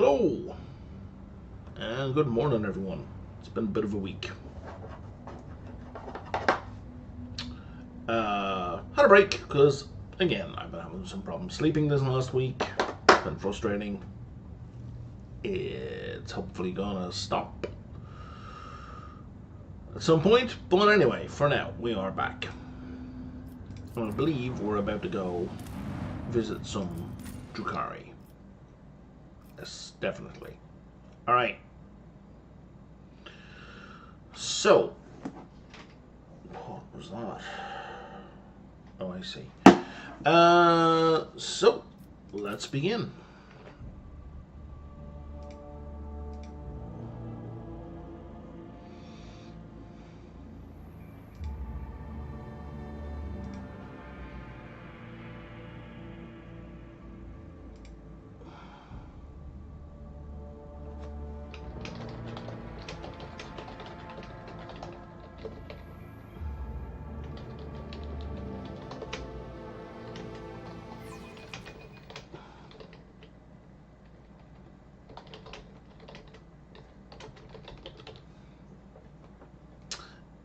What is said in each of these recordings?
Hello, and good morning, everyone. It's been a bit of a week. Had a break, because, again, I've been having some problems sleeping this last week. It's been frustrating. It's hopefully gonna stop at some point, but anyway, for now, we are back. I believe we're about to go visit some Drukhari. Yes, definitely. Alright. So, what was that? Oh, I see. So, let's begin.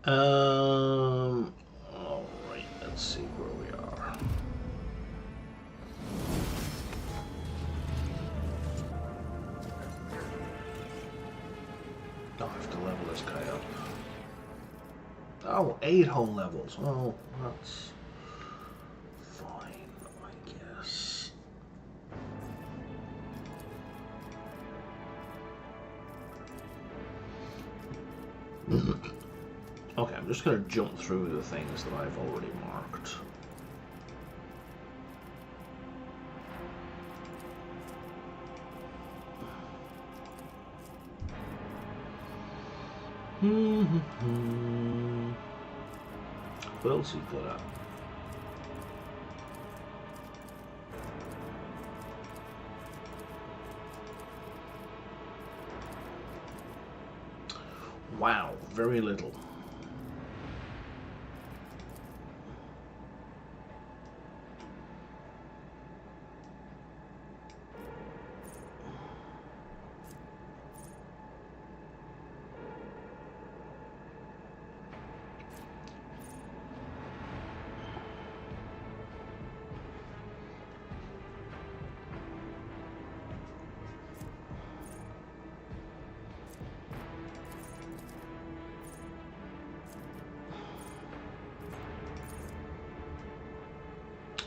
Alright, let's see where we are. I have to level this guy up. Oh, 8 whole levels. Well, that's fine, I guess. Okay, I'm just going to jump through the things that I've already marked. What else you got up? Wow, very little.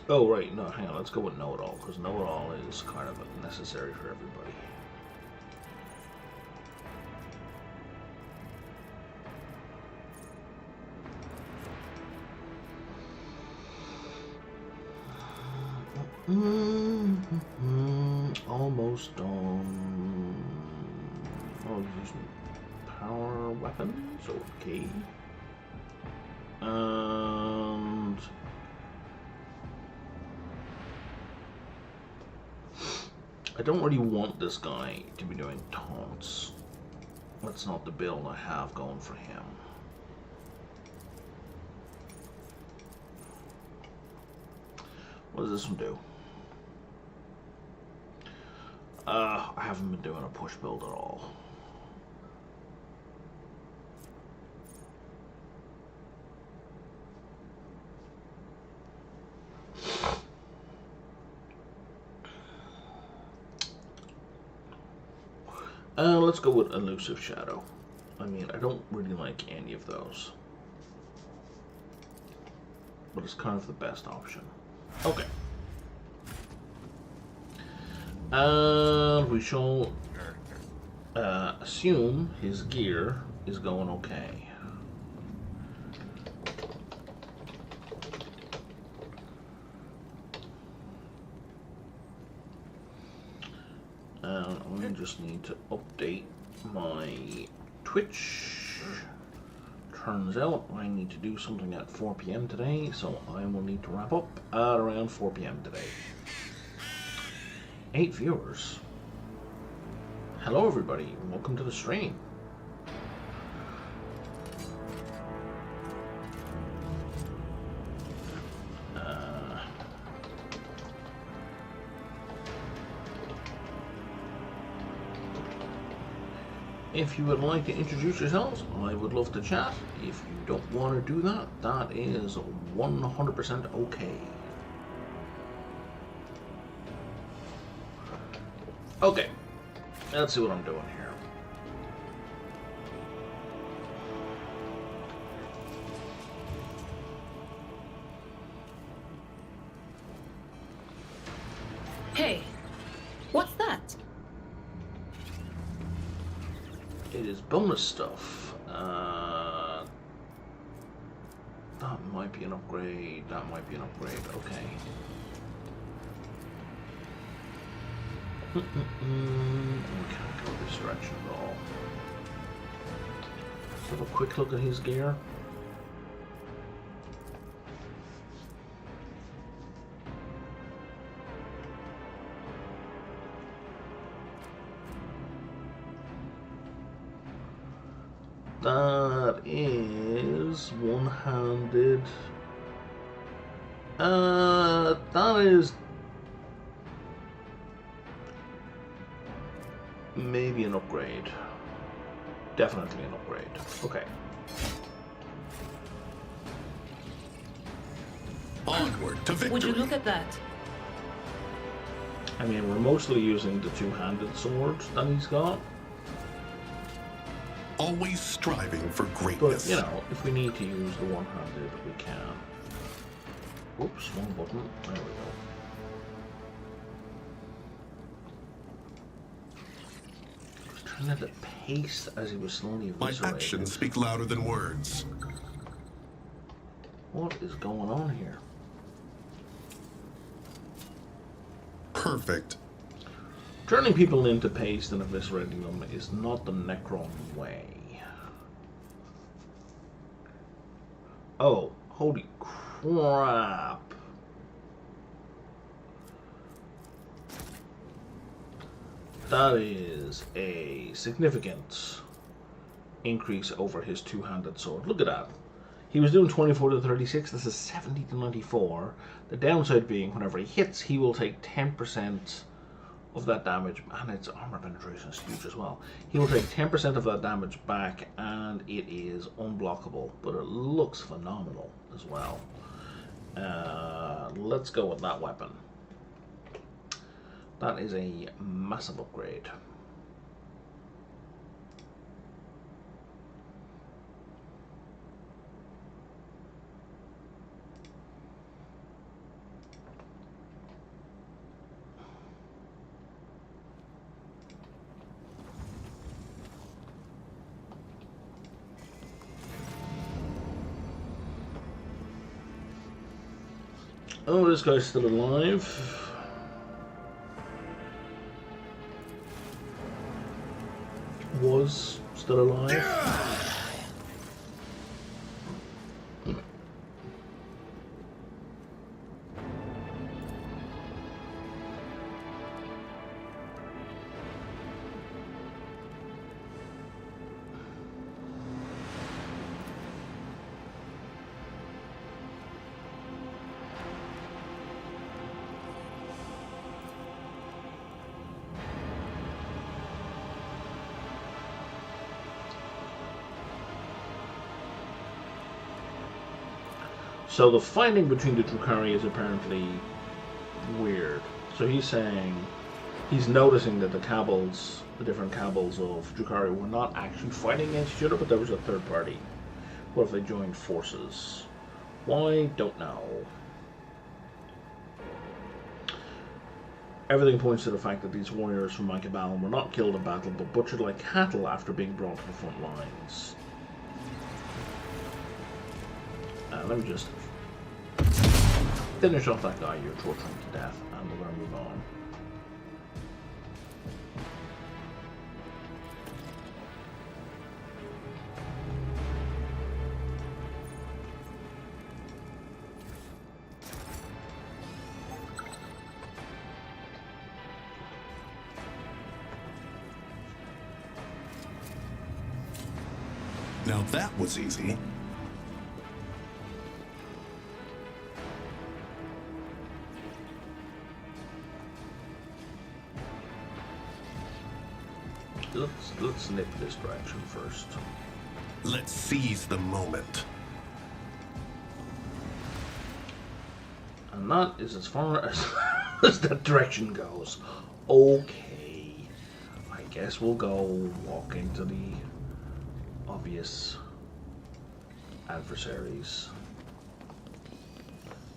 Oh, right, no, hang on, let's go with know-it-all, because know-it-all is kind of necessary for everybody. Almost done. Oh, using power weapons, okay. And I don't really want this guy to be doing taunts. That's not the build I have going for him. What does this one do? I haven't been doing a push build at all. Let's go with Elusive Shadow. I mean, I don't really like any of those, but it's kind of the best option. Okay. And we shall assume his gear is going okay. I just need to update my Twitch. Turns out I need to do something at 4 p.m. today, so I will need to wrap up at around 4 p.m. today. 8 viewers. Hello everybody, welcome to the stream. If you would like to introduce yourselves, I would love to chat. If you don't want to do that, that is 100% okay. Okay, let's see what I'm doing here. Hey, what's that? It is bonus stuff. That might be an upgrade. That might be an upgrade. Okay. We can't go this direction at all. Let's have a quick look at his gear. That is one-handed. That is maybe an upgrade. Definitely an upgrade. Okay. Onward to victory. Would you look at that? I mean, we're mostly using the two-handed sword that he's got. Always striving for But, greatness. you know, if we need to use the one-handed, we can. Oops, wrong button. There we go. I was trying to pace as he was slowly My eviscerated. actions speak louder than words. What is going on here? Perfect. Turning people into paste and eviscerating them is not the Necron way. Oh, holy crap. That is a significant increase over his two-handed sword. Look at that. He was doing 24 to 36. This is 70 to 94. The downside being whenever he hits, he will take 10% of that damage, and its armor penetration is huge as well. He will take 10% of that damage back, and it is unblockable, but it looks phenomenal as well. Let's go with that weapon. That is a massive upgrade. Oh, this guy's still alive. Was still alive. So the fighting between the Drukhari is apparently weird. So he's saying, he's noticing that the cabals, the different cabals of Drukhari were not actually fighting against each other, but there was a third party. What if they joined forces? Why? Don't know. Everything points to the fact that these warriors from Mankabalan were not killed in battle, but butchered like cattle after being brought to the front lines. Let me just finish off that guy you're torturing to death, and we're going to move on. Now that was easy. let's nip this direction first. Let's seize the moment. And that is as far as, as that direction goes. Okay. I guess we'll go walk into the obvious adversaries.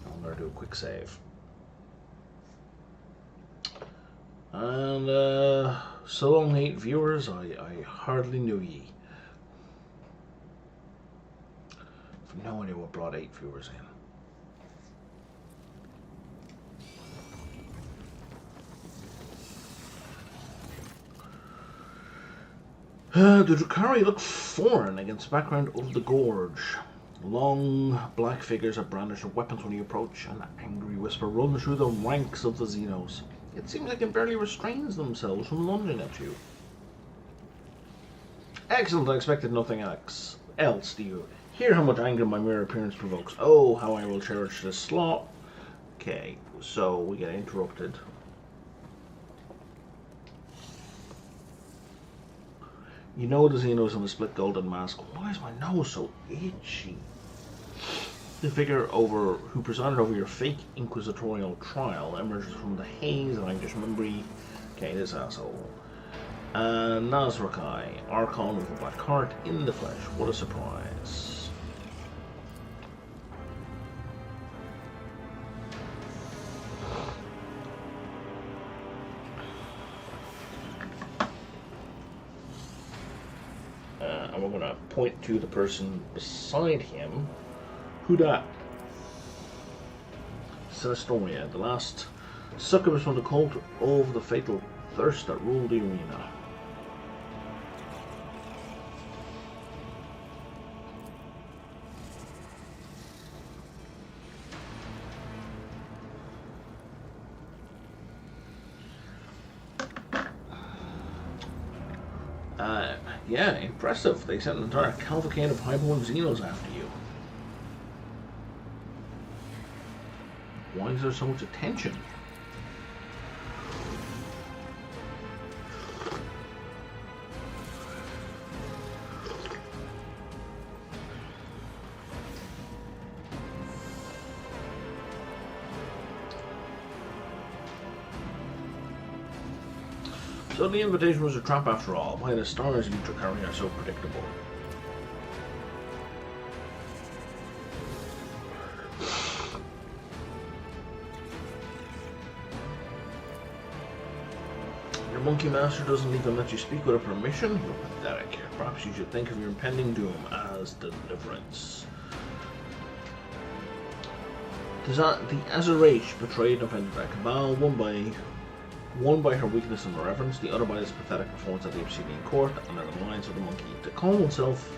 I'm going to do a quick save. And, so long, 8 viewers, I hardly knew ye. I've no idea what brought 8 viewers in. The Drukhari look foreign against the background of the gorge. Long, black figures that brandish their weapons when you approach, and an angry whisper runs through the ranks of the Xenos. It seems they can barely restrain themselves from lunging at you. Excellent, I expected nothing else. Do you hear how much anger my mere appearance provokes? Oh, how I will cherish this slot. Okay, so we get interrupted. You know the Xenos on the split golden mask. Why is my nose so itchy? The figure who presided over your fake inquisitorial trial emerges from the haze, and I just remember. Okay, this asshole. Nazrakai, Archon with a black heart in the flesh. What a surprise. And we're going to point to the person beside him. Who dat? Celestorian, the last succubus from the cult of the fatal thirst that ruled the arena. Yeah, impressive. They sent an entire cavalcade of highborn Xenos after you. Why is there so much attention? So the invitation was a trap after all. Why the stars in Drukhari are so predictable. Your monkey master doesn't even let you speak without permission? You're pathetic. Perhaps you should think of your impending doom as deliverance. The Azuraish betrayed and offended a cabal, one by her weakness and irreverence, the other by his pathetic performance at the Obsidian Court and an alliance with the monkey. To call oneself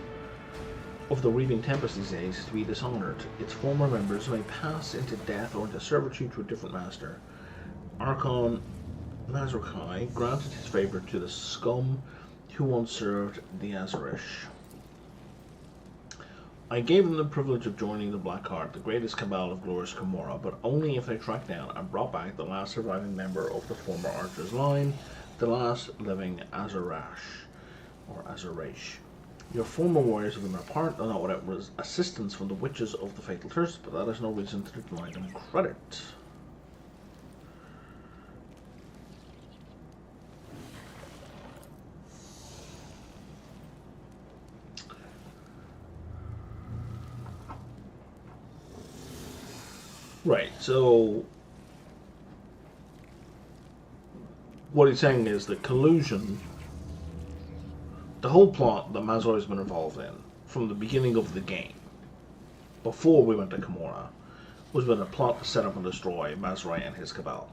of the Reaving Tempest these days is to be dishonoured. Its former members may pass into death or into servitude to a different master. Archon Nazrakai granted his favour to the scum who once served the Azurish. I gave them the privilege of joining the Black Heart, the greatest cabal of glorious Camorra, but only if they tracked down and brought back the last surviving member of the former Archer's line, the last living Azuraish. Your former warriors have been apart, and not without assistance from the witches of the Fatal Thirst, but that is no reason to deny them credit. Right, so what he's saying is that collusion, the whole plot that Mazroi has been involved in from the beginning of the game, before we went to Camorra, was been a plot to set up and destroy Mazroi and his cabal.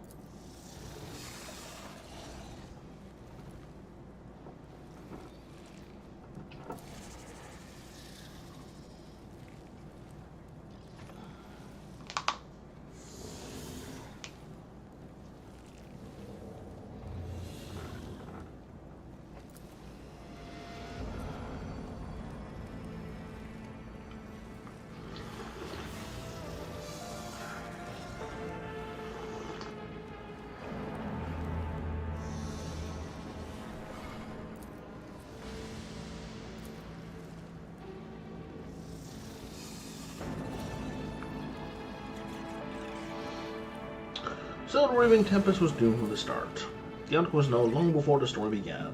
So the Raving Tempest was doomed from the start. The outcome was known long before the story began.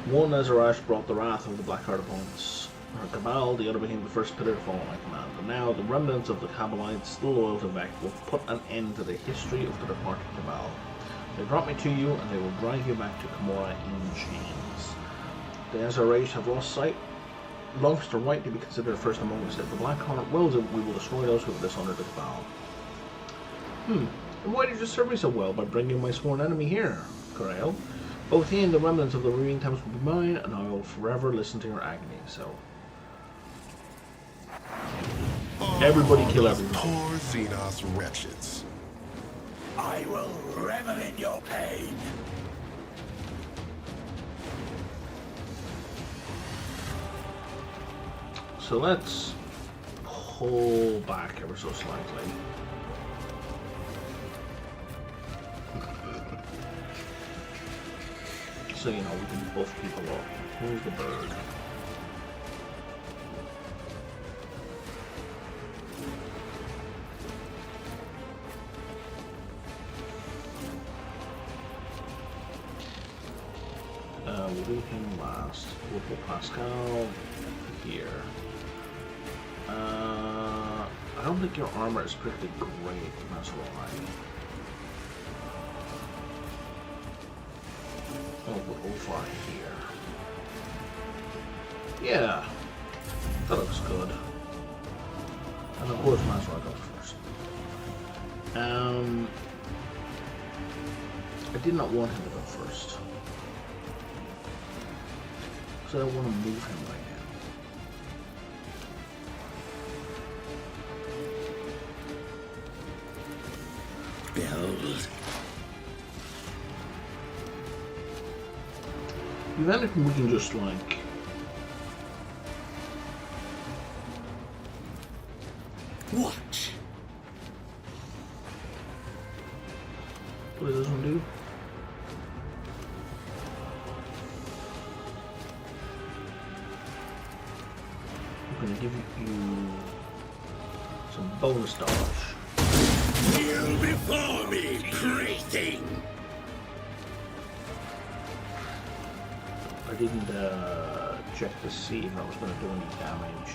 One Azarash brought the wrath of the Blackheart opponents. Her Cabal, the other became the first pillar to follow my command, and now the remnants of the Cabalites, still loyal to Vec, will put an end to the history of the departed Cabal. They brought me to you, and they will drag you back to Camorra in chains. The Azarash have lost the right to be considered first among us. If the Blackheart wills it, we will destroy those who have dishonored the Cabal. And why did you serve me so well by bringing my sworn enemy here, Corail? Both he and the remnants of the Raving Tempest will be mine, and I will forever listen to your agony, so... Everybody kill everyone. Poor Xenos wretches. I will revel in your pain. So let's pull back ever so slightly. So, you know, we can buff people up. Where's the bird? We'll do him last. We'll put Pascal here. I don't think your armor is particularly great, that's why. I'll put Ulfar here. Yeah, that looks good. And of course, Mazra goes first. I did not want him to go first. So I don't want to move him right now. Behold. If anything, we can just like... Watch. What does this one do? I'm gonna give you some bonus dodge. Kneel before me, creating. I didn't check to see if I was going to do any damage.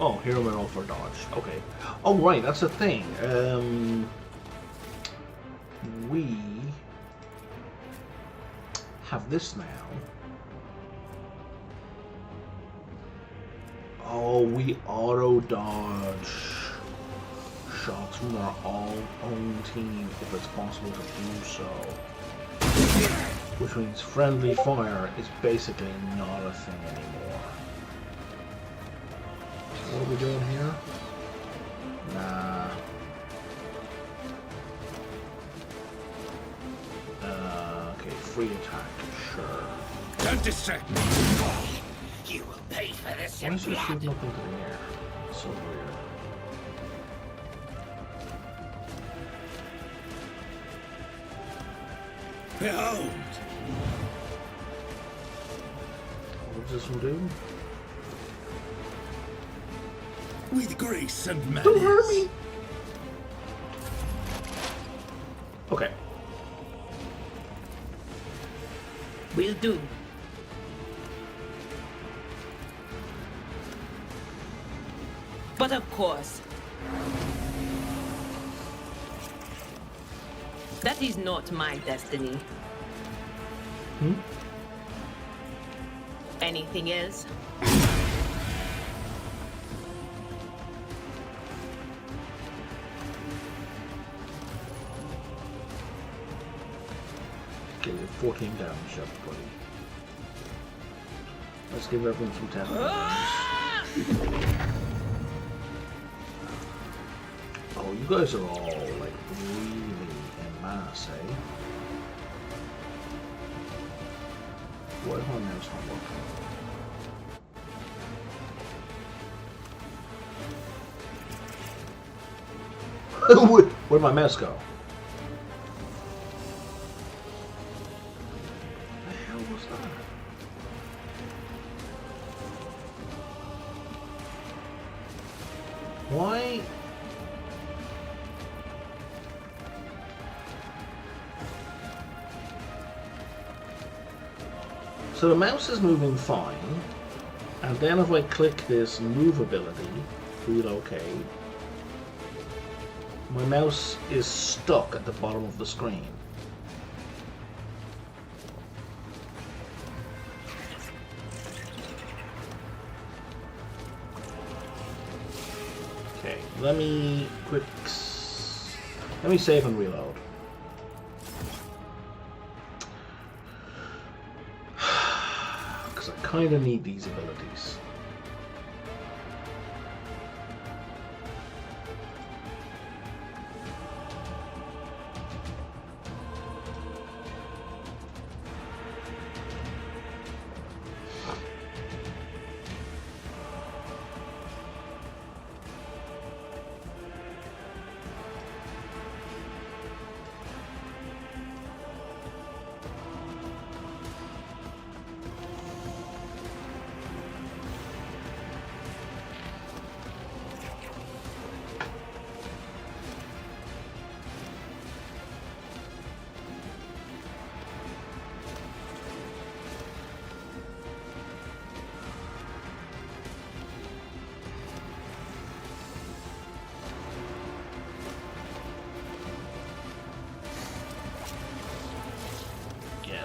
Oh, hero medal for dodge. Okay. Oh, right, that's the thing. We have this now. Oh, we auto dodge shots from our own team if it's possible to do so. Which means friendly fire is basically not a thing anymore. What are we doing here? Nah. Okay, free attack, sure. Don't distract me. You will pay for this Why in is he blood. shooting up into the air? So weird. Behold. What does this one do? With grace and manners. Don't hurt me! Okay. Will do. But of course, that is not my destiny. Anything is? Okay, 14 damage, everybody. Let's give everyone some 10 damage. Oh, you guys are all, like, really en masse, eh? Why is my mouse not working? Where'd my mouse go? What the hell was that? Why? So the mouse is moving fine, and then if I click this move ability, relocate, my mouse is stuck at the bottom of the screen. Okay, let me save and reload. Because I kind of need these abilities.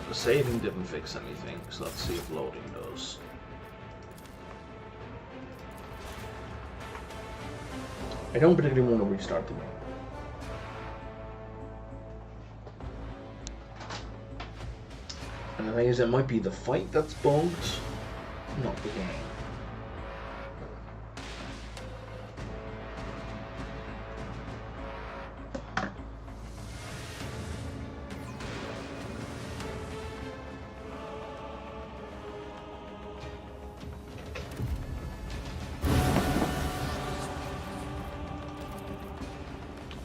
The saving didn't fix anything, so let's see if loading does. I don't particularly want to restart the game. And the thing is, it might be the fight that's bugged, not the game.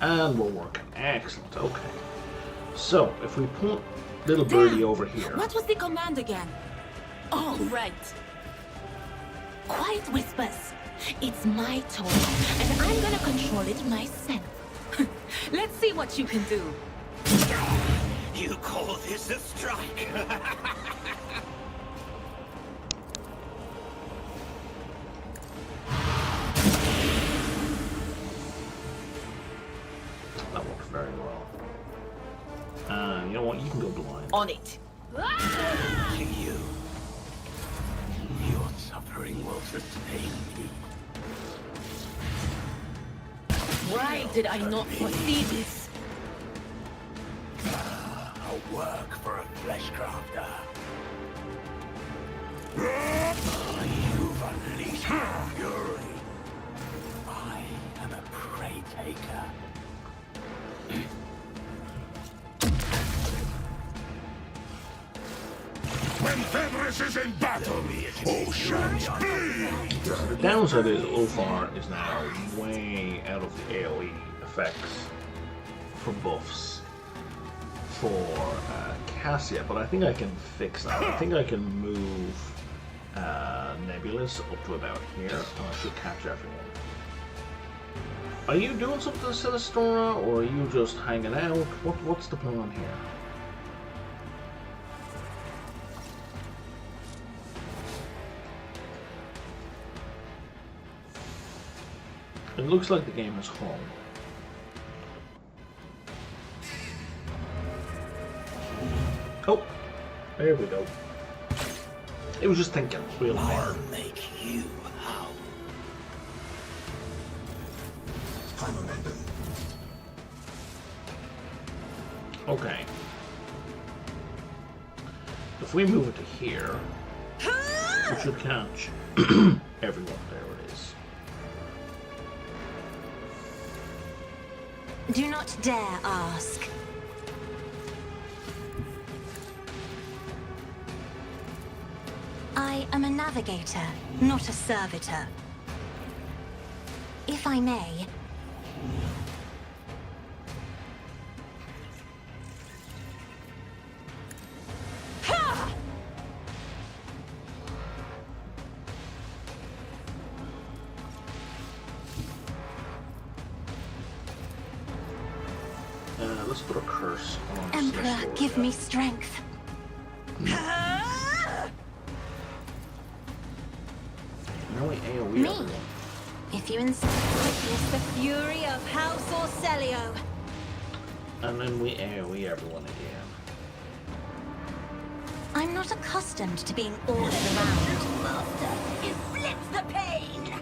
And we're working. Excellent. Okay. So, if we put little birdie over here. What was the command again? Oh, right. Quiet whispers. It's my turn, and I'm gonna control it myself. Let's see what you can do. You call this a strike? That works very well. You know what? You can go blind. On it. To you. Your suffering will sustain me. Why did I not foresee this? A work for a flesh crafter. You've unleashed your fury. I am a prey taker. When Fenris is in battle, oceans bleed! The downside is Ulfar is now way out of the AoE effects for buffs for Cassia, but I think I can fix that. I think I can move Nebulous up to about here, and I should catch everyone. Are you doing something to Sinistora, or are you just hanging out? What's the plan here? It looks like the game is home. Oh, there we go. It was just thinking real hard. I'll make you howl. I'm amended. Okay. If we move it to here, we should catch everyone. There it is. Do not dare ask. I am a navigator, not a servitor. If I may... Ha! let's put a curse on Emperor, Celestial give again. me strength. Now we AoE Me? everyone. If you insist, witness the fury of House Orcelio. And then we AoE everyone again. I'm not accustomed to being ordered around. Master, inflict the pain!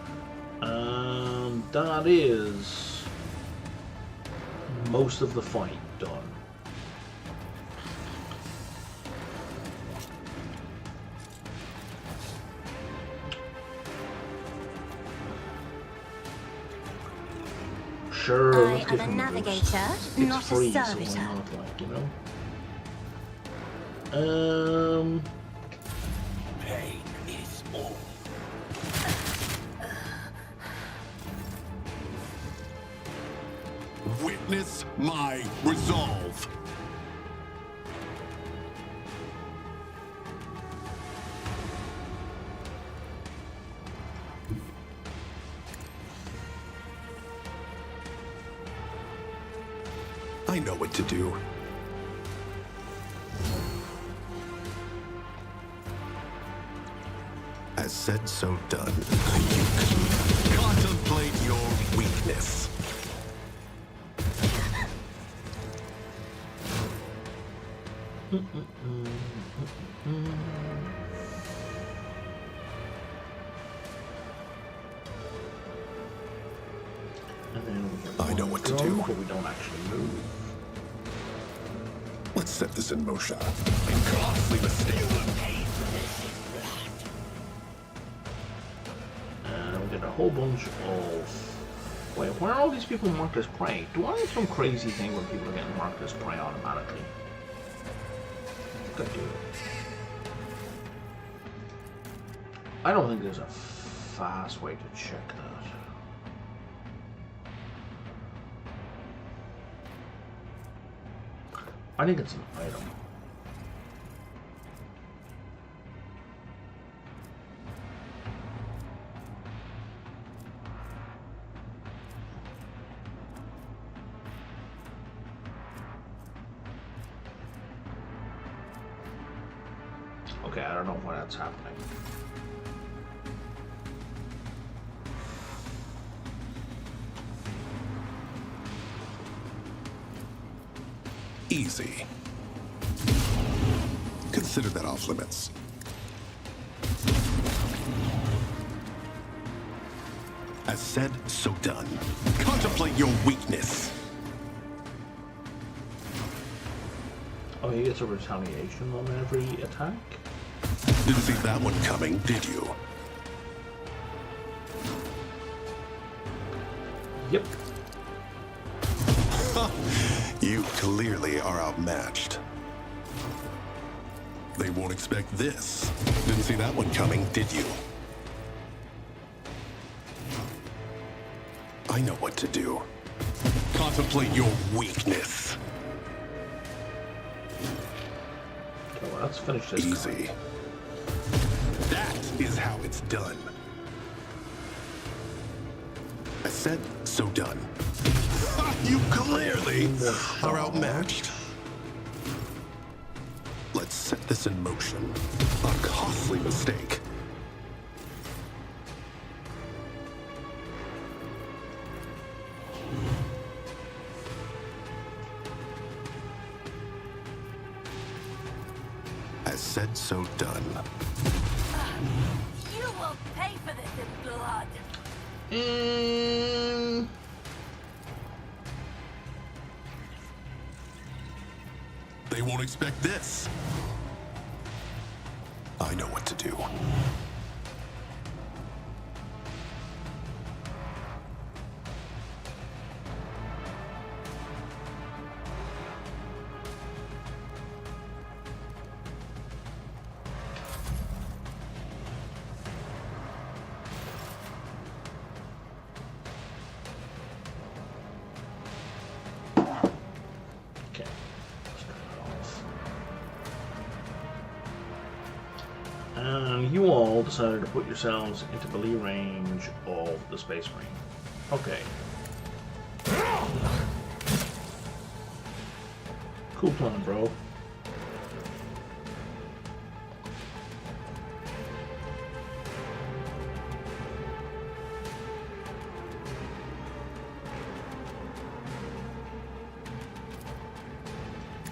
And that is most of the fight done. Sure, I let's am give a him navigator, boost. not It's a free, so servitor. why not, like, you know? Pain is all. Witness my resolve. I know what to do. As said, so done. Contemplate your weakness. And then we get I know one what to go, do. but we don't actually move. Let's set this in motion. A costly mistake. And we get a whole bunch of... Wait, why are all these people marked as prey? Do I have some crazy thing where people are getting marked as prey automatically? I think I do. I don't think there's a fast way to check that. I think it's an item. Okay, I don't know why that's happening. Easy. Consider that off limits. As said, so done. Contemplate your weakness. Oh, he gets a retaliation on every attack? Didn't see that one coming, did you? Yep. You clearly are outmatched. They won't expect this. Didn't see that one coming, did you? I know what to do. Contemplate your weakness. Okay, well, let's finish this. Easy. That is how it's done. I said, so done. You clearly are outmatched. Let's set this in motion. A costly mistake. As said, so done. You will pay for this in blood. They won't expect this. I know what to do. Okay. Let's turn it off. And you all decided to put yourselves into melee range of the Space Marine. Okay. Cool plan, bro.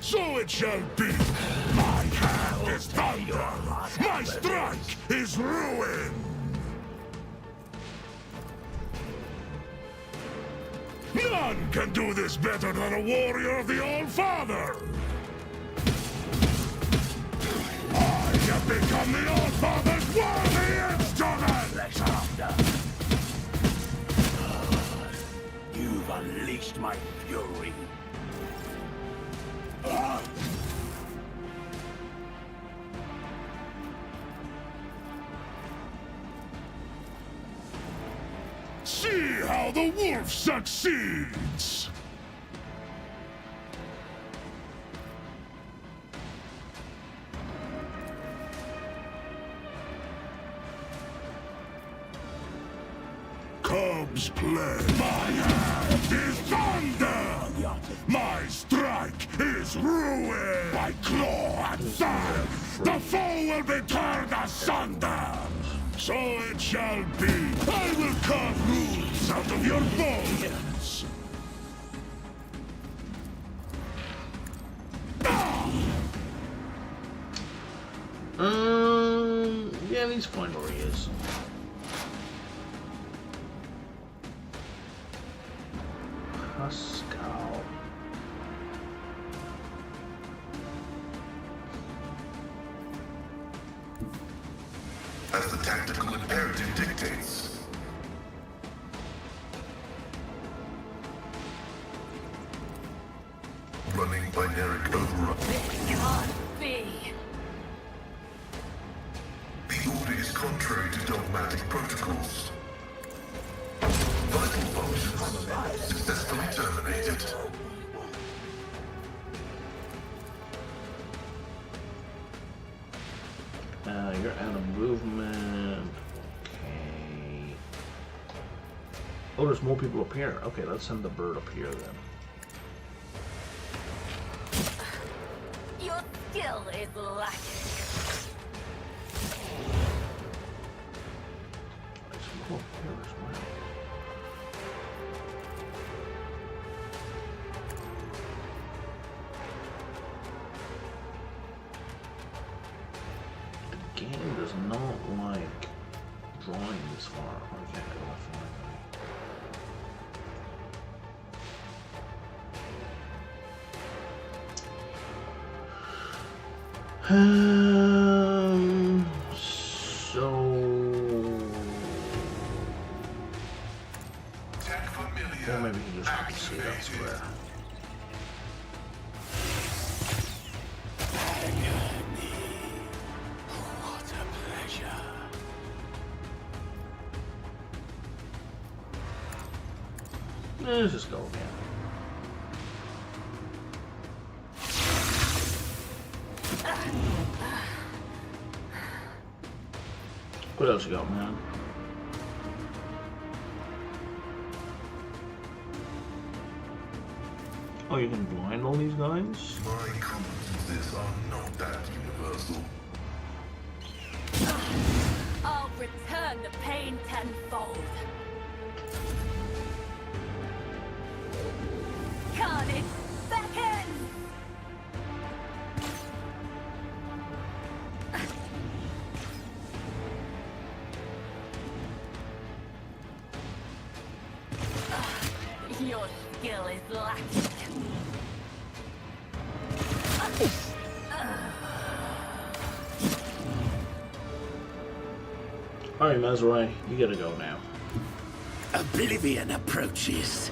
So it shall be. My hand is thunder. My strike is ruin. None can do this better than a warrior of the All-Father. I have become the All-Father's worthy instrument. You've unleashed my fury. See how the wolf succeeds! Cubs play. My hand is thunder! My strike is ruin! By claw and thigh, the foe will be turned asunder! So it shall be. I will carve roots out of your bones! Yeah, he's fine where he is. Pascal. As the tactical imperative dictates. Running binaric override. Can't be. The order is contrary to dogmatic protocols. Vital functions successfully terminated. You're out of movement. Okay. Oh, there's more people up here. Okay, let's send the bird up here then. Your skill is lacking. Let's go up here as well. The game does not like drawing this far. I can't go that far. So or maybe he just wants to see it elsewhere. What a pleasure. Let's just go again. What else you got, man? Oh, you can blind all these guys? My competences are not that universal. I'll return the pain tenfold. Carnage beckons! Your skill is lacking. Alright, Mazerai, you gotta go now. Oblivion approaches.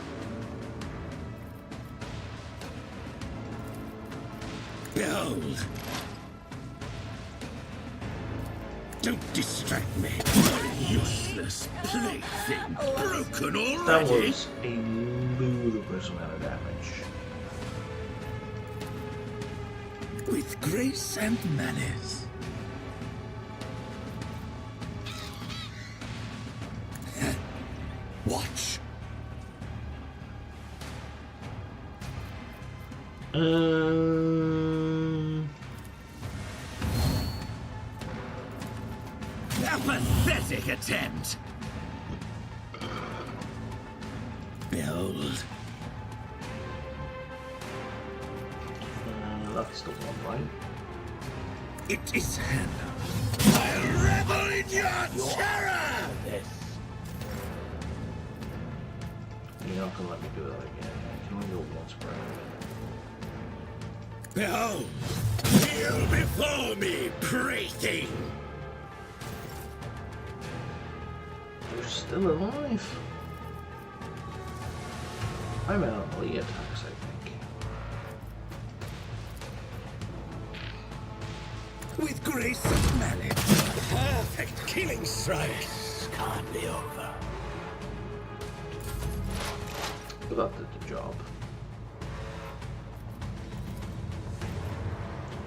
Behold. Don't distract me. Useless plaything. Broken already. That was a ludicrous amount of damage. With grace and manners. Watch. pathetic attempt! Behold. That's the one, right? It is Hannah. I'll revel in your terror! This. You're not gonna let me do that again. I can only do it once per hour. Behold! Kneel before me, prating! You're still alive. I'm out of melee attacks, I think. With grace of mallet, perfect killing strikes can't be over. But that did the job.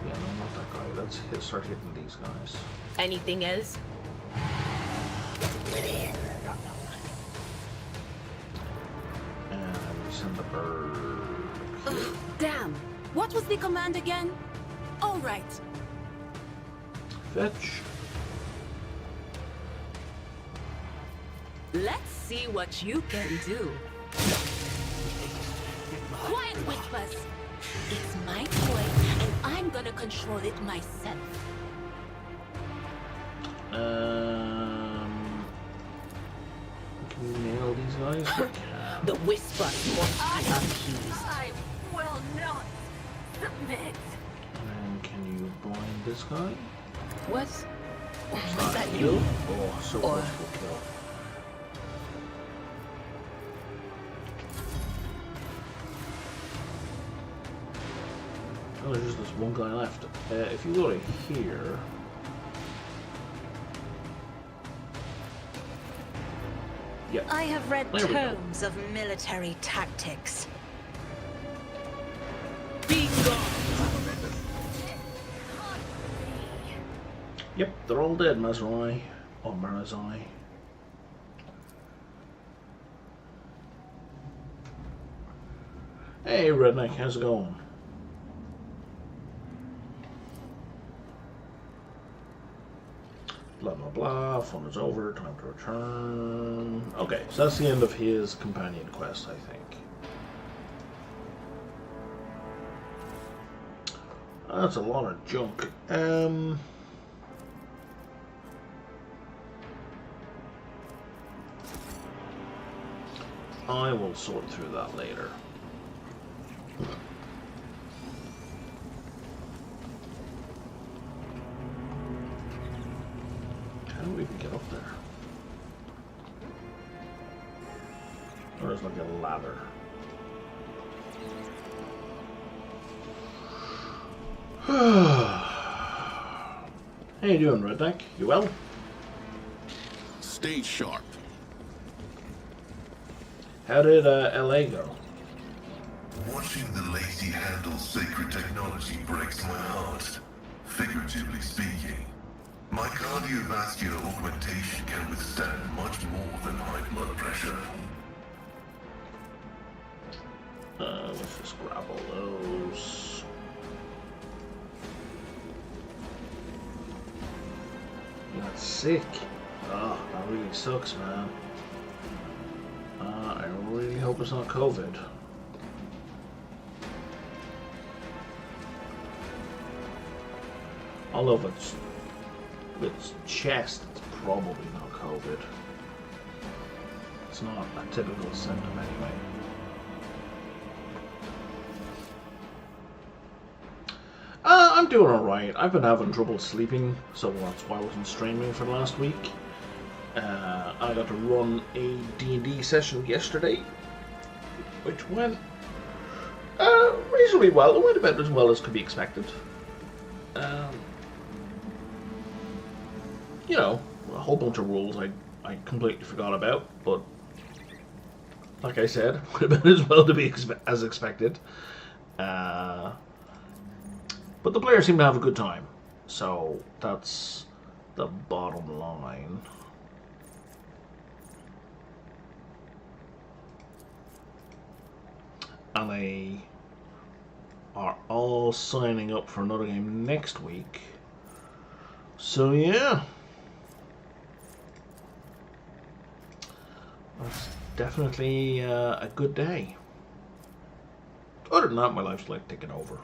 Yeah, no, not that guy. Let's start hitting these guys. Anything else? And we send the bird. Ugh, damn. What was the command again? All right. Fetch. Let's see what you can do. Quiet, Whispers. It's my toy, and I'm gonna control it myself. Can we nail these guys? The Whispers must be appeased. I will not submit. And can you blind this guy? What? Was that you? Oh, so Or- close to a kill. Oh, there's just this one guy left. If you go to here... Yeah. I have read There we go. tomes of military tactics. Yep, they're all dead, Mazrai. Or Marazai. Hey, Redneck, how's it going? Blah blah blah, fun is over, time to return. Okay, so that's the end of his companion quest, I think. That's a lot of junk. I will sort through that later. How do we even get up there? Or there's like a ladder. How you doing, Redneck? You well? Stay sharp. How did LA go? Watching the lazy handle sacred technology breaks my heart. Figuratively speaking, my cardiovascular augmentation can withstand much more than high blood pressure. Let's just grab all those. You got sick. Oh, that really sucks, man. I really hope it's not COVID. Although if it's chest, it's probably not COVID. It's not a typical symptom anyway. I'm doing alright. I've been having trouble sleeping, so that's why I wasn't streaming for the last week. I got to run a D&D session yesterday, which went reasonably well. It went about as well as could be expected. You know, a whole bunch of rules I completely forgot about, but like I said, would have been as well to be as expected. But the players seem to have a good time, so that's the bottom line. And they are all signing up for another game next week. So yeah. definitely a good day. Other than that, my life's like ticking over.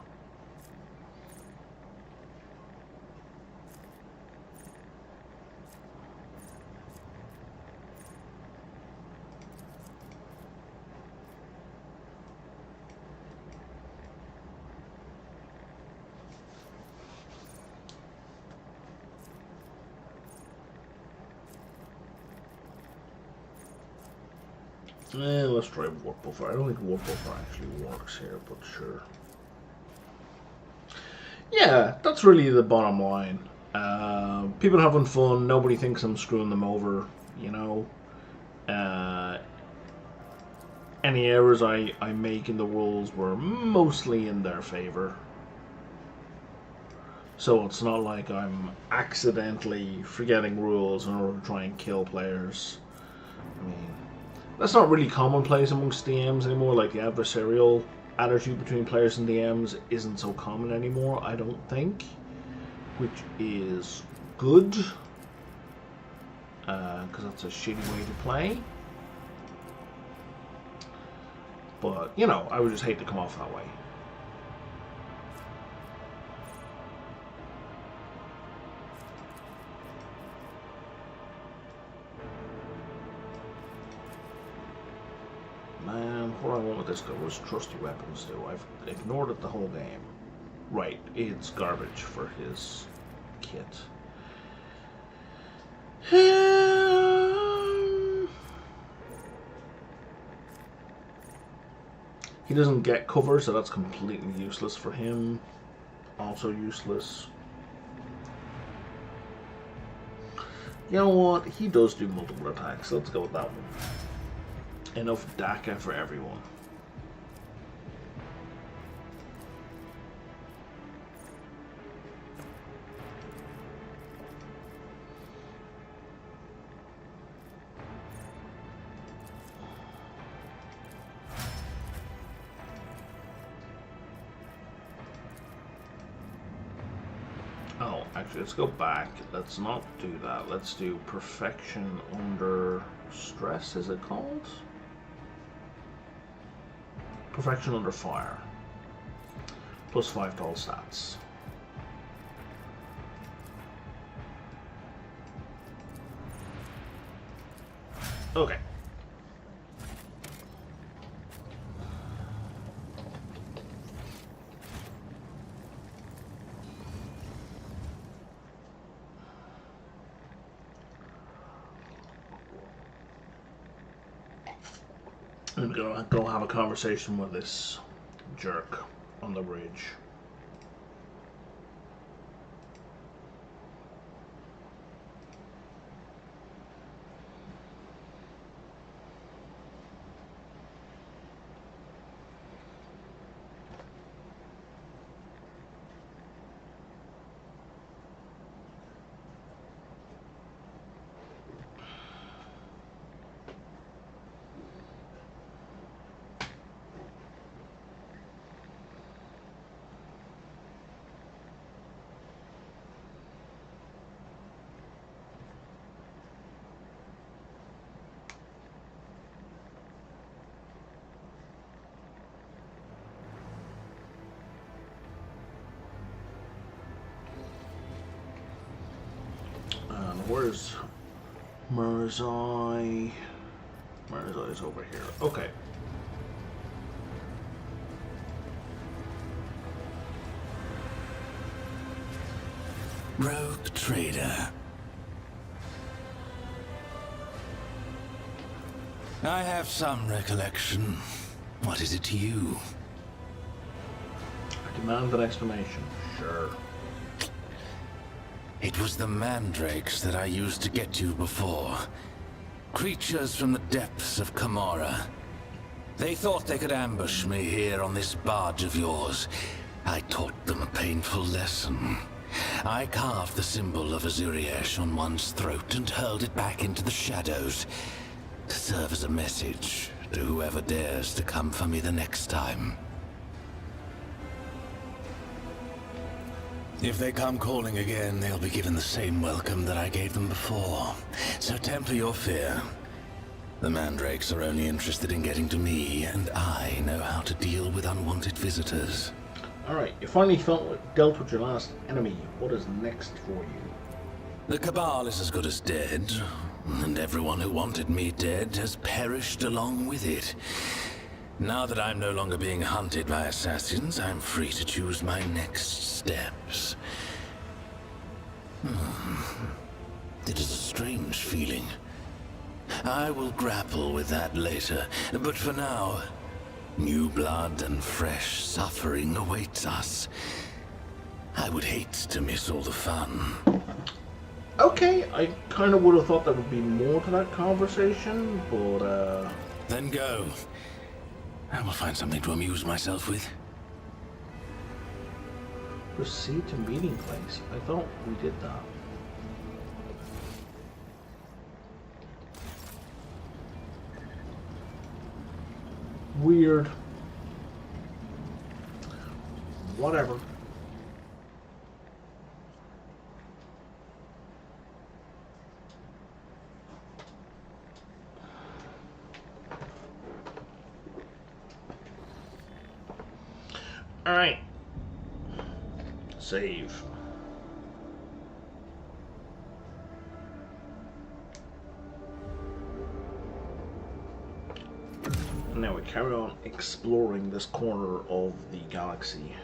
Let's try warp buffer. I don't think warp buffer actually works here, but sure. Yeah, that's really the bottom line. People having fun. Nobody thinks I'm screwing them over. You know. Any errors I make in the rules were mostly in their favor. So it's not like I'm accidentally forgetting rules in order to try and kill players. I mean, that's not really commonplace amongst DMs anymore. Like the adversarial attitude between players and DMs isn't so common anymore, I don't think. Which is good. Because that's a shitty way to play. But, you know, I would just hate to come off that way. Man, what I want with this guy was trusty weapons do. I've ignored it the whole game. Right, it's garbage for his kit. He doesn't get cover, so that's completely useless for him. Also useless. You know what? He does do multiple attacks. Let's go with that one. Enough DACA for everyone. Oh, actually, let's go back. Let's not do that. Let's do perfection under stress, is it called? Perfection under fire. Plus 5 to all stats. Okay. I'm gonna go have a conversation with this jerk on the bridge. Where's Mirzai? Mirzai's over here. Okay. Rogue trader. I have some recollection. What is it to you? I demand an explanation. Sure. It was the mandrakes that I used to get you before. Creatures from the depths of Kamara. They thought they could ambush me here on this barge of yours. I taught them a painful lesson. I carved the symbol of Azuriesh on one's throat and hurled it back into the shadows to serve as a message to whoever dares to come for me the next time. If they come calling again, they'll be given the same welcome that I gave them before. So temper your fear. The mandrakes are only interested in getting to me, and I know how to deal with unwanted visitors. Alright, you finally dealt with your last enemy. What is next for you? The Cabal is as good as dead, and everyone who wanted me dead has perished along with it. Now that I'm no longer being hunted by assassins, I'm free to choose my next steps. It is a strange feeling. I will grapple with that later, but for now, new blood and fresh suffering awaits us. I would hate to miss all the fun. Okay, I kind of would have thought there would be more to that conversation, but Then go. I will find something to amuse myself with. proceed to meeting place. I thought we did that. Weird. Whatever. Alright. Save. Now we carry on exploring this corner of the galaxy.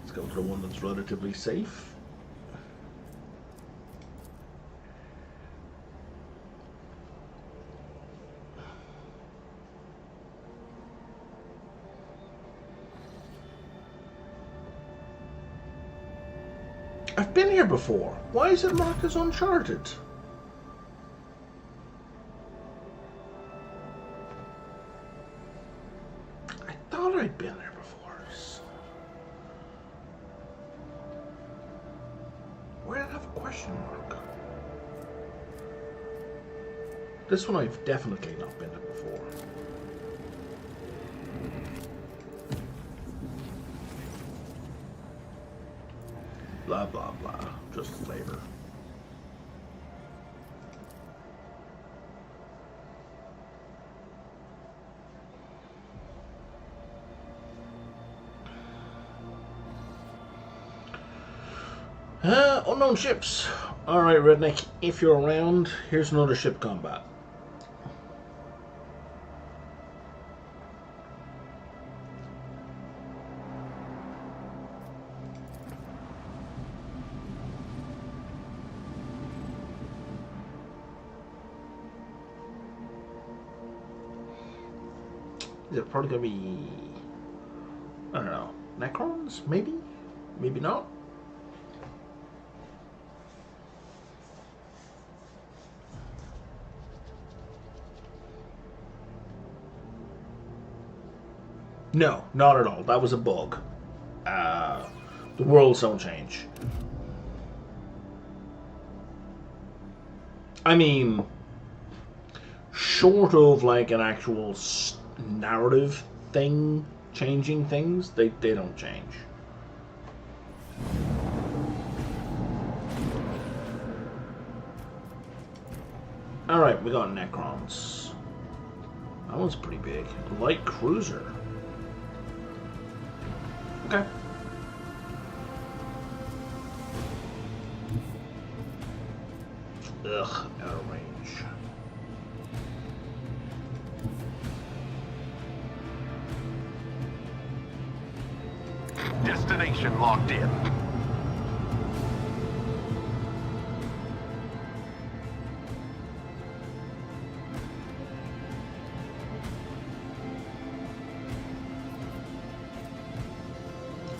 Let's go to the one that's relatively safe. I've been here before. Why is it marked as Uncharted? I thought I'd been there before. Why did I have a question mark? This one I've definitely not been to before. Blah, blah, blah. Just flavor. Unknown ships. Alright, Redneck, if you're around, here's another ship combat. Is it probably gonna be, I don't know, Necrons? Maybe? Maybe not? No, not at all. That was a bug. The worlds don't change. I mean, short of like an actual narrative thing changing things, they don't change. Alright, we got Necrons. That one's pretty big. Light cruiser. Okay. Ugh, out of range. Destination locked in.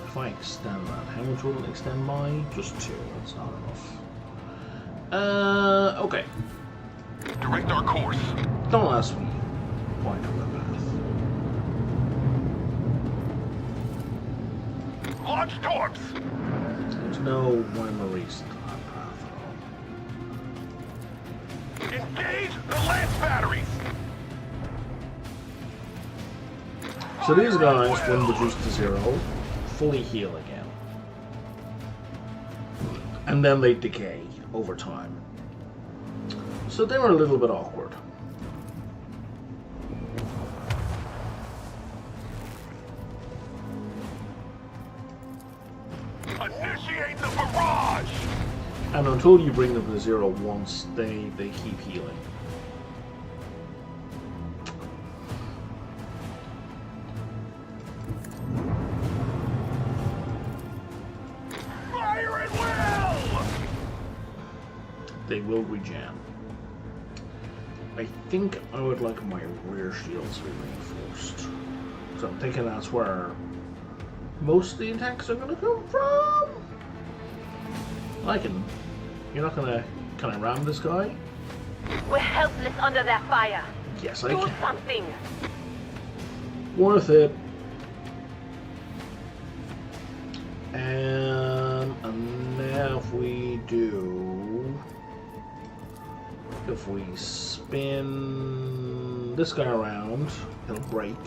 If I extend that, how much will it extend by? Just 2, that's not enough. Okay. Direct our course. Don't ask me. Why not the path? Launch torps. There's no rhyme or reason to that path Engage the lance batteries! So these guys, when reduced to 0, fully heal again. And then they decay over time. So they were a little bit awkward. Initiate the barrage! And until you bring them to 0 once, they keep healing. Fire at will! They will regen. I think I would like my rear shields to be reinforced. So I'm thinking that's where most of the attacks are going to come from. You're not going to kind of ram this guy? We're helpless under their fire. Yes, I Do can. something. Worth it. And now if we spin this guy around, he'll break.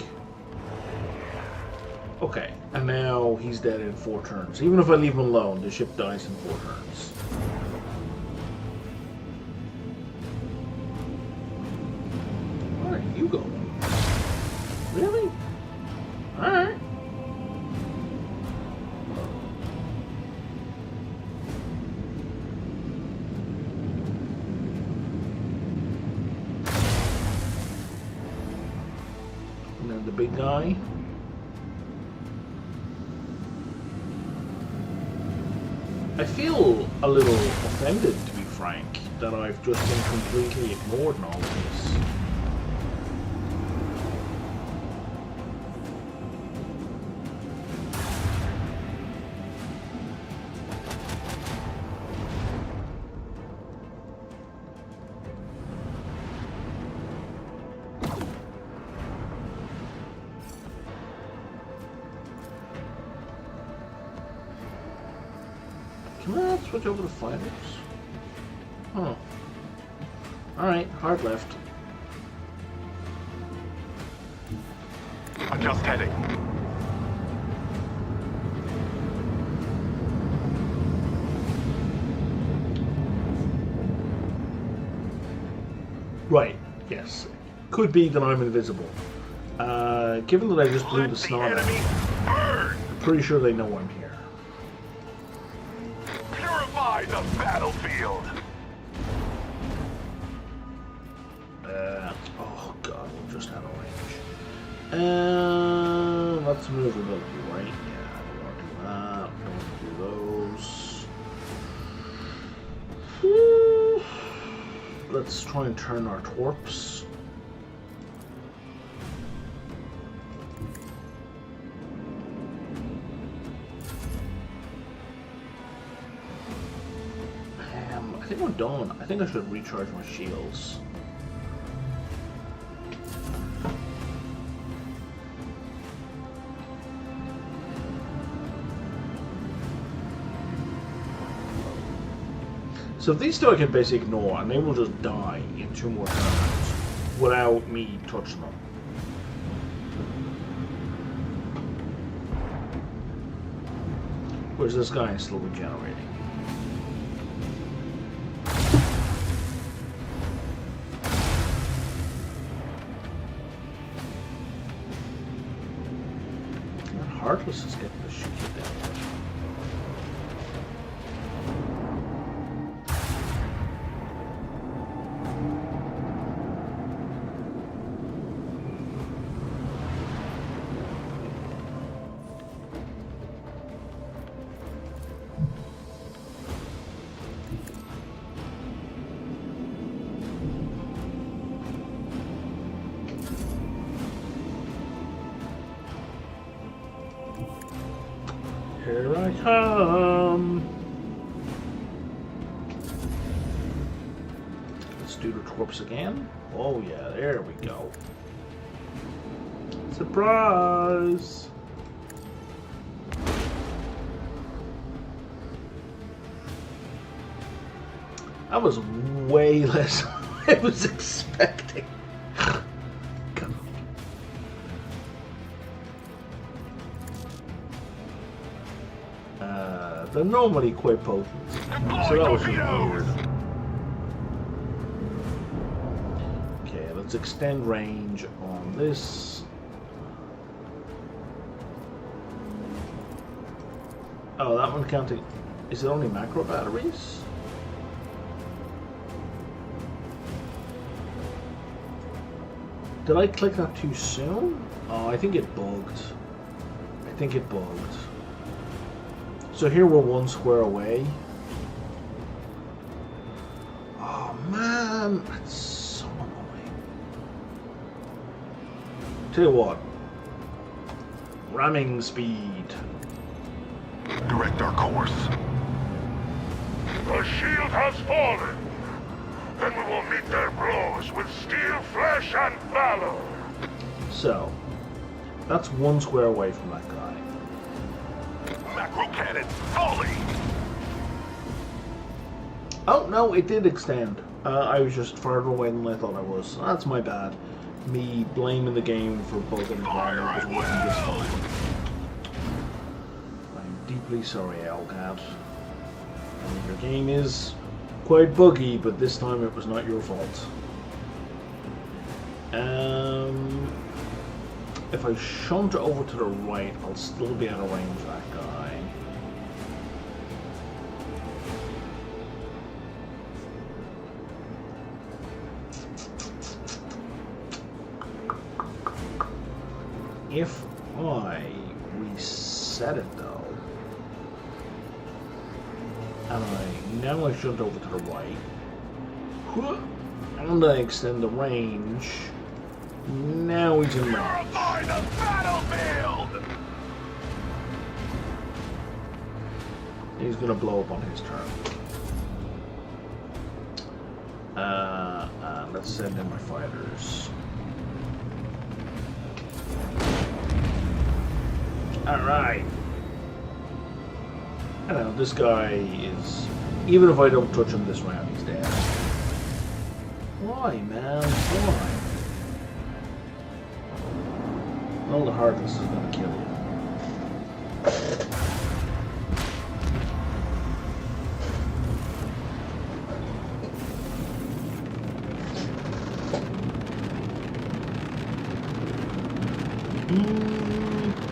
Okay, and now he's dead in 4 turns. Even if I leave him alone, the ship dies in 4 turns. Alright, you go. Really? Alright. And then the big guy. I feel a little offended, to be frank, that I've just been completely ignored in all of this. Can I not switch over to fighters? Huh. Alright, hard left. Adjust heading. Right, yes. Could be that I'm invisible. Given that I just blew Let the the snot out, enemy burn! I'm pretty sure they know I'm here. Purify the battlefield! Oh god, we're just out of range. That's maneuverability, right? Yeah, I don't want to do that. I don't want to do those. Let's try and turn our torps. I think we're done. I think I should recharge my shields. So these two I can basically ignore, and they will just die in 2 more turns without me touching them. Whereas this guy is still regenerating. And Heartless is getting the shit down there. Here I come! Let's do the corpse again. Oh yeah, there we go. Surprise! That was way less I was expecting. They're normally quite potent, so that was just weird. Okay, let's extend range on this. Oh, that one counting. Is it only macro batteries? Did I click that too soon? Oh, I think it bugged. So here we're 1 square away. Oh man, that's so annoying. Tell you what. Ramming speed. Direct our course. The shield has fallen. Then we will meet their blows with steel flesh and valor. So, that's 1 square away from that guy. Macro cannon, fully! Oh, no, it did extend. I was just farther away than I thought I was. That's my bad. Me blaming the game for bugging while it was working this fine. I'm deeply sorry, Owlcat. Your game is quite buggy, but this time it was not your fault. If I shunt over to the right, I'll still be out of range of that guy. If I reset it though, and now I shunt over to the right, and I extend the range, now he's in range. Purify the battlefield! He's gonna blow up on his turn. And let's send in my fighters. Alright. I know, this guy is... Even if I don't touch him this round, he's dead. Why, man? Why? Well, the Heartless is gonna kill you.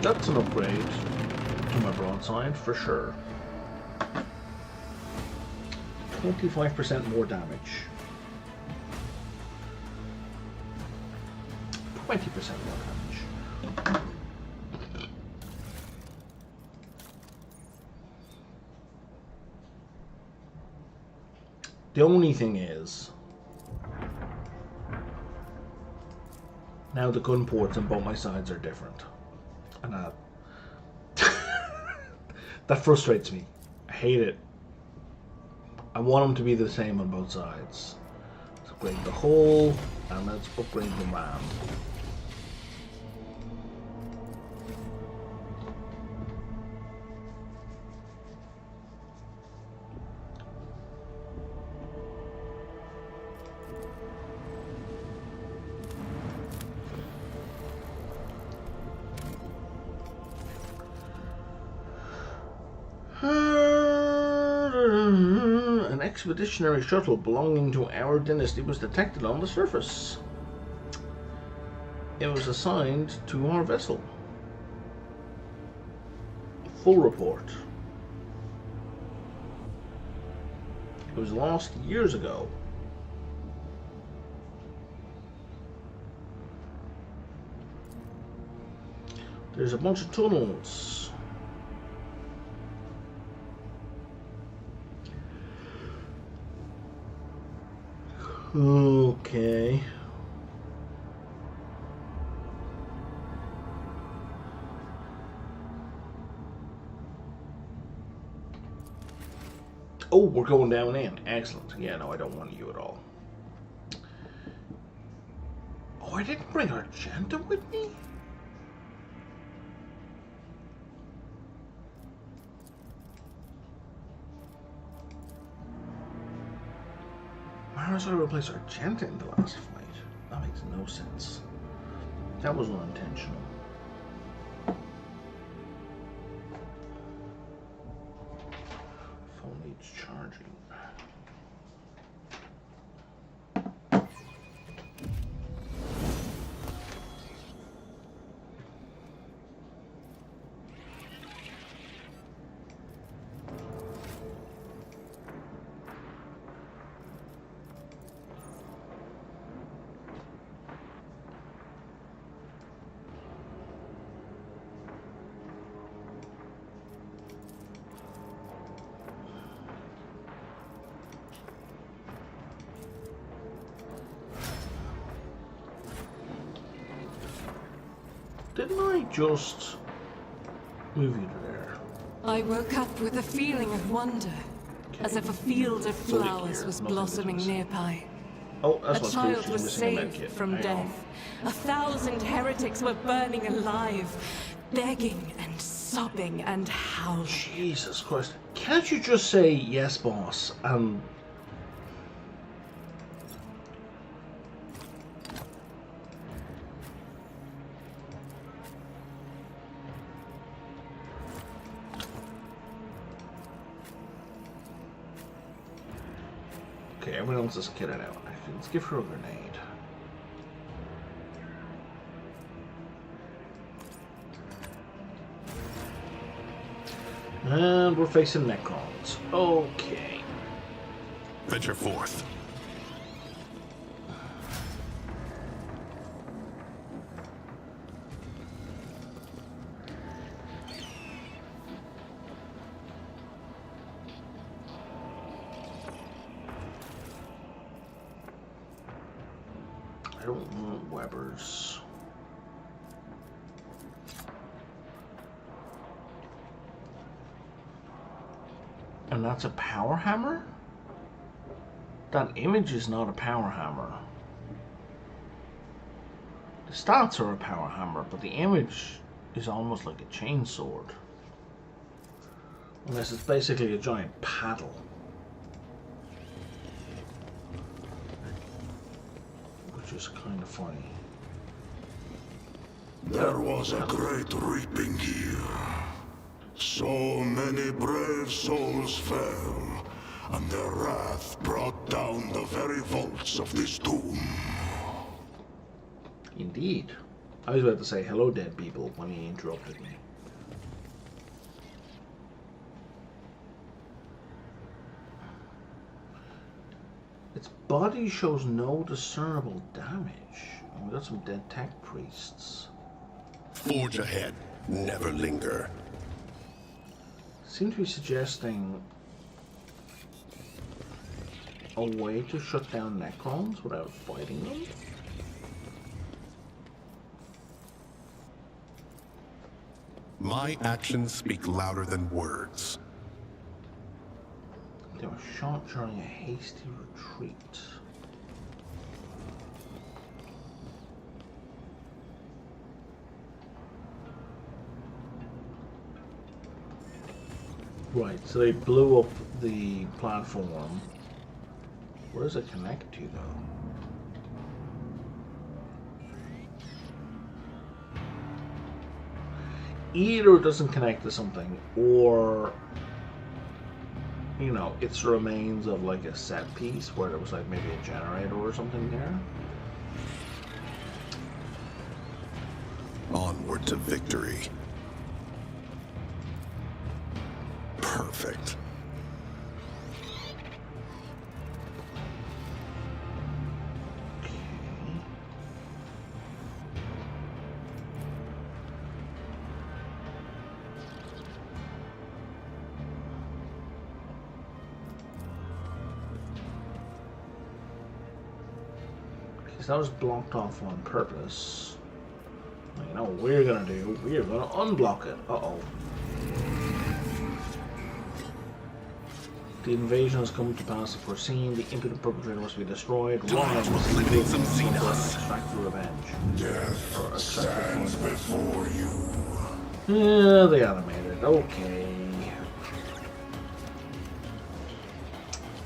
That's an upgrade to my broadside, for sure. 25% more damage. 20% more damage. The only thing is, now the gun ports on both my sides are different. And that frustrates me. I hate it. I want them to be the same on both sides. Let's upgrade the hull, and let's upgrade the ram. An expeditionary shuttle belonging to our dynasty was detected on the surface. It was assigned to our vessel. Full report. It was lost years ago. There's a bunch of tunnels. Okay. Oh, we're going down in. Excellent. Yeah, no, I don't want you at all. Oh, I didn't bring Argenta with me? Parasite replaced Argenta in the last fight. That makes no sense. That was unintentional. Phone needs charging. Didn't I just move you to there? I woke up with a feeling of wonder, as if a field of flowers was blossoming nearby. Oh, that's A what's child cool. was She's missing a saved medkit. from Hang death. 1,000 heretics were burning alive, begging and sobbing and howling. Jesus Christ. Can't you just say, yes, boss, and... Okay, everyone else is kitted out. Actually, let's give her a grenade. And we're facing Necrons. Okay. Venture forth. I don't want Webbers. And that's a power hammer? That image is not a power hammer. The stats are a power hammer, but the image is almost like a chainsword. Unless it's basically a giant paddle. Which is kind of funny. There was a great reaping here. So many brave souls fell, and their wrath brought down the very vaults of this tomb. Indeed. I was about to say hello, dead people, when he interrupted me. Its body shows no discernible damage. We got some dead tech priests. Forge ahead. Never linger. Seem to be suggesting a way to shut down Necrons without fighting them. My actions speak louder than words. They were shot during a hasty retreat. Right, so they blew up the platform. Where does it connect to, though? Either it doesn't connect to something, or, you know, it's remains of like a set piece where there was like maybe a generator or something there. Onward to victory. Perfect. Because that was blocked off on purpose. You know what we're gonna do? We are gonna unblock it. Uh-oh. The invasion has come to pass as foreseen. The impudent perpetrator must be destroyed. Warhammer must be Liquidate some Xenos. extract for revenge. Death stands before you. Yeah, they animated. Okay.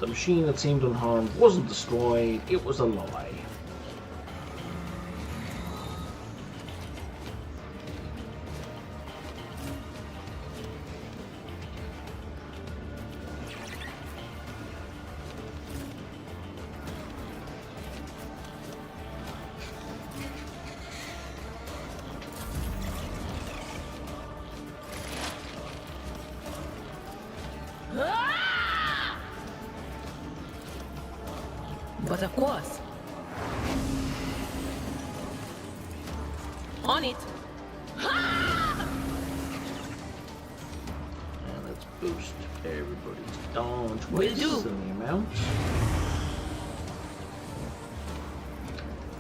The machine that seemed unharmed wasn't destroyed, it was a lie. But of course. On it. And let's boost everybody's dodge Will with do. silly amount.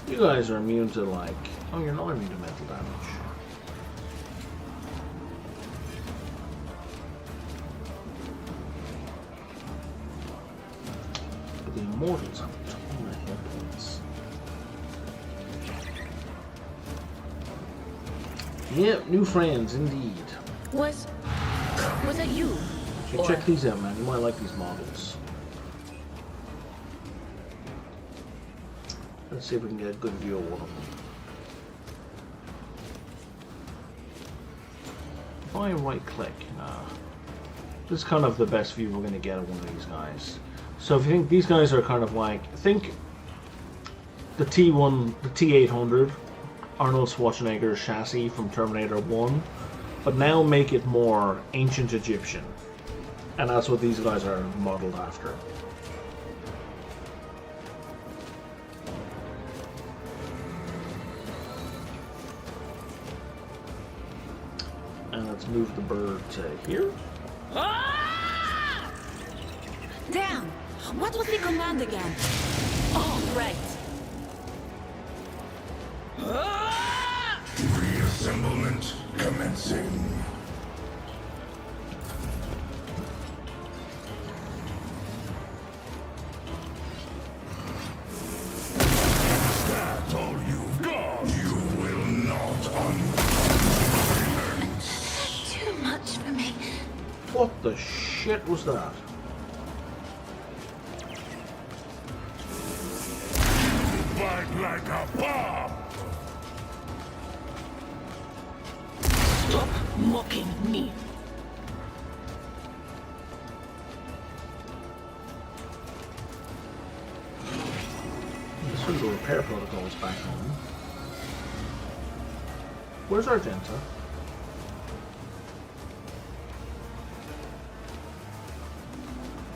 You guys are immune to like... Oh, you're not immune to mental damage. But the immortals have a ton of hit points. Yep, new friends indeed. Was that you? Hey, check these out, man. You might like these models. Let's see if we can get a good view of one of them. If I right click, this is kind of the best view we're going to get of one of these guys. So if you think these guys are kind of like, think the T1, the T800, Arnold Schwarzenegger's chassis from Terminator 1, but now make it more ancient Egyptian. And that's what these guys are modeled after. And let's move the bird to here. Damn! What was the command again? Oh, right. Reassemblement commencing. Is that all you've got? You will not uncover. Too much for me. What the shit was that? Fight like a bomb. Stop mocking me. This was the repair protocols back home. Where's Argenta?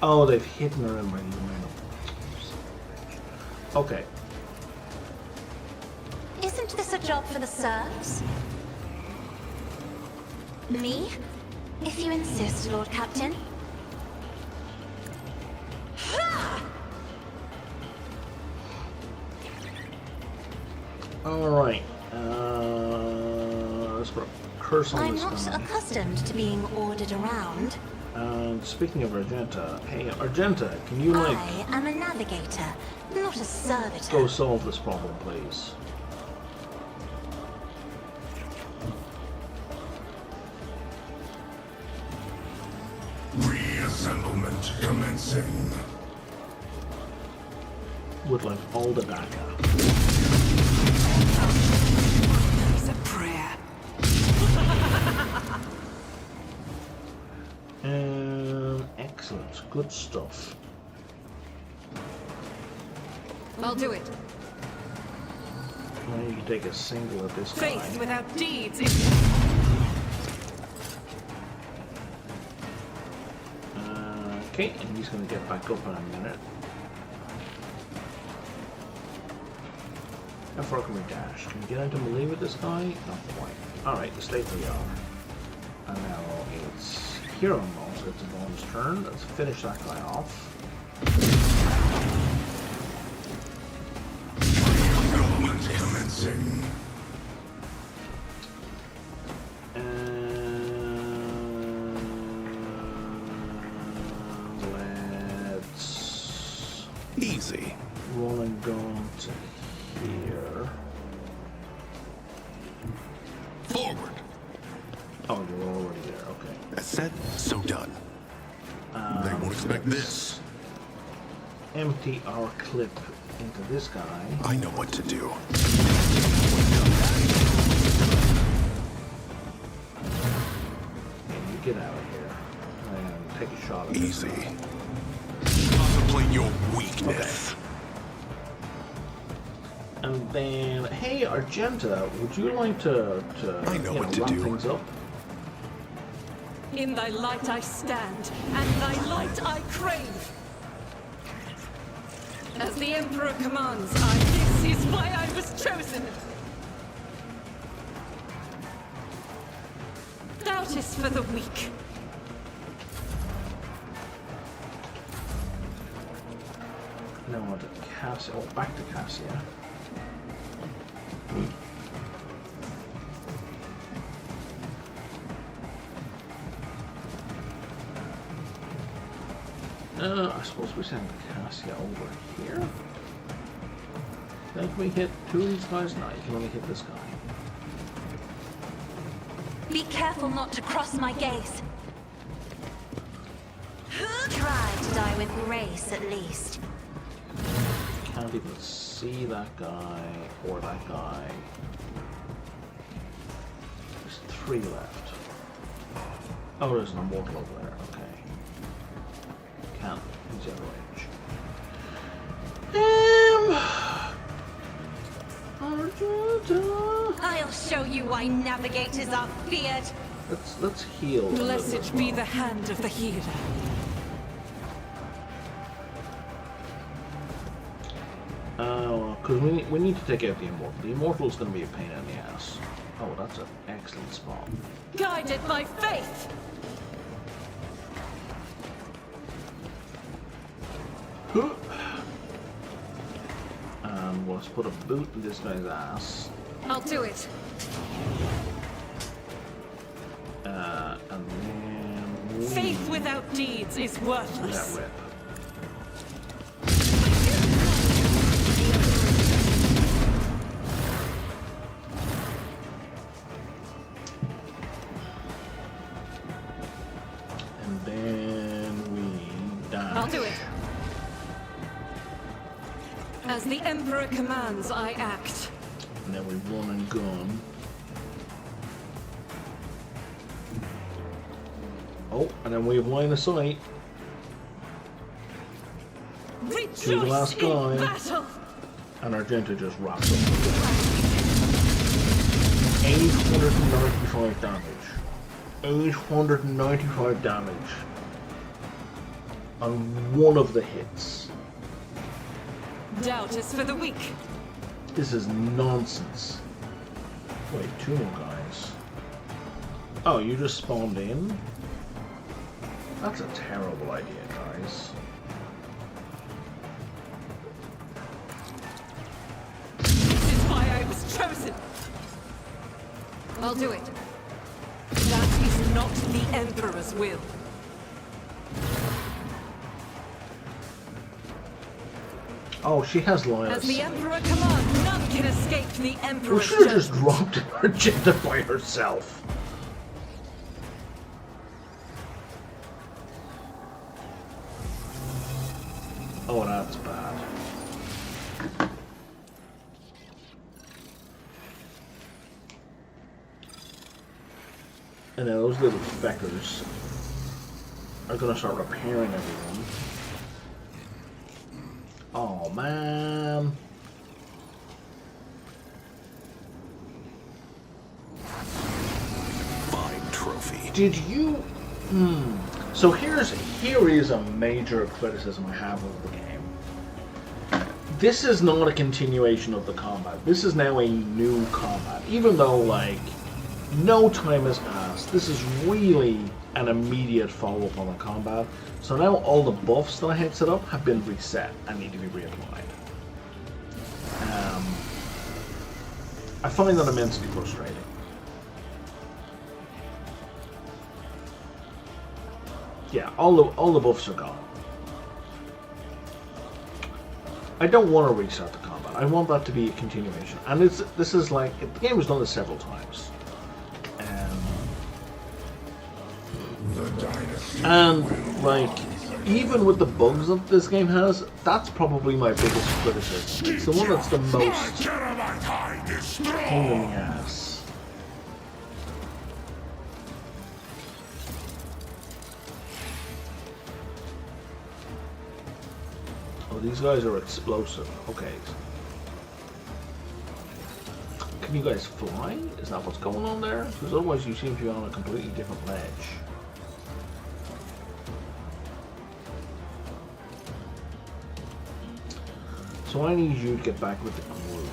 Oh, they've hidden her in my email. Okay. Isn't this a job for the serfs? Me? If you insist, Lord Captain. Alright. Let's put a curse on I'm this not guy. accustomed to being ordered around. And speaking of Argenta, hey Argenta, can you like I am a navigator, not a servitor. go solve this problem, please? Reassemblement commencing. With like all the data. It's a prayer. Excellent, good stuff. I'll do it. Now you can take a single at this Faith guy. without deeds is... Okay, and he's going to get back up in a minute. How far can we dash? Can we get into melee with this guy? Not quite. Alright, stay where we are. And now it's hero mode, so it's a bonus turn. Let's finish that guy off. Reassemblement commencing. Let's Easy. roll and go to here. Forward. Oh, you're already there, okay. As said, so done. They won't expect this. empty our clip into this guy. I know what to do. And you get out of here and take a shot at Easy. This guy. Contemplate your weakness. Okay. And then, hey, Argenta, would you like to I know what to wrap do. things up? In thy light I stand, and thy light I crave. As the Emperor commands, this is why I was chosen. Doubt is for the weak. No, on to Cassia. Oh, back to Cassia. I suppose we send Cassia over here. Then can we hit two of these guys? No, you can only hit this guy. Be careful not to cross my gaze. Try to die with grace, at least. Can't even see that guy or that guy. There's three left. Oh, there's an immortal over there. Okay. Can't. He's the other range. I'll show you why navigators are feared. Let's heal. a little bit as Blessed be well. the hand of the healer. Because we need to take out the immortal. The immortal is going to be a pain in the ass. Oh, that's an excellent spot. Guided by faith. And let's put a boot in this guy's ass. I'll do it. And then we Faith without deeds is that worthless. rip. And then we die. I'll do it. As the Emperor commands, I act. And then we run and gun. Oh, and then we have line of sight. Rejoice the last in guy. battle. And Argenta just rocks up. 895 damage. 895 damage. On one of the hits. Doubt is for the weak. This is nonsense. Wait, two more guys. Oh, you just spawned in? That's a terrible idea, guys. This is why I was chosen. I'll do it. That is not the Emperor's will. Oh, she has line of As the sight. Emperor commands, none can escape the We Emperor's should have just judgment. dropped Argenta by herself. Oh, that's bad. And then those little feckers are gonna start repairing everyone. Oh man. Fine trophy. Did you? So here is a major criticism I have of the game. This is not a continuation of the combat. This is now a new combat. Even though, like, no time has passed, this is really an immediate follow-up on the combat. So now all the buffs that I had set up have been reset and need to be reapplied. I find that immensely frustrating. Yeah, all the buffs are gone. I don't want to restart the combat. I want that to be a continuation. And this is like, the game has done this several times. And like, Even with the bugs that this game has, that's probably my biggest criticism. It's the one that's the most pain in the ass. Oh, these guys are explosive. Okay. Can you guys fly? Is that what's going on there? Because otherwise you seem to be on a completely different ledge. So I need you to get back with the group.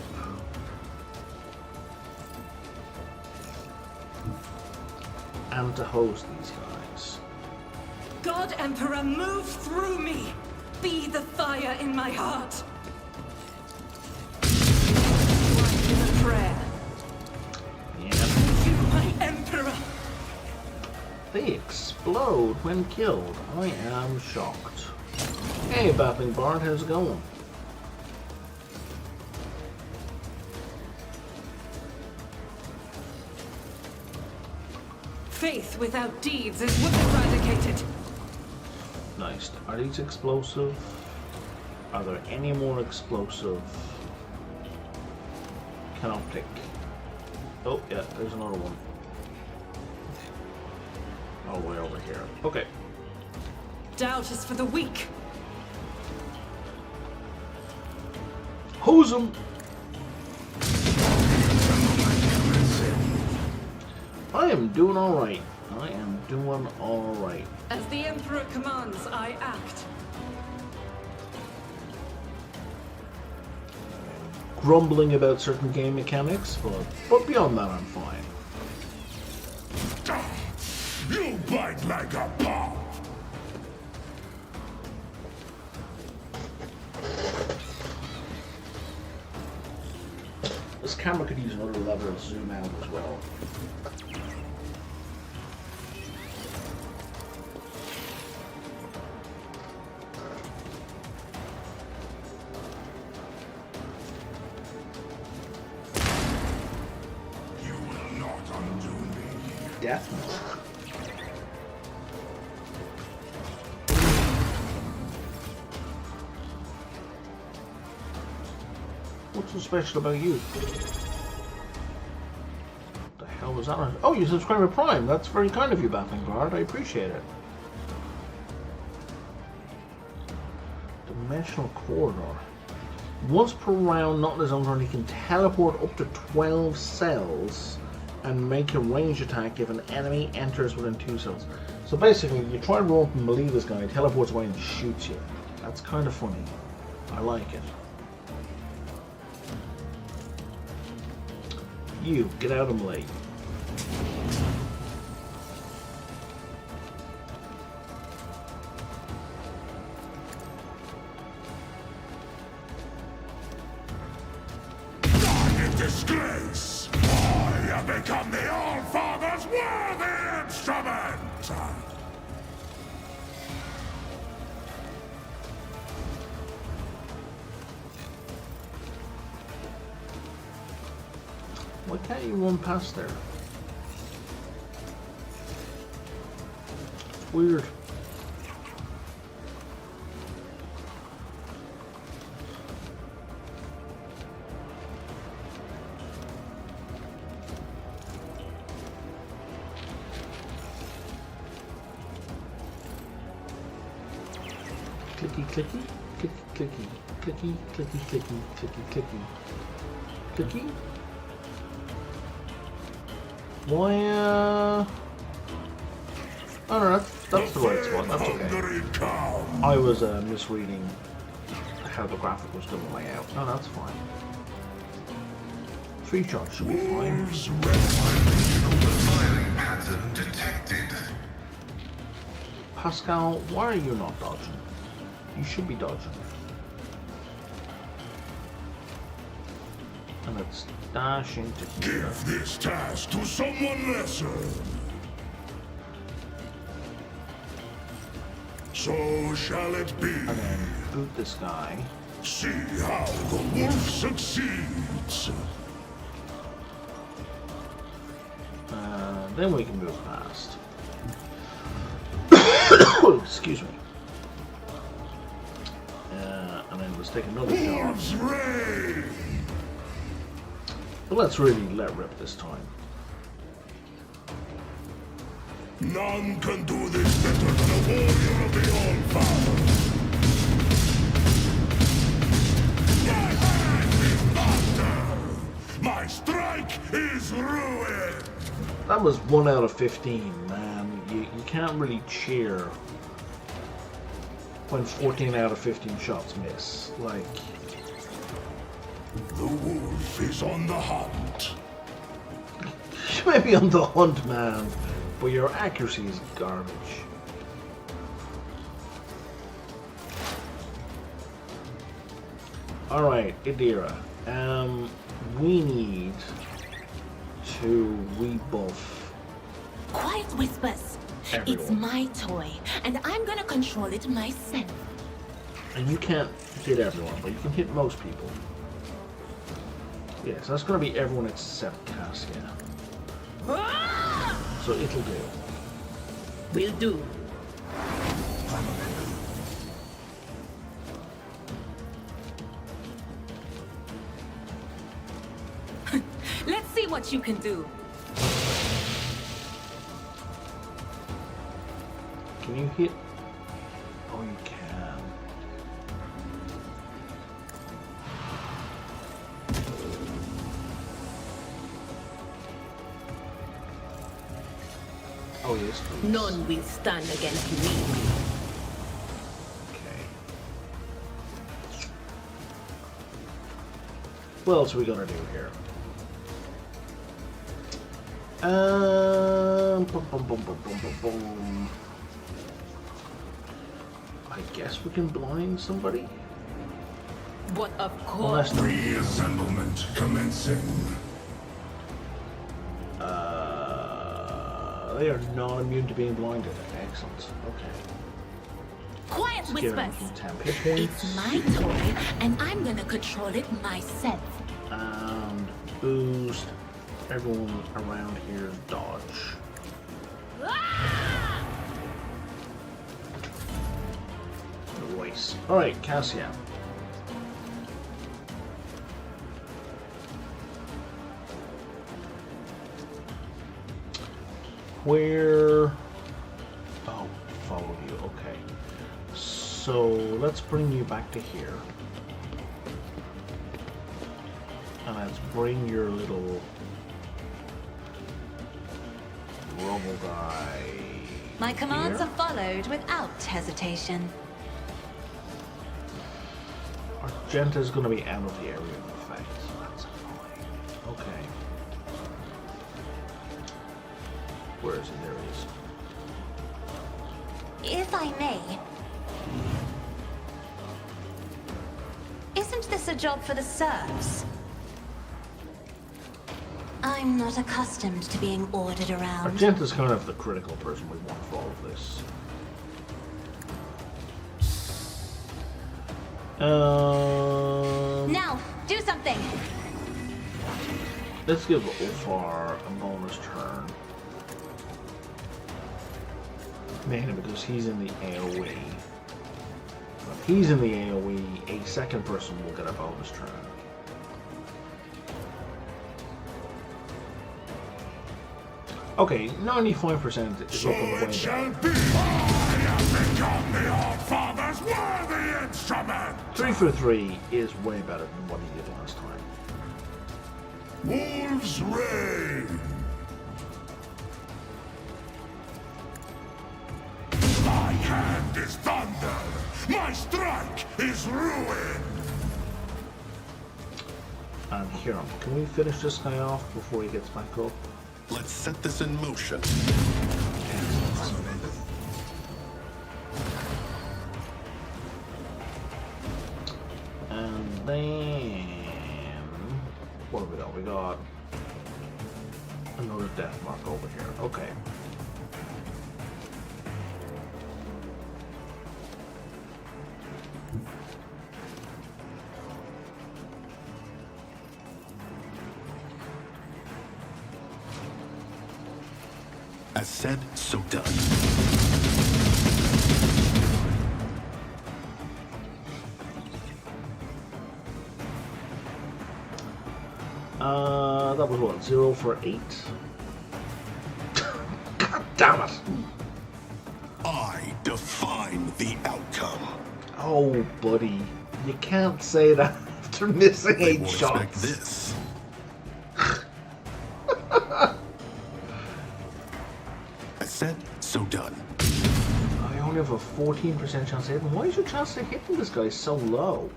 And to host these guys. God Emperor, move through me! Be the fire in my heart! One prayer. Yeah. You, my Emperor! They explode when killed. I am shocked. Hey, Baffling Bard, how's it going? Faith without deeds is what eradicated. Nice. Are these explosive? Are there any more explosive? Cannot pick. Oh, yeah, there's another one. Oh, way over here. Okay. Doubt is for the weak. Hose them! I am doing alright. I am doing alright. As the Emperor commands, I act. Grumbling about certain game mechanics, but beyond that I'm fine. You bite like a pop. This camera could use another level of zoom out as well. You will not undo me. Definitely. What's so special about you? What the hell was that? Oh, you subscribe to Prime. That's very kind of you, Baffling Guard. I appreciate it. Dimensional corridor. Once per round, not in his own turn, he can teleport up to 12 cells and make a range attack if an enemy enters within 2 cells. So basically, you try and run up and melee this guy, he teleports away and shoots you. That's kind of funny. I like it. You, get out of melee. Disgrace! I have become the All-Father's worthy instrument! Why can't you run past there? It's weird. Clicky, clicky, clicky, clicky, clicky, clicky, clicky, clicky, clicky, clicky. Why, oh no, that's the right spot, that's okay. I was misreading how the graphic was going to lay out. No, that's fine. 3 shots should be fine. Firing pattern detected. Pascal, why are you not dodging? You should be dodging. And it's dashing to here. Give this task to someone lesser. So shall it be. And then boot this guy. See how the wolf succeeds. Then we can move past. Excuse me. let's take another shot. Wolves reign! But let's really let rip this time. None can do this better than a warrior of the All-Father. My hand is thunder! My strike is ruin! That was 1 out of 15, man. You can't really cheer when 14 out of 15 shots miss. Like... The wolf is on the hunt. You may be on the hunt, man, but your accuracy is garbage. Alright, Idira. We need to rebuff. Quiet whispers. Everyone. It's my toy, and I'm gonna control it myself. And you can't hit everyone, but you can hit most people. Yeah, so that's gonna be everyone except Cassia. So it'll do. Will do. Let's see what you can do. Can you hit? Oh, you can. Oh, yes, please. None will stand against me. Okay. What else are we gonna do here? Boom, boom, boom, boom, boom, boom, boom. I guess we can blind somebody? But of Unless course, they're... Reassemblement commencing. They are not immune to being blinded. Excellent. Okay. Quiet Give them whispers. some temp hit points. It's my toy, and I'm gonna control it myself. And boost everyone around here dodge. Nice. Alright, Cassia. Where... Oh, follow you, okay. So, let's bring you back to here. And let's bring your little... Robo guy... My commands here. are followed without hesitation. Argenta's gonna be out of the area of effect, so that's annoying. Okay. Where is he? There he is. If I may. Isn't this a job for the serfs? I'm not accustomed to being ordered around. Argenta's kind of the critical person we want for all of this. Now, do something! Let's give Ulfar a bonus turn. Mainly because he's in the AoE. If he's in the AoE, a second person will get a bonus turn. Okay, 95% is So looking way it shall better. be. I have become the All-Father's worthy instrument! 3 for 3 is way better than what he did last time. Wolves reign! My hand is thunder! My strike is ruin! And here, can we finish this guy off before he gets back up? Let's set this in motion. And then... what have we got? We got another death mark over here. Okay. As said, so done. that was what, 0 for 8? God damn it! I define the outcome. Oh, buddy. You can't say that after missing They 8 won't shots. expect this. I said, so done. I only have a 14% chance of hitting. Why is your chance of hitting this guy so low?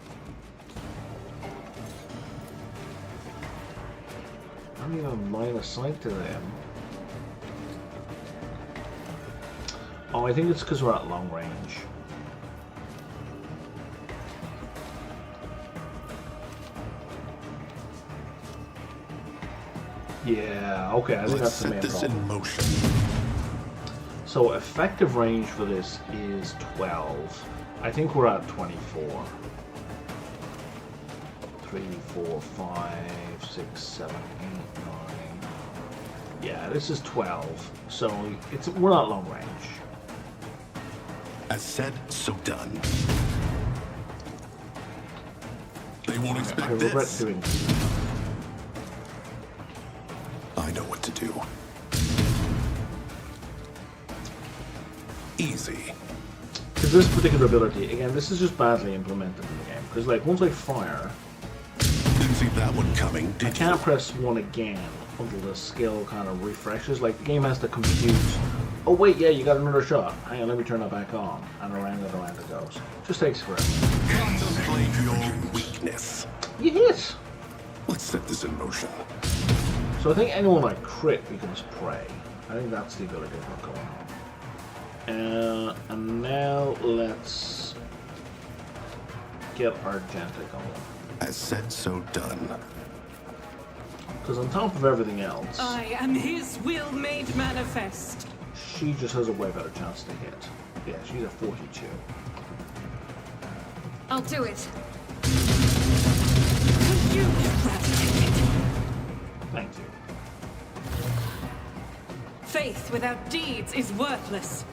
I don't even have line of sight to them. Oh, I think it's because we're at long range. Yeah, okay, I think Let's that's the main set this problem. in motion. So effective range for this is 12. I think we're at 24. 3, 4, 5, 6, 7, 8, 9. Yeah, this is 12. So we're not long range. As said, so done. They won't I expect regret this. doing this. I know what to do. Easy. Because this particular ability, again, this is just badly implemented in the game. Because like once I fire, Didn't see that one coming, I did you? can't press 1 again until the skill kind of refreshes. Like the game has to compute. Oh wait, yeah, you got another shot. Hang on, let me turn that back on. And around it goes. Just takes forever. Contemplate your weakness. You hit! Let's set this in motion. So I think anyone like crit becomes prey. I think that's the ability we're going on. And now let's get Argenta going. As said, so done. Because on top of everything else, I am his will made manifest. she just has a way better chance to hit. Yeah, she's at 42. I'll do it. Will you eradicate? Thank you. Faith without deeds is worthless.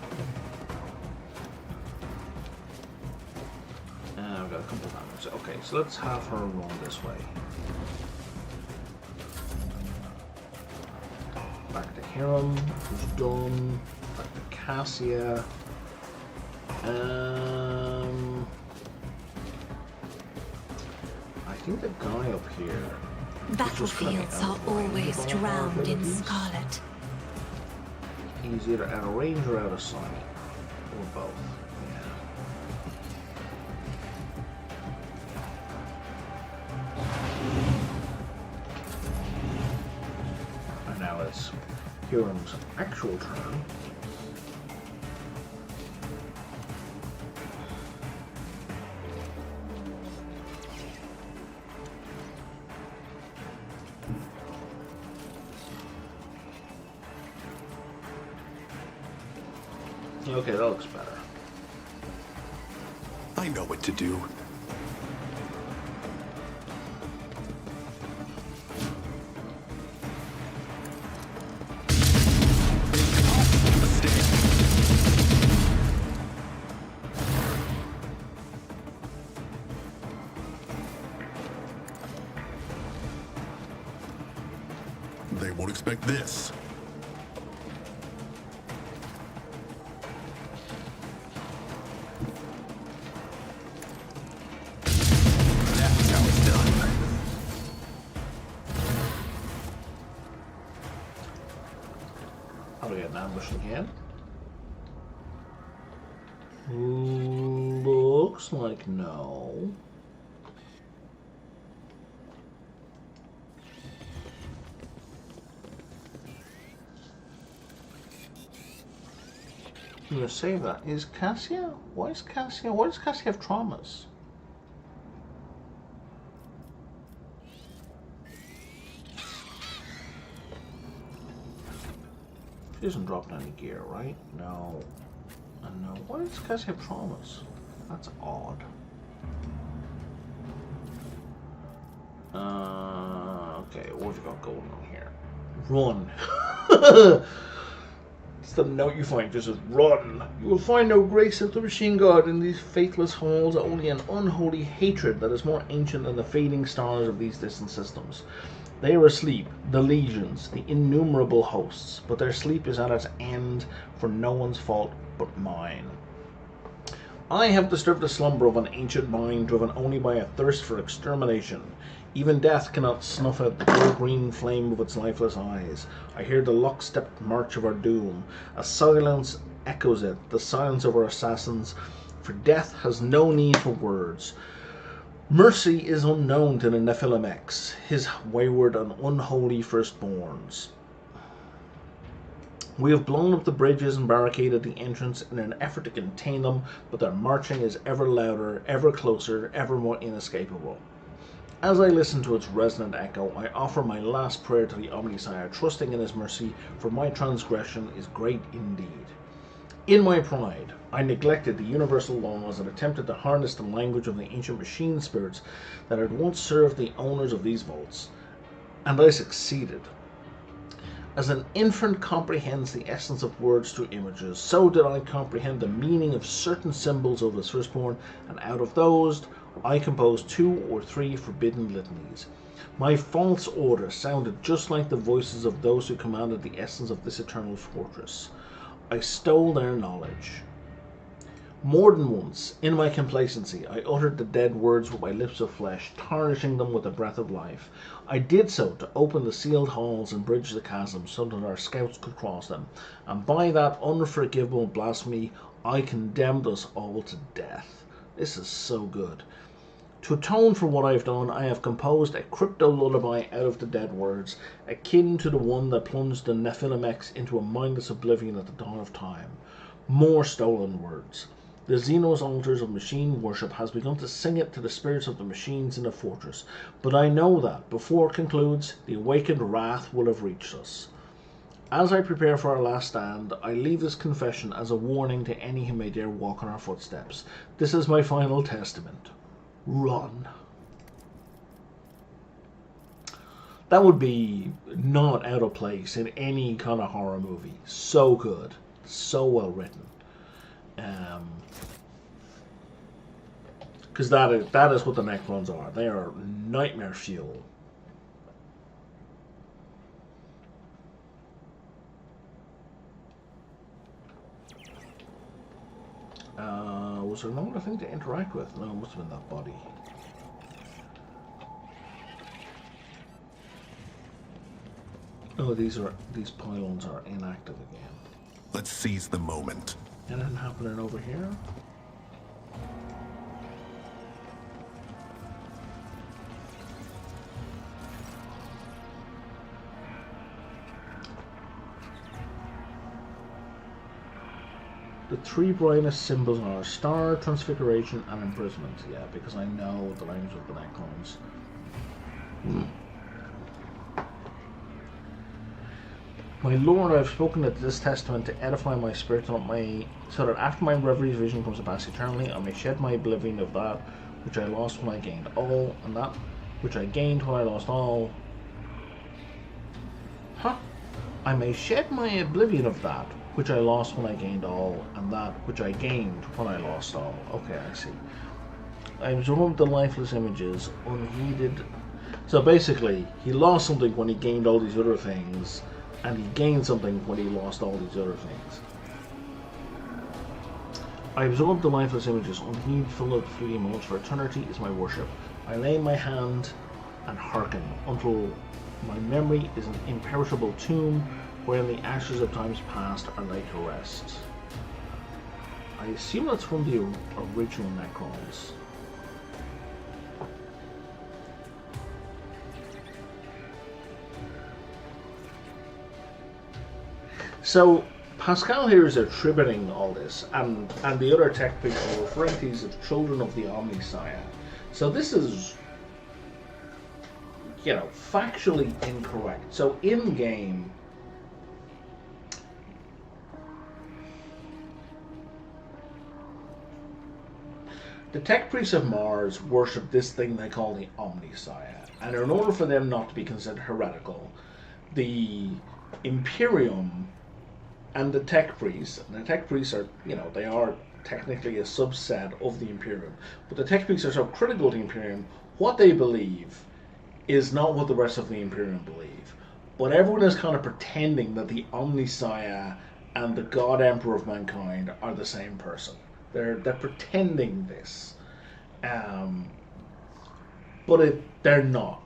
I've got a couple of damage. Okay, so let's have her run this way. Back to Hiram, who's done. Back to Cassia. I think the guy up here. Battlefields are always drowned in scarlet. He's either out of range or out of sight. Or both. Yeah. And now it's Hiram's actual turn. Okay, that looks better. I know what to do. They won't expect this. That's how it's done. I'll get an ambush again. Looks like no. I'm gonna save that. Is Cassia? Why is Cassia? Why does Cassia have traumas? She hasn't dropped any gear, right? No. No. Why does Cassia have traumas? That's odd. Okay, what have you got going on here? Run. It's the note you find, just says, run. You will find no grace of the machine god in these faithless halls, only an unholy hatred that is more ancient than the fading stars of these distant systems. They are asleep, the legions, the innumerable hosts, but their sleep is at its end for no one's fault but mine. I have disturbed the slumber of an ancient mind driven only by a thirst for extermination. Even death cannot snuff out the gold-green flame of its lifeless eyes. I hear the lockstep march of our doom. A silence echoes it, the silence of our assassins, for death has no need for words. Mercy is unknown to the Nephilim X, his wayward and unholy firstborns. We have blown up the bridges and barricaded the entrance in an effort to contain them, but their marching is ever louder, ever closer, ever more inescapable. As I listen to its resonant echo, I offer my last prayer to the Omnisire, trusting in his mercy, for my transgression is great indeed. In my pride, I neglected the universal laws and attempted to harness the language of the ancient machine spirits that had once served the owners of these vaults, and I succeeded. As an infant comprehends the essence of words through images, so did I comprehend the meaning of certain symbols of his firstborn, and out of those I composed 2 or 3 forbidden litanies. My false order sounded just like the voices of those who commanded the essence of this eternal fortress. I stole their knowledge. More than once, in my complacency, I uttered the dead words with my lips of flesh, tarnishing them with the breath of life. I did so to open the sealed halls and bridge the chasms so that our scouts could cross them, and by that unforgivable blasphemy, I condemned us all to death. This is so good. To atone for what I have done, I have composed a crypto lullaby out of the dead words, akin to the one that plunged the Nephilim X into a mindless oblivion at the dawn of time. More stolen words. The Xenos altars of machine worship has begun to sing it to the spirits of the machines in the fortress, but I know that, before it concludes, the awakened wrath will have reached us. As I prepare for our last stand, I leave this confession as a warning to any who may dare walk on our footsteps. This is my final testament. Run. That would be not out of place in any kind of horror movie. So good. So well written. Because that is what the Necrons are. They are nightmare fuel. Was there no other thing to interact with? No, it must have been that body. Oh, these pylons are inactive again. Let's seize the moment. Anything happening over here? The 3 brightest symbols are star, transfiguration, and imprisonment. Yeah, because I know the language of the Necrons. My Lord, I have spoken at this testament to edify my spirit, so that after my reverie vision comes to pass eternally, I may shed my oblivion of that which I lost when I gained all, and that which I gained when I lost all. I may shed my oblivion of that which I lost when I gained all, and that which I gained when I lost all. Okay, I see. I absorbed the lifeless images, unheeded. So basically, he lost something when he gained all these other things, and he gained something when he lost all these other things. I absorb the lifeless images, unheedful of fleeting moments, for eternity is my worship. I lay my hand and hearken until my memory is an imperishable tomb wherein the ashes of times past are laid to rest. I assume that's from the original Necrons. So Pascal here is attributing all this, and the other tech people are referring to these as children of the Omnisire. So this is, factually incorrect. So in game, the tech priests of Mars worship this thing they call the Omnisire, and in order for them not to be considered heretical, the Imperium and the tech priests are, they are technically a subset of the Imperium, but the tech priests are so critical to the Imperium, what they believe is not what the rest of the Imperium believe. But everyone is kind of pretending that the Omnissiah and the God Emperor of Mankind are the same person. They're pretending this. But they're not.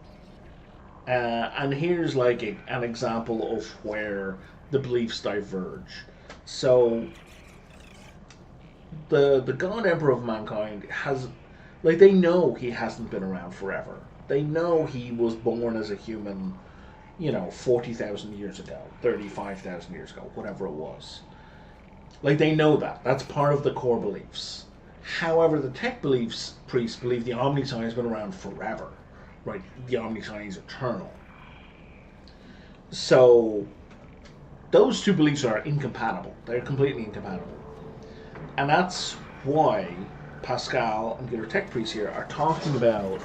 And here's like an example of where the beliefs diverge. So the God Emperor of Mankind has, like, they know he hasn't been around forever. They know he was born as a human, 40,000 years ago, 35,000 years ago, whatever it was. Like, they know that. That's part of the core beliefs. However, the tech priests believe the Omnissiah has been around forever. Right? The Omnissiah is eternal. So, those two beliefs are incompatible. They're completely incompatible. And that's why Pascal and the other tech priests here are talking about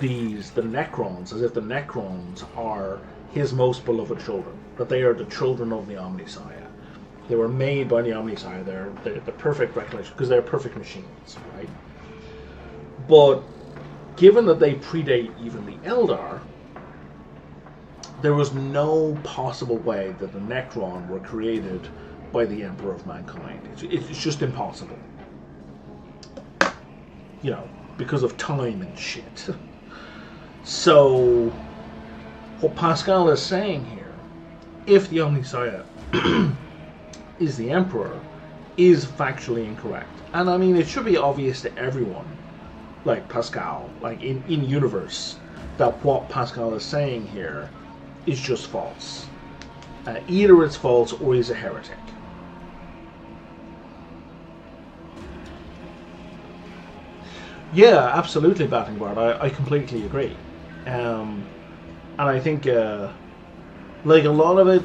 the Necrons as if the Necrons are his most beloved children. That they are the children of the Omnissiah. They were made by the Omnissiah. They're the perfect recollection, because they're perfect machines, right? But given that they predate even the Eldar, there was no possible way that the Necron were created by the Emperor of Mankind. It's just impossible. Because of time and shit. So, what Pascal is saying here, if the Omnissiah is the Emperor, is factually incorrect. And I mean, it should be obvious to everyone, like Pascal, like in universe, that what Pascal is saying here is just false. Either it's false or he's a heretic. Yeah, absolutely, Battingbard. I completely agree. And I think, like, a lot of it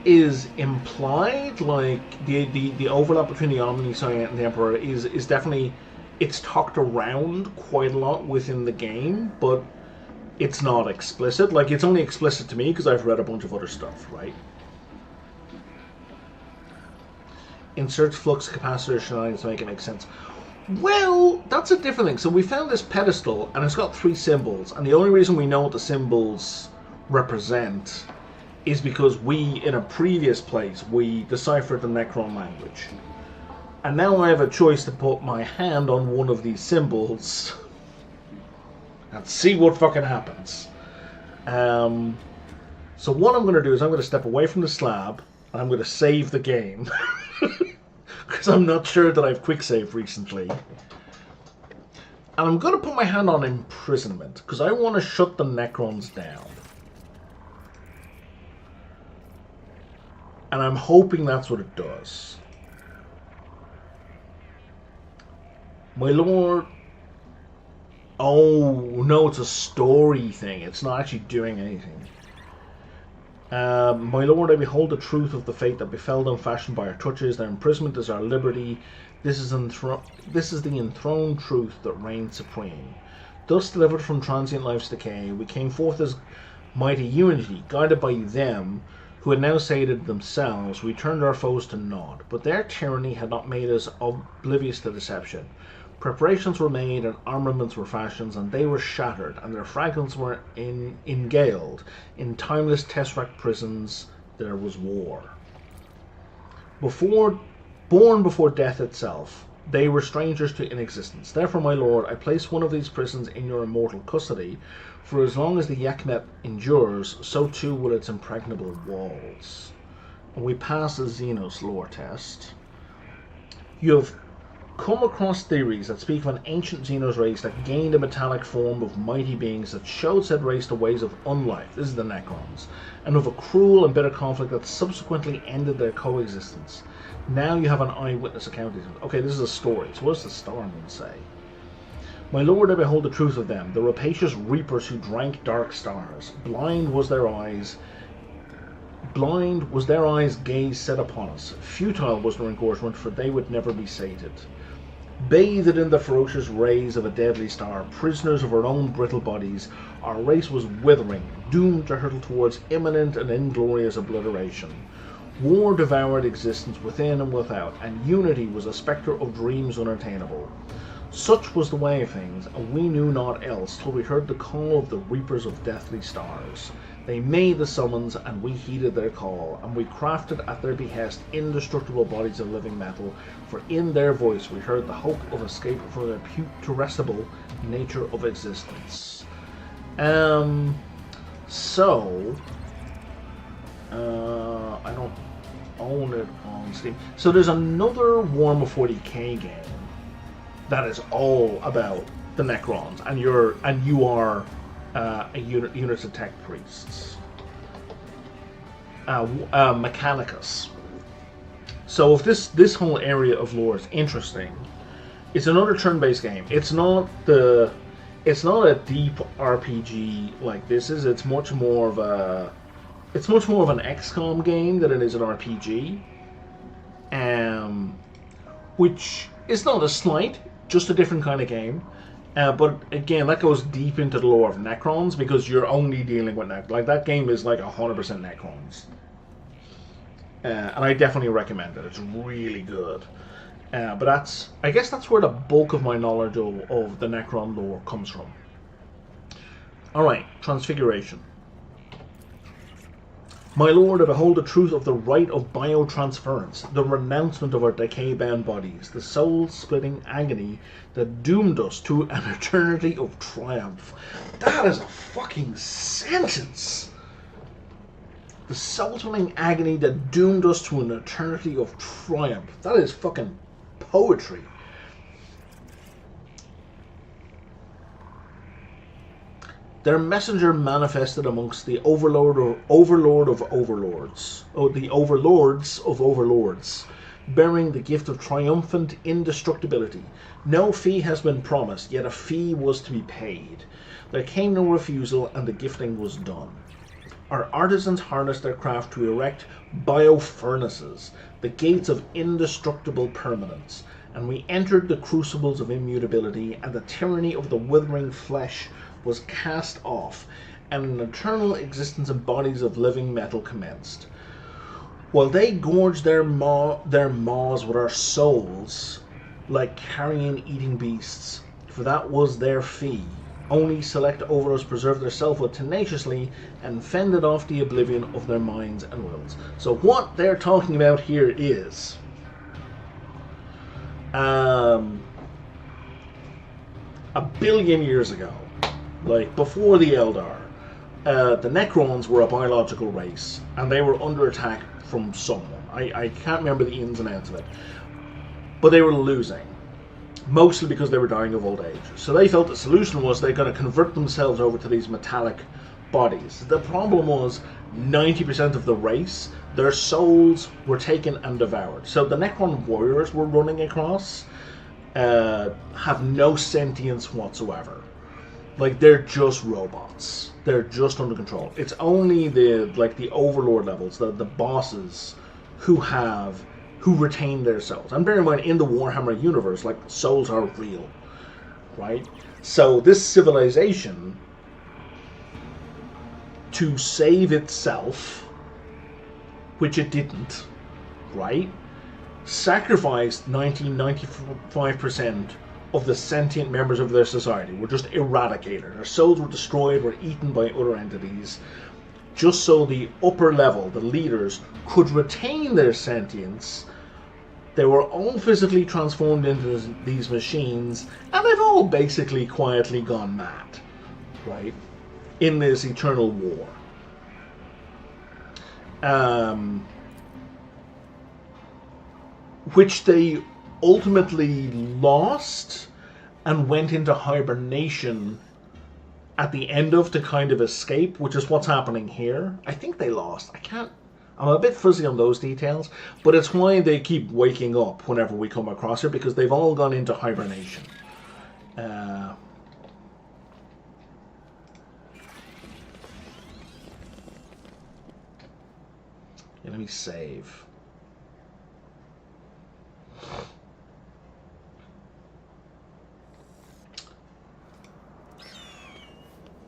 is implied, like, the overlap between the Omnissiah and the Emperor is definitely, it's talked around quite a lot within the game, but it's not explicit. Like, it's only explicit to me because I've read a bunch of other stuff, right? Insert flux capacitor shenanigans to make it make sense. Well, that's a different thing. So we found this pedestal, and it's got 3 symbols, and the only reason we know what the symbols represent is because we, in a previous place, we deciphered the Necron language. And now I have a choice to put my hand on one of these symbols and see what fucking happens. So what I'm going to do is I'm going to step away from the slab, and I'm going to save the game. Because I'm not sure that I've quick saved recently. And I'm going to put my hand on imprisonment, because I want to shut the Necrons down. And I'm hoping that's what it does. My lord... Oh, no, it's a story thing. It's not actually doing anything. My lord, I behold the truth of the fate that befell them, fashioned by our touches. Their imprisonment is our liberty. This is the enthroned truth that reigns supreme. Thus delivered from transient life's decay, we came forth as mighty unity, guided by them, who had now sated themselves. We turned our foes to naught, but their tyranny had not made us oblivious to deception. Preparations were made, and armaments were fashioned, and they were shattered, and their fragments were ingaled. In timeless tesseract prisons there was war. Born before death itself, they were strangers to inexistence. Therefore, my lord, I place one of these prisons in your immortal custody, for as long as the Yakmet endures, so too will its impregnable walls. And we pass the Xenos lore test. You have come across theories that speak of an ancient Xenos race that gained a metallic form of mighty beings that showed said race the ways of unlife, this is the Necrons, and of a cruel and bitter conflict that subsequently ended their coexistence. Now you have an eyewitness account. Okay, this is a story, so what does the Starman say? My lord, I behold the truth of them, the rapacious reapers who drank dark stars. Blind was their eyes gaze set upon us. Futile was their engorgement, for they would never be sated. Bathed in the ferocious rays of a deadly star, prisoners of our own brittle bodies, our race was withering, doomed to hurtle towards imminent and inglorious obliteration. War devoured existence within and without, and unity was a spectre of dreams unattainable. Such was the way of things, and we knew not else till we heard the call of the reapers of deathly stars. They made the summons, and we heeded their call, and we crafted at their behest indestructible bodies of living metal, for in their voice we heard the hope of escape from the putrescible nature of existence. I don't own it on Steam. So there's another Warhammer 40k game that is all about the Necrons, and you are a unit of tech priests. Mechanicus. So if this whole area of lore is interesting, it's another turn-based game. It's not a deep RPG like this is. It's much more of an XCOM game than it is an RPG. Which is not a slight, just a different kind of game. But again, that goes deep into the lore of Necrons, because you're only dealing with like that game is like 100% Necrons. And I definitely recommend it. It's really good. But I guess that's where the bulk of my knowledge of the Necron lore comes from. Alright, Transfiguration. My lord, I behold the truth of the right of biotransference, the renouncement of our decay-bound bodies, the soul-splitting agony that doomed us to an eternity of triumph. That is a fucking sentence! The soul-splitting agony that doomed us to an eternity of triumph. That is fucking poetry. Their messenger manifested amongst the overlord of overlords, the overlords of overlords, bearing the gift of triumphant indestructibility. No fee has been promised, yet a fee was to be paid. There came no refusal, and the gifting was done. Our artisans harnessed their craft to erect biofurnaces, the gates of indestructible permanence, and we entered the crucibles of immutability, and the tyranny of the withering flesh was cast off, and an eternal existence in bodies of living metal commenced. While they gorged their maws with our souls, like carrion-eating beasts, for that was their fee, only select over us preserved their selfhood tenaciously, and fended off the oblivion of their minds and wills. So what they're talking about here is a billion years ago, like before the Eldar, the Necrons were a biological race, and they were under attack from someone. I can't remember the ins and outs of it, but they were losing, mostly because they were dying of old age. So they felt the solution was they're going to convert themselves over to these metallic bodies. The problem was 90% of the race, their souls were taken and devoured. So the Necron warriors were running across have no sentience whatsoever. Like, they're just robots. They're just under control. It's only the overlord levels, the bosses, who retain their souls. And bear in mind, in the Warhammer universe, like, souls are real, right? So this civilization, to save itself, which it didn't, right, sacrificed 95% of the sentient members of their society. Were just eradicated. Their souls were destroyed, were eaten by other entities, just so the upper level, the leaders, could retain their sentience. They were all physically transformed into these machines, and they've all basically quietly gone mad, right, in this eternal war. Which they ultimately lost and went into hibernation at the end of to kind of escape, which is what's happening here. I think they lost. I'm a bit fuzzy on those details, but it's why they keep waking up whenever we come across her, because they've all gone into hibernation. Yeah, let me save.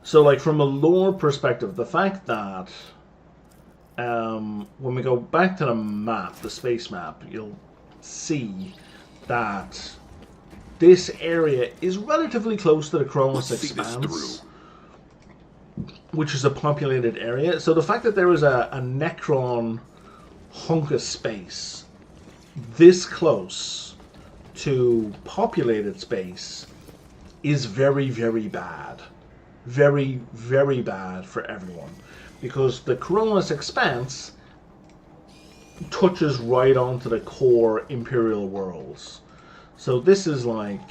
So, like, from a lore perspective, the fact that when we go back to the map, the space map, you'll see that this area is relatively close to the Cronus Let's see this Expanse, which is a populated area. So the fact that there is a Necron hunk of space this close to populated space is very, very bad. Very, very bad for everyone. Because the Cronus Expanse touches right onto the core Imperial worlds. So this is like...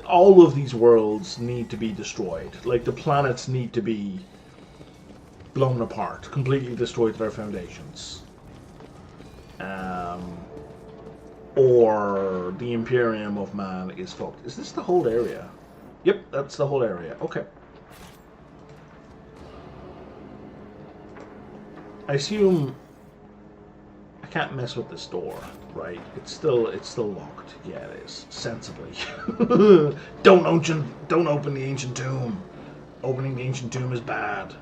all of these worlds need to be destroyed. Like, the planets need to be blown apart. Completely destroyed to their foundations. Or the Imperium of Man is fucked. Is this the whole area? Yep, that's the whole area. Okay. I assume I can't mess with this door, right? It's still locked. Yeah, it is. Sensibly. Don't open the ancient tomb. Opening the ancient tomb is bad.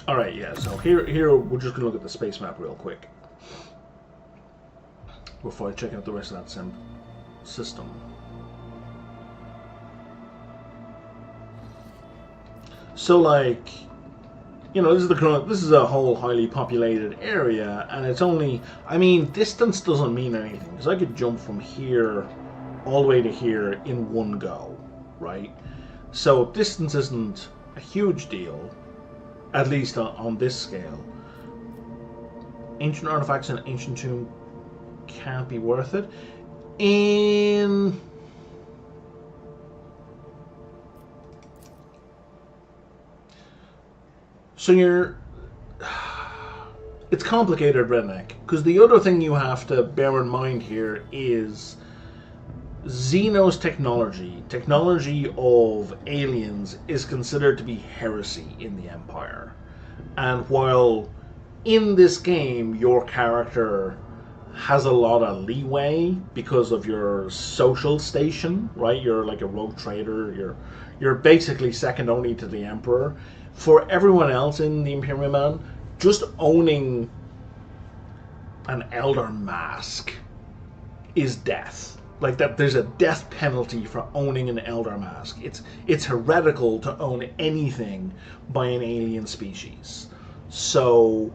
Alright, yeah, so here we're just going to look at the space map real quick before I check out the rest of that system. So, like, you know, this is a whole highly populated area, and it's only, I mean, distance doesn't mean anything, because I could jump from here all the way to here in one go, right? So distance isn't a huge deal. At least on this scale. Ancient artifacts in ancient tomb can't be worth it. So it's complicated, Redneck, because the other thing you have to bear in mind here is Xeno's technology of aliens, is considered to be heresy in the Empire. And while in this game your character has a lot of leeway because of your social station, right? You're like a rogue trader, you're basically second only to the Emperor. For everyone else in the Imperium Man, just owning an Elder Mask is death. Like that, there's a death penalty for owning an Elder Mask. It's heretical to own anything by an alien species. So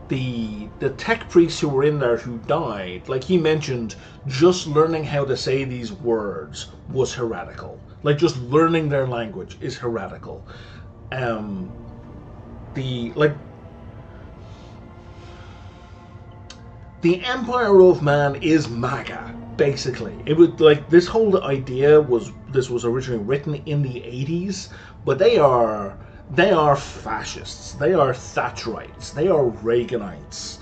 the tech priests who were in there who died, like he mentioned, just learning how to say these words was heretical. Like just learning their language is heretical. The Empire of Man is MAGA. Basically, it would like this whole idea was originally written in the 80s, but they are fascists. They are Thatcherites. They are Reaganites.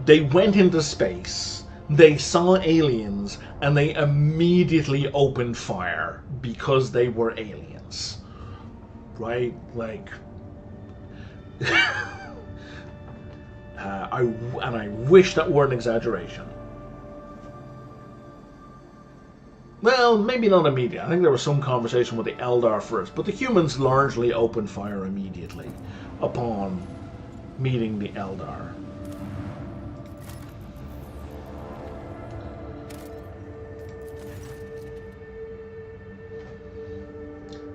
They went into space. They saw aliens and they immediately opened fire because they were aliens, right? Like. I wish that were an exaggeration. Well, maybe not immediately. I think there was some conversation with the Eldar first, but the humans largely opened fire immediately upon meeting the Eldar.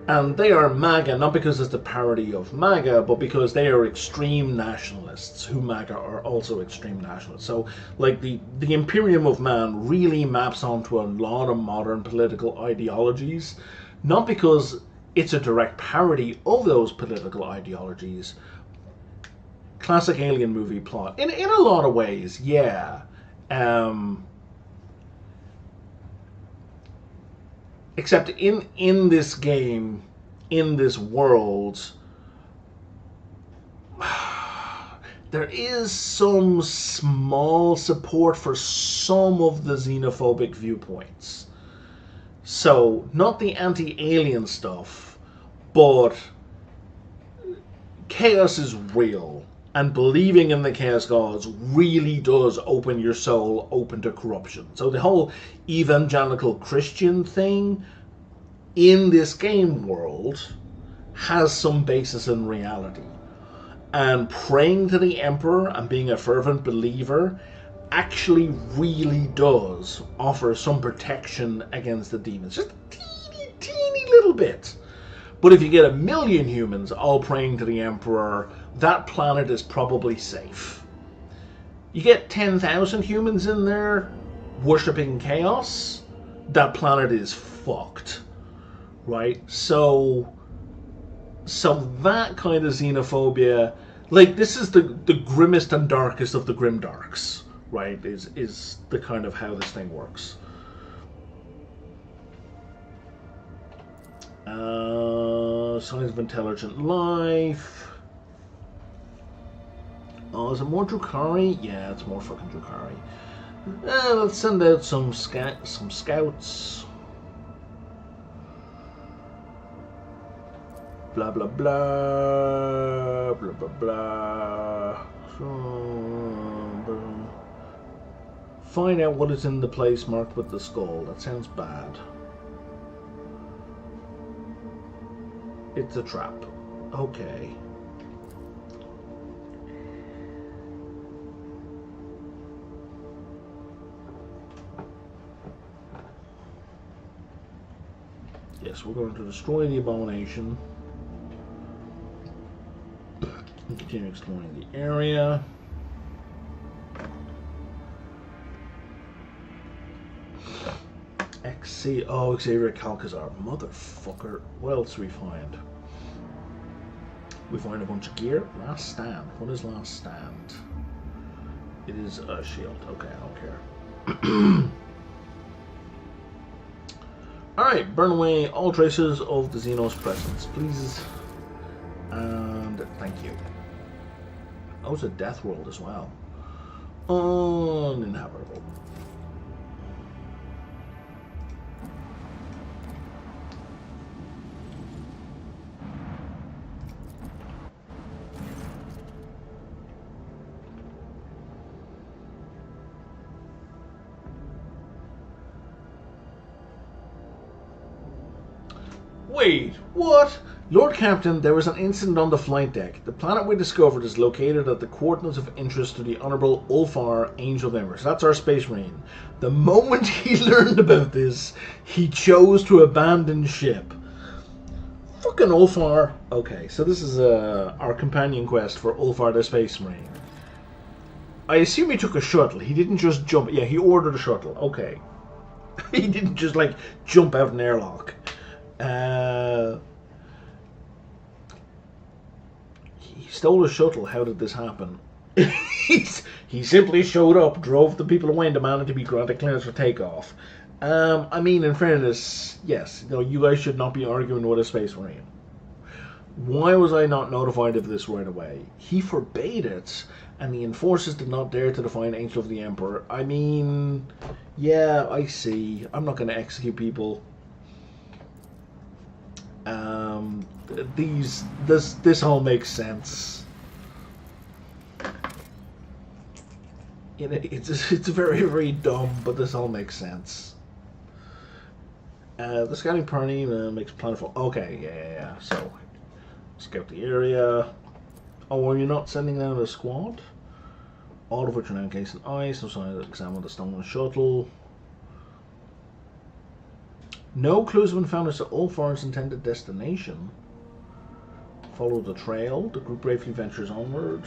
And they are MAGA, not because it's the parody of MAGA, but because they are extreme nationalists, who MAGA are also extreme nationalists. So, like, the Imperium of Man really maps onto a lot of modern political ideologies, not because it's a direct parody of those political ideologies. Classic alien movie plot. In a lot of ways, yeah. Except in this game, in this world, there is some small support for some of the xenophobic viewpoints. So, not the anti-alien stuff, but chaos is real. And believing in the chaos gods really does open your soul open to corruption. So the whole evangelical Christian thing in this game world has some basis in reality. And praying to the Emperor and being a fervent believer actually really does offer some protection against the demons. Just a teeny little bit. But if you get 1 million humans all praying to the Emperor, that planet is probably safe. You get 10,000 humans in there worshipping chaos, that planet is fucked. Right? So that kind of xenophobia, like, this is the grimmest and darkest of the grimdarks, right? Is the kind of how this thing works. Signs of intelligent life. Oh, is it more Drukhari? Yeah, it's more fucking Drukhari. Let's send out some scouts. Blah blah blah blah blah blah. Find out what is in the place marked with the skull. That sounds bad. It's a trap. Okay. Yes, we're going to destroy the abomination. And continue exploring the area. XC. Oh, Xavier Calcazar. Motherfucker. What else do we find? We find a bunch of gear. Last stand. What is last stand? It is a shield. Okay, I don't care. Alright, burn away all traces of the Xenos presence, please. And thank you. Oh, it's a death world as well. Uninhabitable. Wait, what? Lord Captain, there was an incident on the flight deck. The planet we discovered is located at the coordinates of interest to the Honorable Ulfar, Angel of Embers. That's our space marine. The moment he learned about this, he chose to abandon ship. Fucking Ulfar. Okay, so this is our companion quest for Ulfar the Space Marine. I assume he took a shuttle. He didn't just jump. Yeah, he ordered a shuttle. Okay. He didn't just, like, jump out an airlock. He stole a shuttle. How did this happen? He simply showed up, drove the people away, and demanded to be granted clearance for takeoff. I mean, in fairness, yes, you guys should not be arguing with a space marine. Why was I not notified of this right away? He forbade it, and the enforcers did not dare to define Angel of the Emperor. I mean, yeah, I see. I'm not going to execute people. This all makes sense. It's very, very dumb, but this all makes sense. The scouting party makes planetful. Okay, yeah. So, scout the area. Oh, are you not sending out a squad? All of which are now encased in ice. No sign to examine the stolen shuttle. No clues have been found as to Ulfar's intended destination. Follow the trail. The group bravely ventures onward.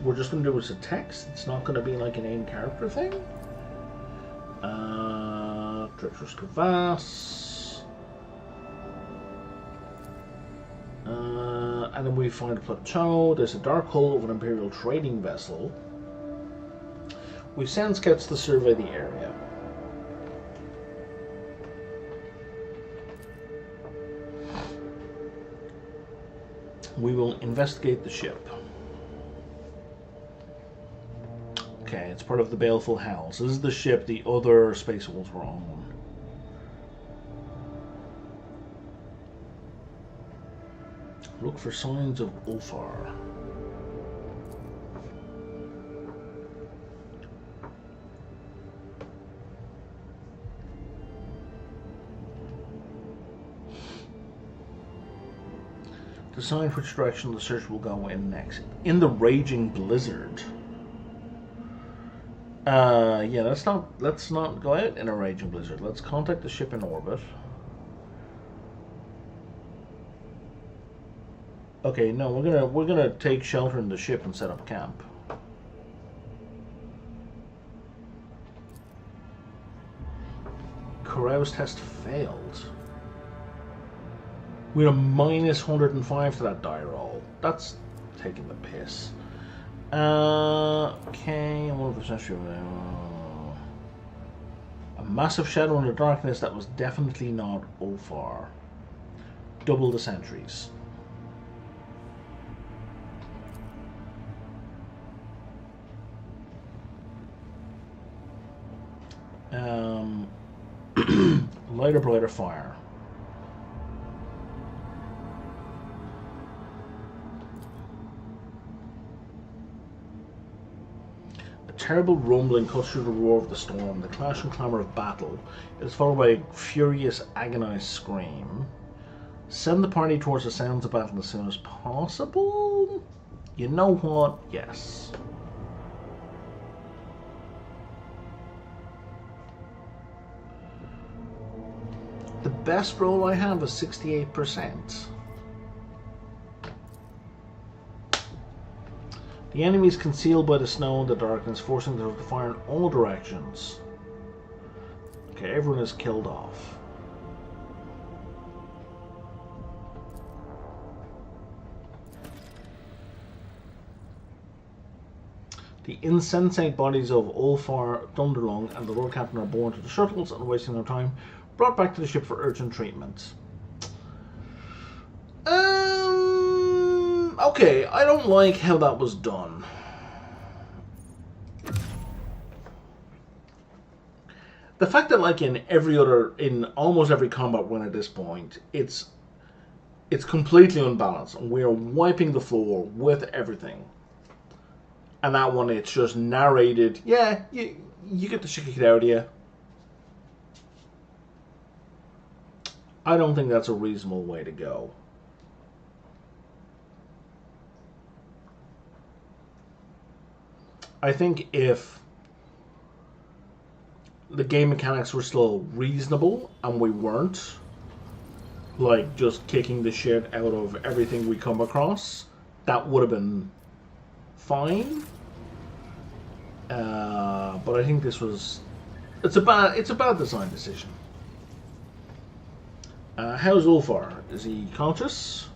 We're just going to do it as a text. It's not going to be like an in-character thing. Treacherous crevasse. And then we find a plateau. There's a dark hull of an Imperial trading vessel. We send scouts to survey the area. We will investigate the ship. Okay, it's part of the Baleful Hell. So this is the ship the other Space Wolves were on. Look for signs of Ulfar. Decide which direction the search will go in next. In the raging blizzard. Yeah, let's not go out in a raging blizzard. Let's contact the ship in orbit. Okay, no, we're gonna take shelter in the ship and set up camp. Carouse test failed. We're a minus 105 to that die roll. That's taking the piss. Okay, one of the century. A massive shadow in the darkness that was definitely not Ulfar. Double the sentries. Lighter, brighter fire. A terrible rumbling cuts through the roar of the storm. The clash and clamour of battle is followed by a furious, agonized scream. Send the party towards the sounds of battle as soon as possible? You know what? Yes. The best roll I have is 68%. The enemy is concealed by the snow and the darkness, forcing them to fire in all directions. Okay, everyone is killed off. The insensate bodies of Ulfar, Thunderlung, and the Lord Captain are borne to the shuttles and, wasting no time, brought back to the ship for urgent treatment. Okay, I don't like how that was done. The fact that, like, in almost every combat win at this point, it's completely unbalanced, and we are wiping the floor with everything. And that one, it's just narrated. Yeah, you get the shit kicked out of you. I don't think that's a reasonable way to go. I think if the game mechanics were still reasonable and we weren't, like, just kicking the shit out of everything we come across, that would have been fine. But I think this was... It's a bad design decision. How's Ulfar? Is he conscious?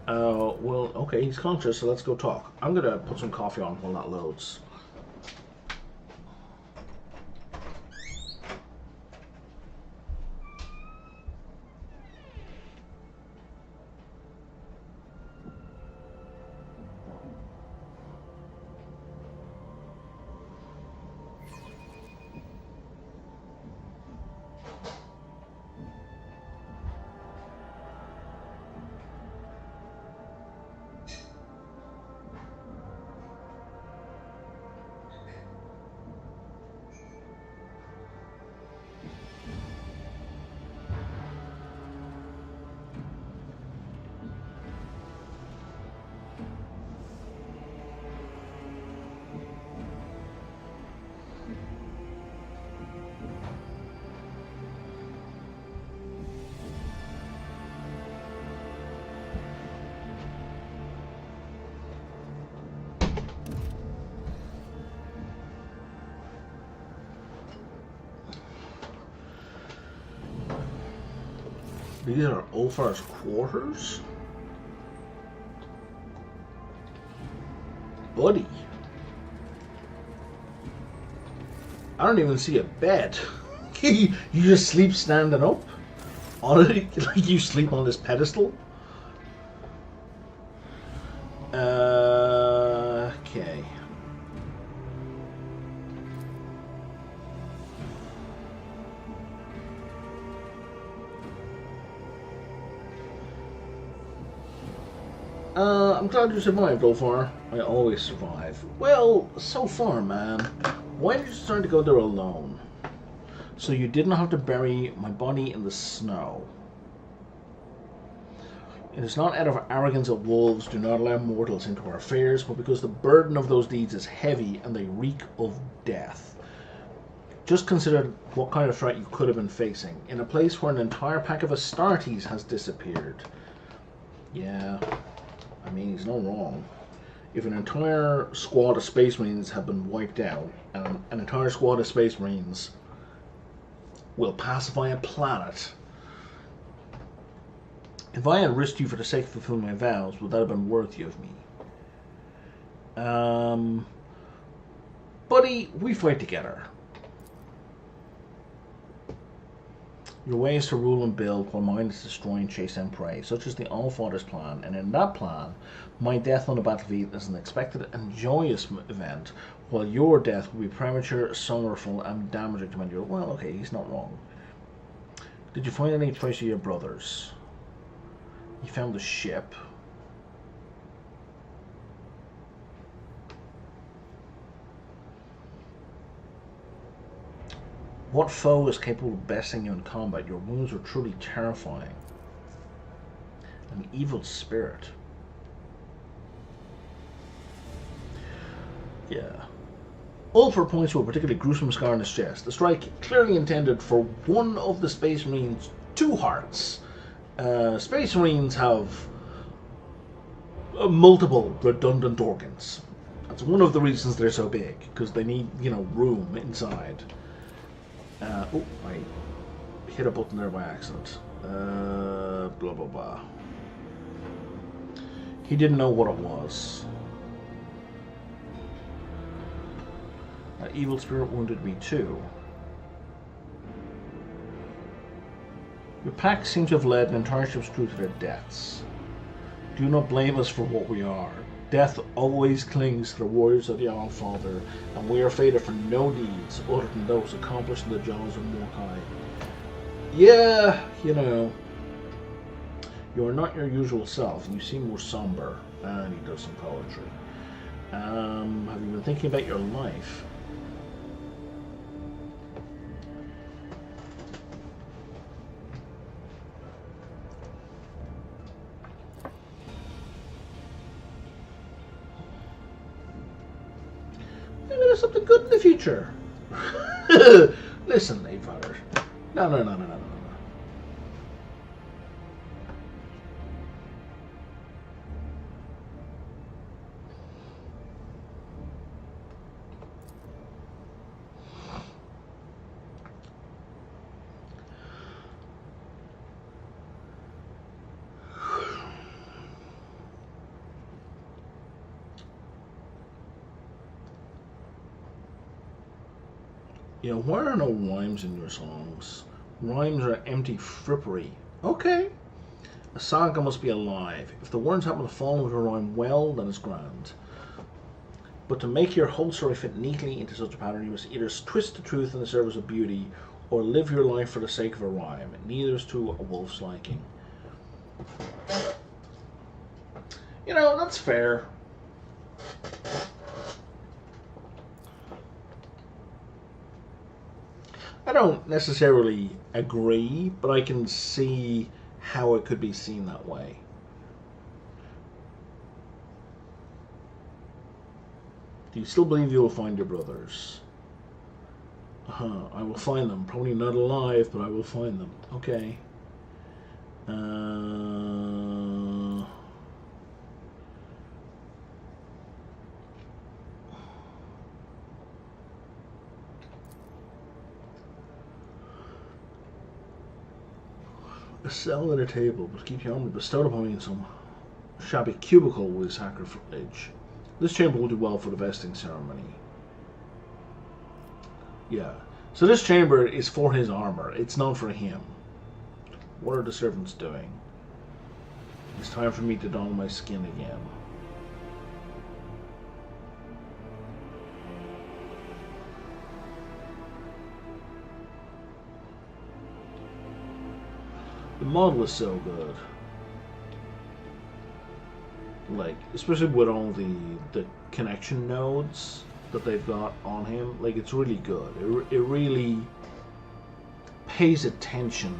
Well, okay, he's conscious, so let's go talk. I'm gonna put some coffee on while that loads. These are Ulfar's quarters? Buddy. I don't even see a bed. You just sleep standing up? On it, like you sleep on this pedestal? I'm glad you survived, Ulfar. I always survive. Well, so far, man. Why did you decide to go there alone? So you didn't have to bury my body in the snow. It is not out of arrogance that wolves do not allow mortals into our affairs, but because the burden of those deeds is heavy and they reek of death. Just consider what kind of threat you could have been facing, in a place where an entire pack of Astartes has disappeared. Yeah, I mean, he's not wrong. If an entire squad of Space Marines have been wiped out, and an entire squad of Space Marines will pacify a planet, if I had risked you for the sake of fulfilling my vows, would that have been worthy of me? Buddy, we fight together. Your way is to rule and build, while mine is to destroy and chase down prey. Such is the Allfather's plan, and in that plan, my death on the battlefield is an expected and joyous event, while your death will be premature, sorrowful, and damaging to many. Well, okay, he's not wrong. Did you find any trace of your brothers? You found the ship. What foe is capable of besting you in combat? Your wounds are truly terrifying. An evil spirit. Yeah. Ulfar points to a particularly gruesome scar on his chest. The strike clearly intended for one of the Space Marines' 2 hearts. Space Marines have multiple redundant organs. That's one of the reasons they're so big, because they need, room inside. Oh, I hit a button there by accident. Blah, blah, blah. He didn't know what it was. That evil spirit wounded me too. Your pack seems to have led an entire ship's crew to their deaths. Do not blame us for what we are. Death always clings to the warriors of the Allfather, and we are fated for no deeds other than those accomplished in the jaws of Mordecai. Yeah, you are not your usual self, and you seem more somber. And he does some poetry. Have you been thinking about your life? Something good in the future. Listen, Apefather. No. Why are no rhymes in your songs? Rhymes are empty frippery. Okay. A saga must be alive. If the words happen to fall into a rhyme well, then it's grand. But to make your whole story fit neatly into such a pattern, you must either twist the truth in the service of beauty, or live your life for the sake of a rhyme. Neither is to a wolf's liking. That's fair. I don't necessarily agree, but I can see how it could be seen that way. Do you still believe you will find your brothers? I will find them. Probably not alive, but I will find them. Okay. A cell at a table, but keep your armor bestowed upon me in some shabby cubicle with sacrilege. This chamber will do well for the vesting ceremony. Yeah. So this chamber is for his armor. It's not for him. What are the servants doing? It's time for me to don my skin again. The model is so good. Like, especially with all the connection nodes that they've got on him, like, it's really good. It really pays attention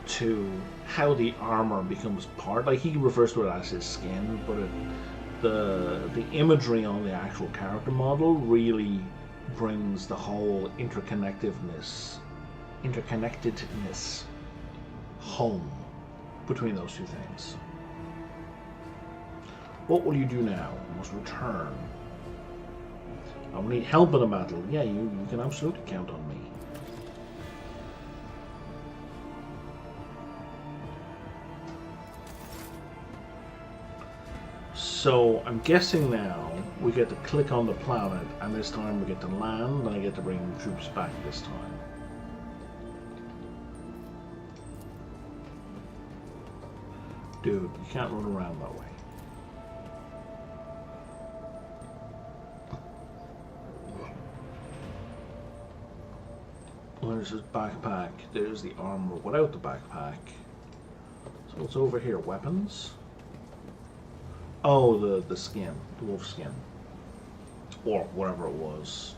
to how the armor becomes part. Like, he refers to it as his skin, but the imagery on the actual character model really brings the whole interconnectedness home between those two things. What will you do now? You must return. I will need help in the battle. Yeah, you can absolutely count on me. So I'm guessing now we get to click on the planet, and this time we get to land, and I get to bring the troops back this time. Dude, you can't run around that way. There's his backpack. There's the armor without the backpack. So what's over here? Weapons? Oh, the skin. The wolf skin. Or whatever it was.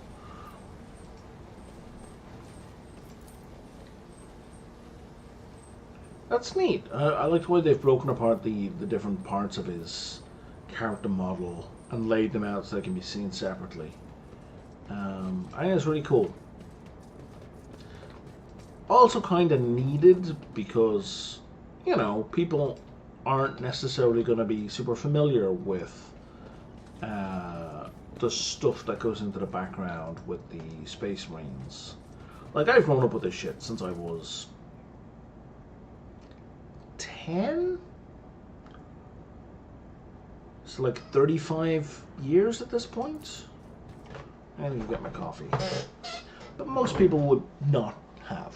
That's neat. I like the way they've broken apart the different parts of his character model and laid them out so they can be seen separately. I think it's really cool. Also kind of needed because, you know, people aren't necessarily going to be super familiar with the stuff that goes into the background with the Space Marines. Like, I've grown up with this shit since I was 10? It's like 35 years at this point. I need to get my coffee. But most people would not have.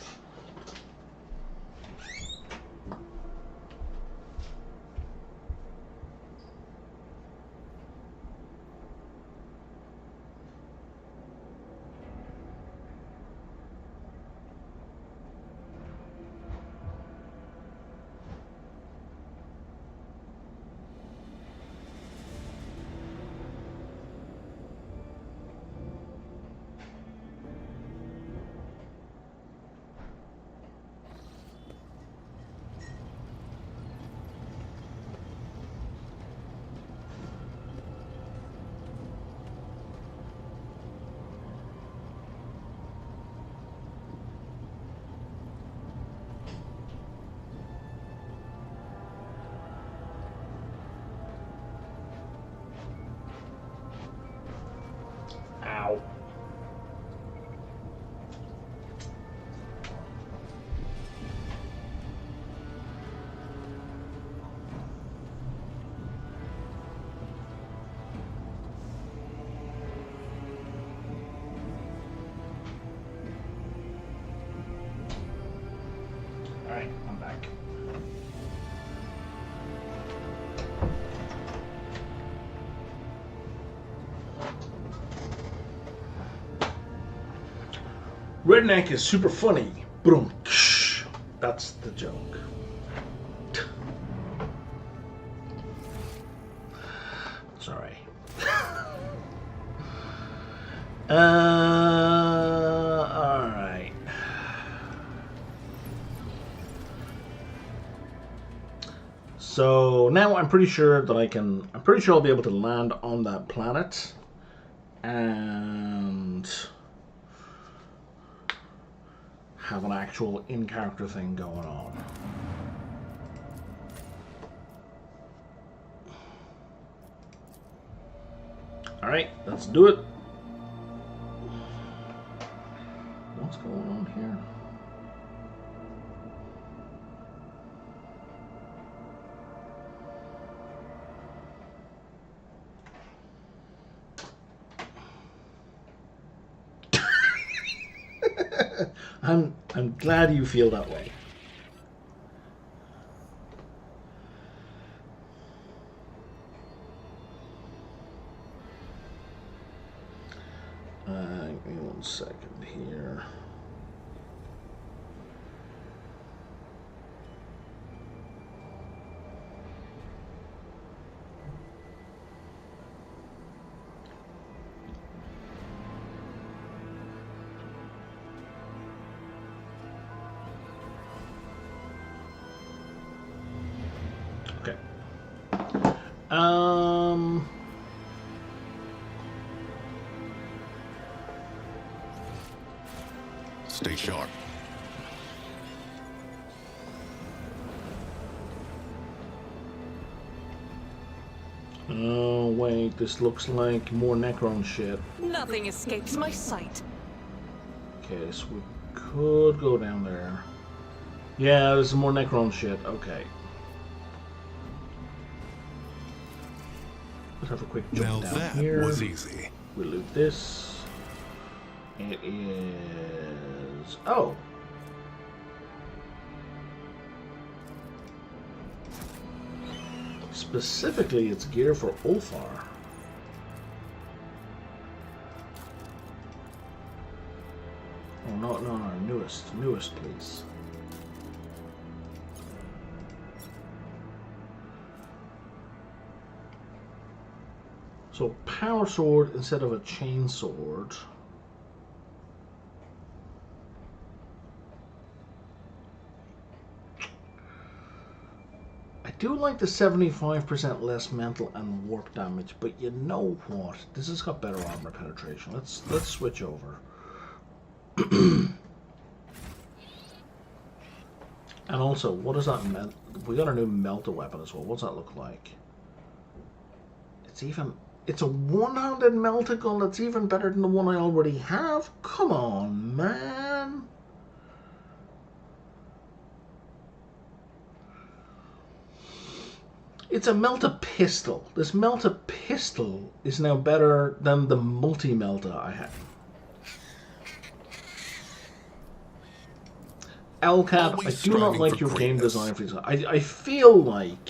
Ow. Alright, I'm back. Redneck is super funny. Boom. That's the joke. Sorry. Alright. So now I'm pretty sure that I'm pretty sure I'll be able to land on that planet. And have an actual in-character thing going on. Alright, let's do it. What's going on here? I'm glad you feel that way. Give me 1 second here. Stay sharp. Oh, wait, this looks like more Necron shit. Nothing escapes my sight. Okay, so we could go down there. Yeah, there's some more Necron shit. Okay. Let's have a quick jump Now down that here. was easy. We loot this. It is... Oh! Specifically, it's gear for Ulfar. Oh, no, newest, please. So, power sword instead of a chain sword. I do like the 75% less mental and warp damage, but you know what? This has got better armor penetration. Let's switch over. And also, what does that mean? We got a new melter weapon as well. What's that look like? It's a one-handed melter gun that's even better than the one I already have. Come on, man. It's a melter pistol. This melter pistol is now better than the multi-melter I had. Owlcat, I do not like your game design for this. I feel like...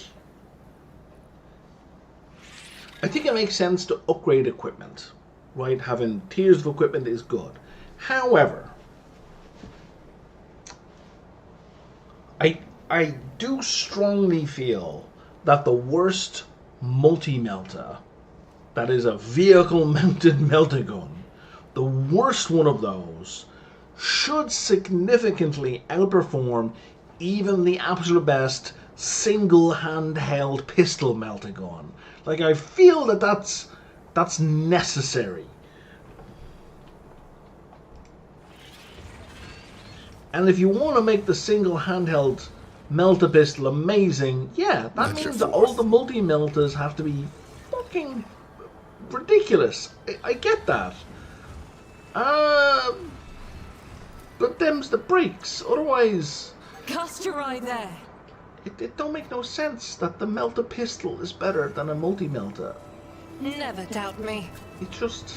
I think it makes sense to upgrade equipment, right? Having tiers of equipment is good. However, I do strongly feel that the worst multi-melter, that is a vehicle-mounted melter gun, the worst one of those should significantly outperform even the absolute best single handheld pistol melter gun. Like, I feel that that's necessary. And if you want to make the single handheld melter pistol amazing, yeah, that means that all the multi-melters have to be fucking ridiculous. I get that. But them's the breaks. Otherwise... Cast your eye there. It don't make no sense that the melter pistol is better than a multi-melter. Never doubt me. It just...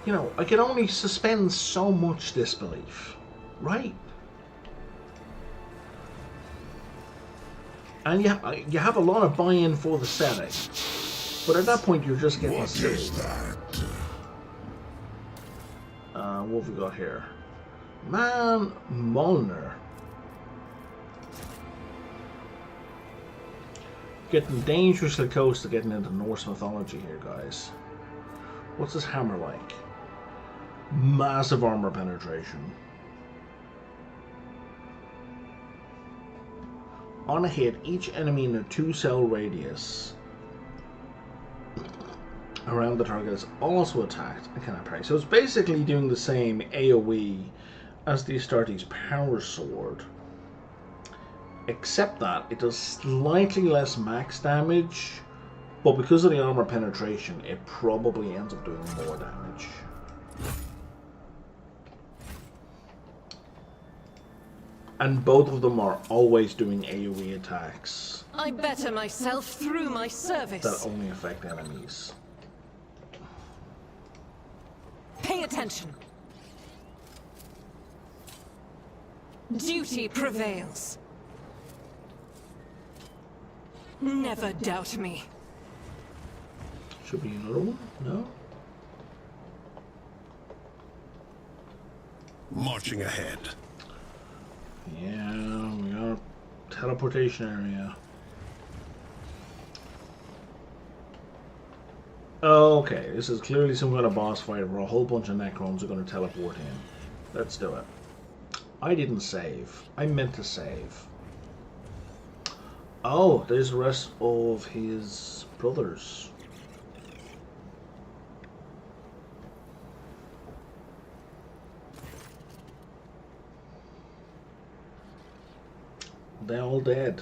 You know, I can only suspend so much disbelief, right? And you have a lot of buy-in for the setting, but at that point you're just getting silly. What is that? What have we got here? Man Molnar. Getting dangerously close to getting into Norse mythology here, guys. What's this hammer like? Massive armor penetration. On a hit, each enemy in a 2-cell radius around the target is also attacked and cannot parry. So it's basically doing the same AoE as the Astartes power sword, except that it does slightly less max damage, but because of the armor penetration, it probably ends up doing more damage. And both of them are always doing AoE attacks I better myself through my service. that only affect enemies. Pay attention. Duty prevails. Never doubt me. Should be another one? No? Marching ahead. Yeah, we got a teleportation area. Okay, this is clearly some kind of boss fight where a whole bunch of Necrons are going to teleport in. Let's do it. I didn't save. I meant to save. Oh, there's the rest of his brothers. They're all dead.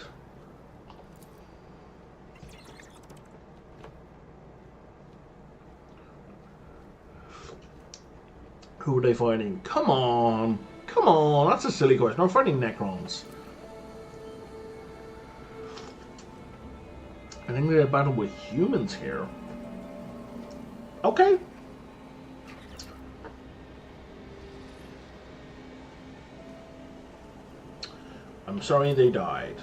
Who are they fighting? Come on! Come on! That's a silly question. I'm fighting Necrons. I think they're battle with humans here. Okay. I'm sorry they died.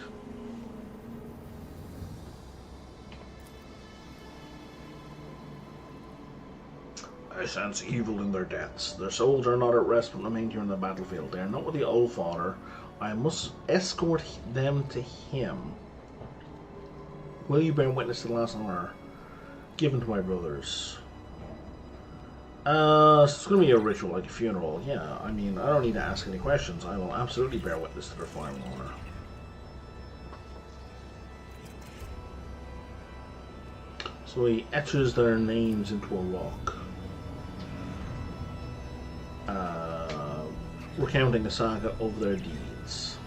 I sense evil in their deaths. Their souls are not at rest but remain here in the battlefield. They are not with the Old Father. I must escort them to him. Will you bear witness to the last honor given to my brothers? So it's going to be a ritual, like a funeral. Yeah, I mean, I don't need to ask any questions. I will absolutely bear witness to their final honor. So he etches their names into a rock. Recounting a saga of their deeds.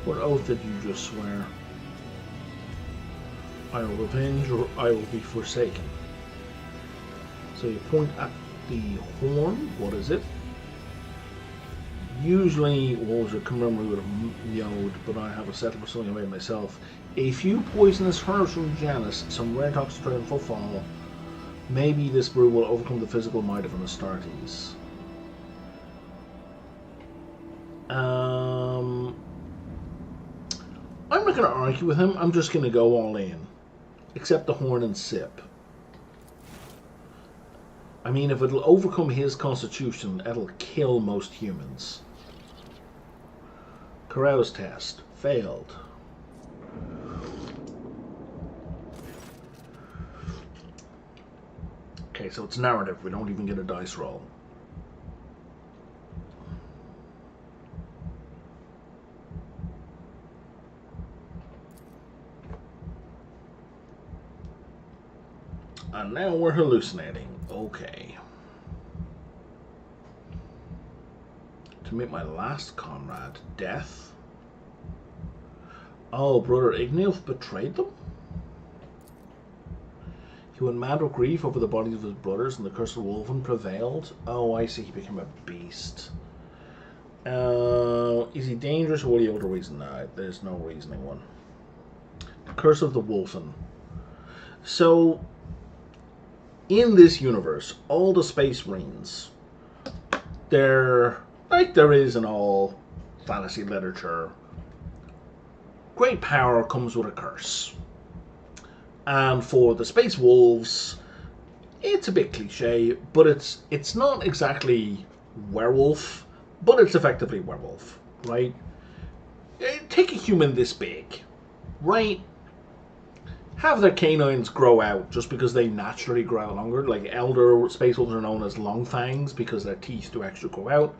What oath did you just swear? I will avenge or I will be forsaken. So you point at the horn. What is it? Usually wolves are commemorated with a yod, but I have a settle for something I made myself. A few poisonous herbs from Janus, some rare toxic for fall. Maybe this brew will overcome the physical might of an Astartes. I'm not going to argue with him. I'm just going to go all in. Except the horn and sip. I mean, if it'll overcome his constitution, it'll kill most humans. Carouse test. Failed. Okay, so it's narrative. We don't even get a dice roll. And now we're hallucinating. Okay. To meet my last comrade, death. Oh, brother Ignilf betrayed them? He went mad with grief over the bodies of his brothers, and the curse of Wolfen prevailed. Oh, I see. He became a beast. Is he dangerous, or will he able to reason? No, there's no reasoning one. The curse of the Wolfen. So, in this universe, all the Space Marines, they're like there is in all fantasy literature. Great power comes with a curse. And for the Space Wolves, it's a bit cliche, but it's not exactly werewolf, but it's effectively werewolf, right? Take a human this big, right? Have their canines grow out just because they naturally grow out longer. Like elder Space Wolves are known as long fangs because their teeth do actually grow out.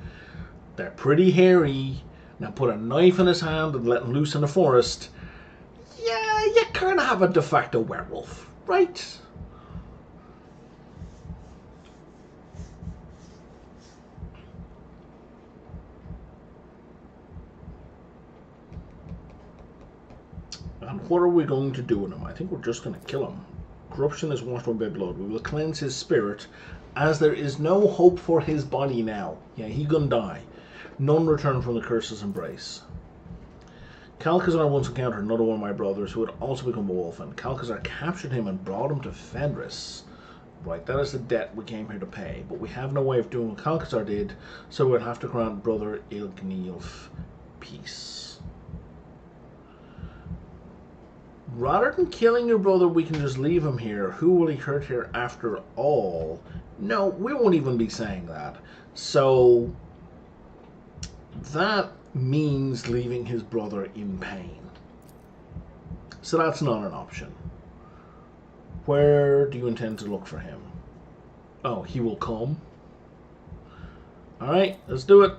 They're pretty hairy. Now put a knife in his hand and let him loose in the forest. Yeah, you kind of have a de facto werewolf, right? And what are we going to do with him? I think we're just going to kill him. Corruption is washed away by blood. We will cleanse his spirit, as there is no hope for his body now. Yeah, he gonna die. None return from the curse's embrace. Calcazar once encountered another one of my brothers who had also become a wolf, and Calcazar captured him and brought him to Fenris. Right, that is the debt we came here to pay, but we have no way of doing what Calcazar did, so we'll have to grant brother Ilgnilf peace. Rather than killing your brother, we can just leave him here. Who will he hurt here after all? No, we won't even be saying that. So, that means leaving his brother in pain. So that's not an option. Where do you intend to look for him? Oh, he will come. Alright, let's do it.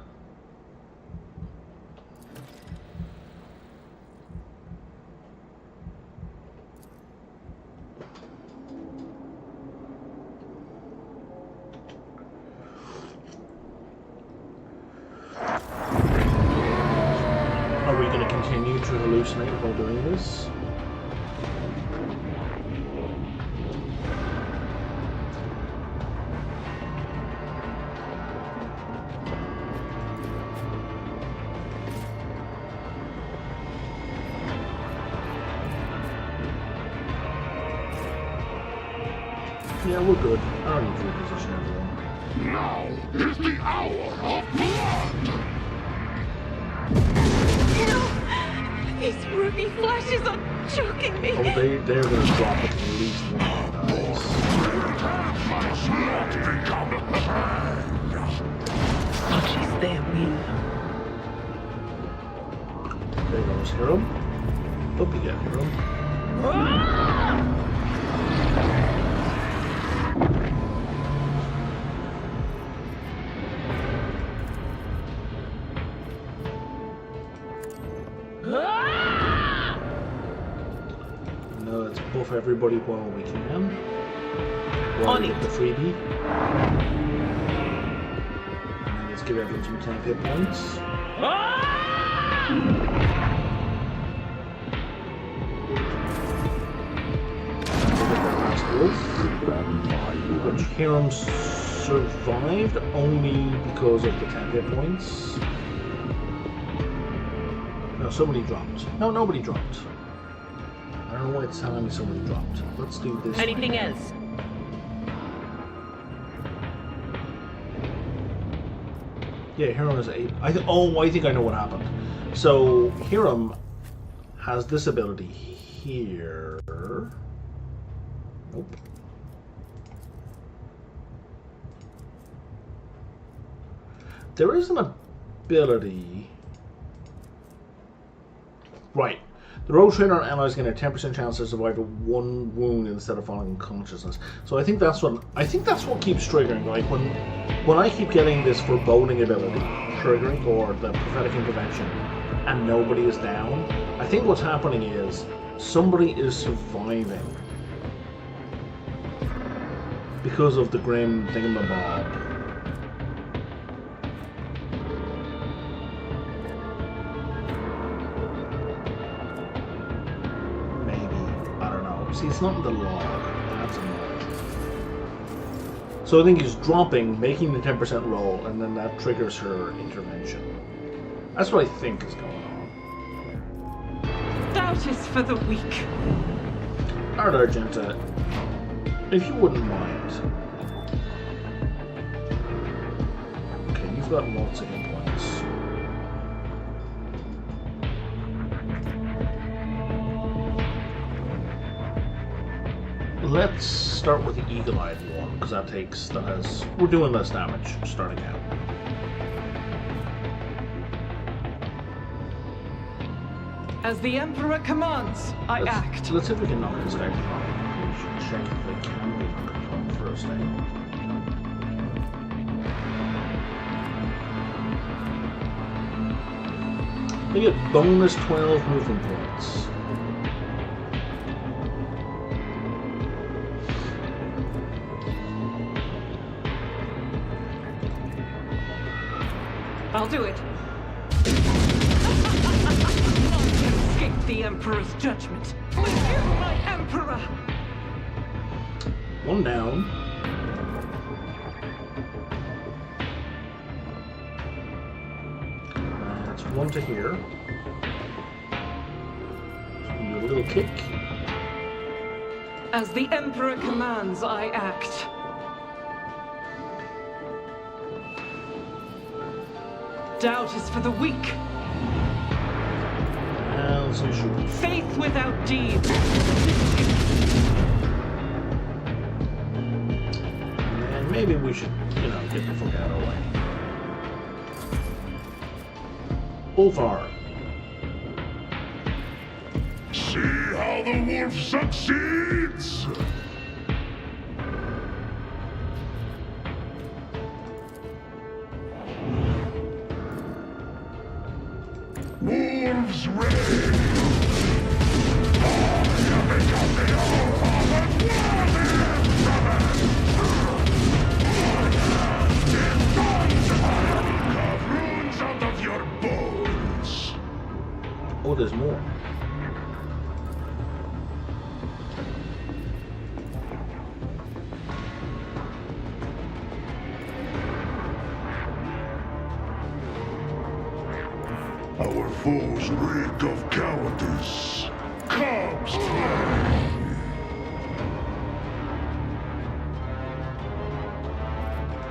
Are we going to continue to hallucinate while doing this? Yeah, we're good. I don't need to reposition everyone. Now is the hour of blood! No! These ruby flashes are choking me! Oh, they're going to drop it at least one more dice. My sword become Such is their will. There goes Hiram. Hope you get Hiram. Now let's buff everybody while we can. While we get the freebie. And then let's give everyone some 10 hit points. Which Hiram survived only because of the 10 hit points. No, somebody dropped. No, nobody dropped. I don't know why it's telling me somebody dropped. Let's do this. Anything way. else? Yeah, Hiram is 8. I think I know what happened. So Hiram has this ability here. Nope. There is an ability. Right. The rogue trainer and allies gain a 10% chance to survive a 1 wound instead of falling unconsciousness. So I think that's what keeps triggering. Like when I keep getting this foreboding ability triggering or the prophetic intervention and nobody is down, I think what's happening is somebody is surviving because of the grim thingamabob. See, it's not in the log. That's annoying. So I think he's dropping, making the 10% roll, and then that triggers her intervention. That's what I think is going on. Doubt is for the weak. Alright, Argenta, if you wouldn't mind. Okay, you've got lots of hit points. Let's start with the eagle-eyed one, because we're doing less damage starting out. As the Emperor commands, I act. Let's see if we can knock this guy prone. We should check if they can be knocked prone first, eh? They get bonus 12 movement points. I'll do it. None can escape the Emperor's judgment. With you, my Emperor! One down. That's one to here. So we do a little kick. As the Emperor commands, I act. Doubt is for the weak. And so shoot. Faith without deeds. And maybe we should, get the fuck out of the way. Ulfar. See how the wolf succeeds? Wolves reign! I have become the ultimate warrior carve runes out of your bones! Oh, there's more. Our foes reek of cowardice. Come, slay!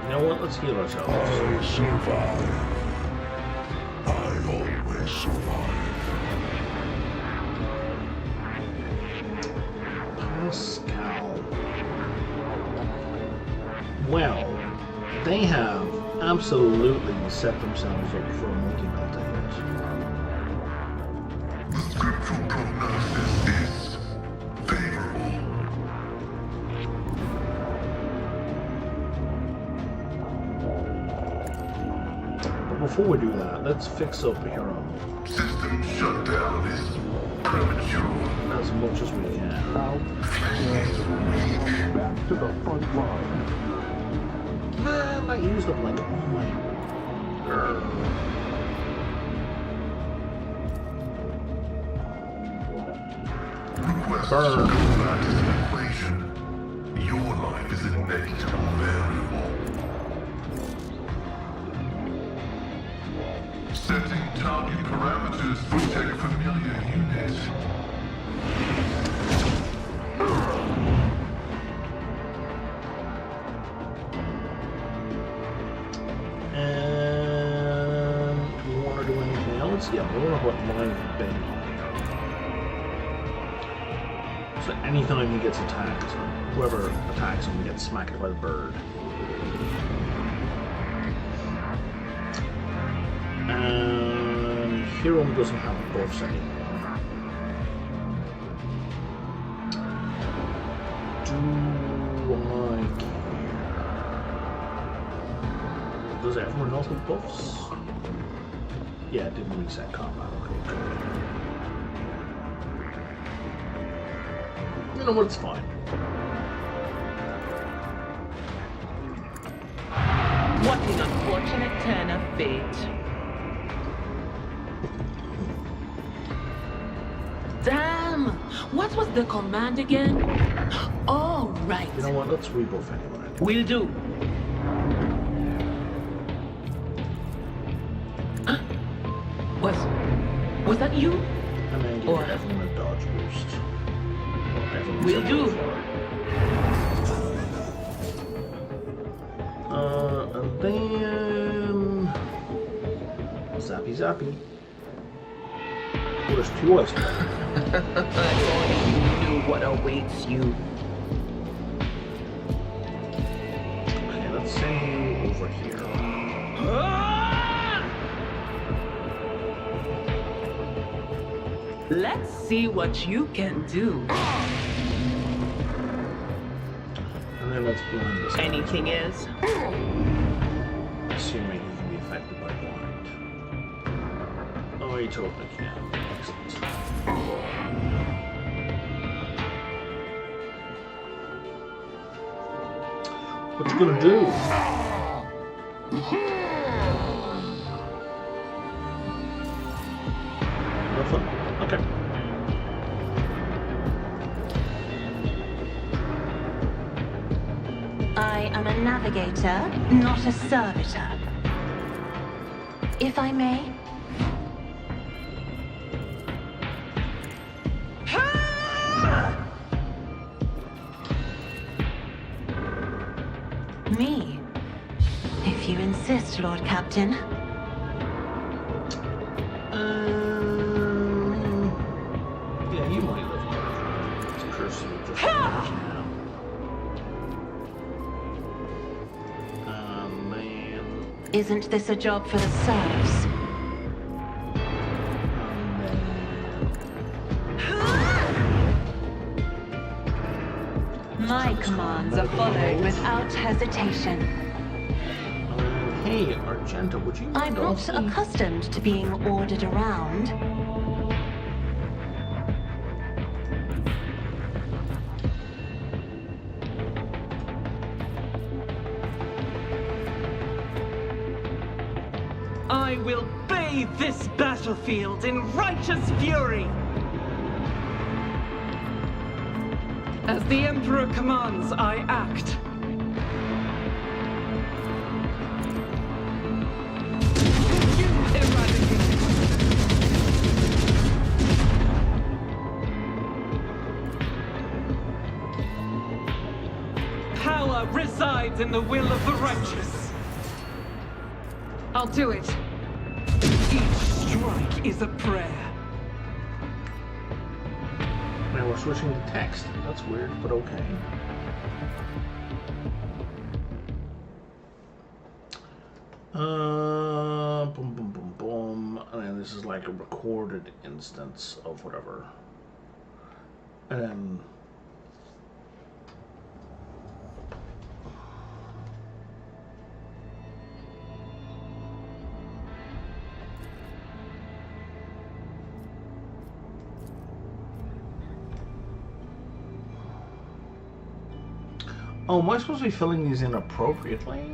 You know what? Let's heal ourselves. I survive. I always survive. Pascal. Well, they have absolutely set themselves up for a multi-melting hit. The scriptural prognosis is favorable. But before we do that, let's fix up a hero System shutdown is premature. as much as we can. Back to the front line. Man, I used up like all my... Request Burn. combat is an equation. Your life is a negligible variable. Setting target parameters for tech familiar unit. And do we want to do anything else? Yeah, we want to put line of bending. So anytime he gets attacked, whoever attacks him gets smacked by the bird. And Hero doesn't have buffs anymore. Do I care? Does everyone else have buffs? Yeah, it didn't reset combat. Okay, good. You know what? It's fine. What an unfortunate turn of fate. Damn! What was the command again? Oh, right. You know what? Let's rebuff anyway. Will do. Huh? Was that you? And then give Or- everyone a dodge boost. Will do. And then... Zappy zappy. Oh, there's two oysters. If only you knew what awaits you. Okay, let's send you over here. Let's see what you can do. And then let's blind this guy. Anything is? Assuming he can be affected by blind. Oh, he totally can. Excellent. What you gonna do? Nothing? Okay. I am a navigator, not a servitor. If I may. Me? If you insist, Lord Captain. Yeah, you might live here. It's a curse you just now. Man. Isn't this a job for the serfs? My commands are followed without hesitation. Hey, Argenta, would you I'm mind not also- accustomed to being ordered around. I will bathe this battlefield in righteous fury! As the Emperor commands, I act. You eradicate. Power resides in the will of the righteous. I'll do it. Each strike is a prayer. Now we're switching to text. That's weird, but okay. Boom, boom, boom, boom. And then this is like a recorded instance of whatever. And then... Oh, am I supposed to be filling these in appropriately?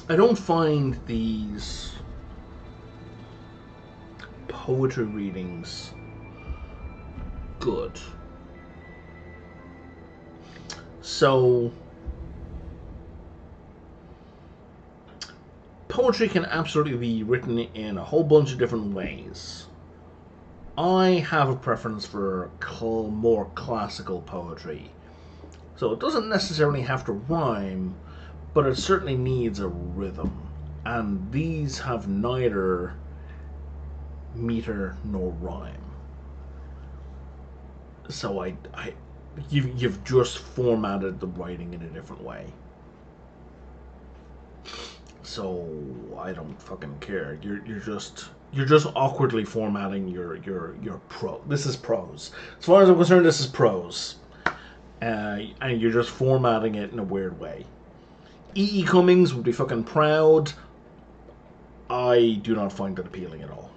I don't find these poetry readings good. So, poetry can absolutely be written in a whole bunch of different ways. I have a preference for more classical poetry. So it doesn't necessarily have to rhyme, but it certainly needs a rhythm. And these have neither meter nor rhyme. So you've just formatted the writing in a different way. So I don't fucking care. You're just awkwardly formatting your pro. This is prose. As far as I'm concerned, this is prose. And you're just formatting it in a weird way. E.E. Cummings would be fucking proud. I do not find it appealing at all.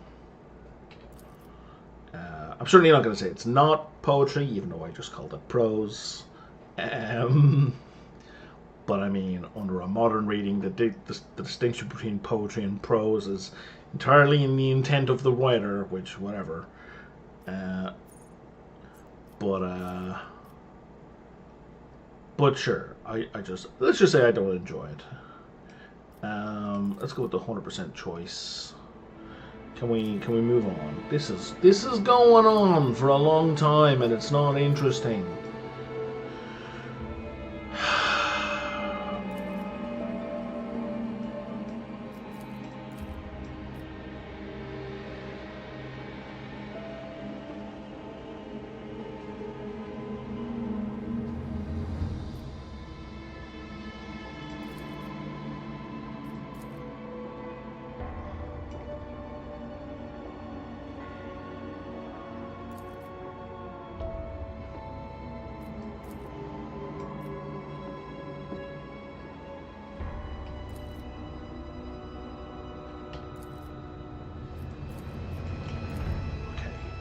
I'm certainly not going to say it's not poetry, even though I just called it prose. But I mean, under a modern reading, the distinction between poetry and prose is entirely in the intent of the writer, which, whatever. But sure, let's just say I don't enjoy it. Let's go with the 100% choice. Can we move on? This is going on for a long time and it's not interesting.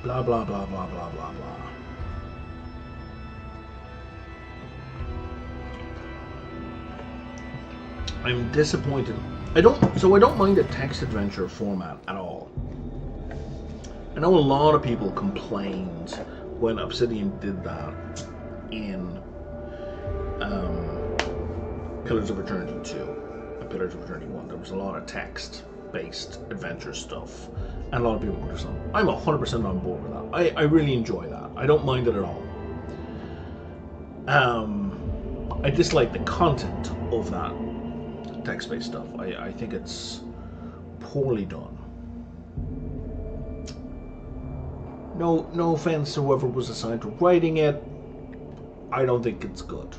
Blah, blah, blah, blah, blah, blah, blah. I'm disappointed. I don't mind a text adventure format at all. I know a lot of people complained when Obsidian did that in Pillars of Eternity 2 and Pillars of Eternity 1. There was a lot of text-based adventure stuff, and a lot of people were just on. I'm 100% on board with that. I really enjoy that. I don't mind it at all. I dislike the content of that text-based stuff. I think it's poorly done. No offense to whoever was assigned to writing it. I don't think it's good.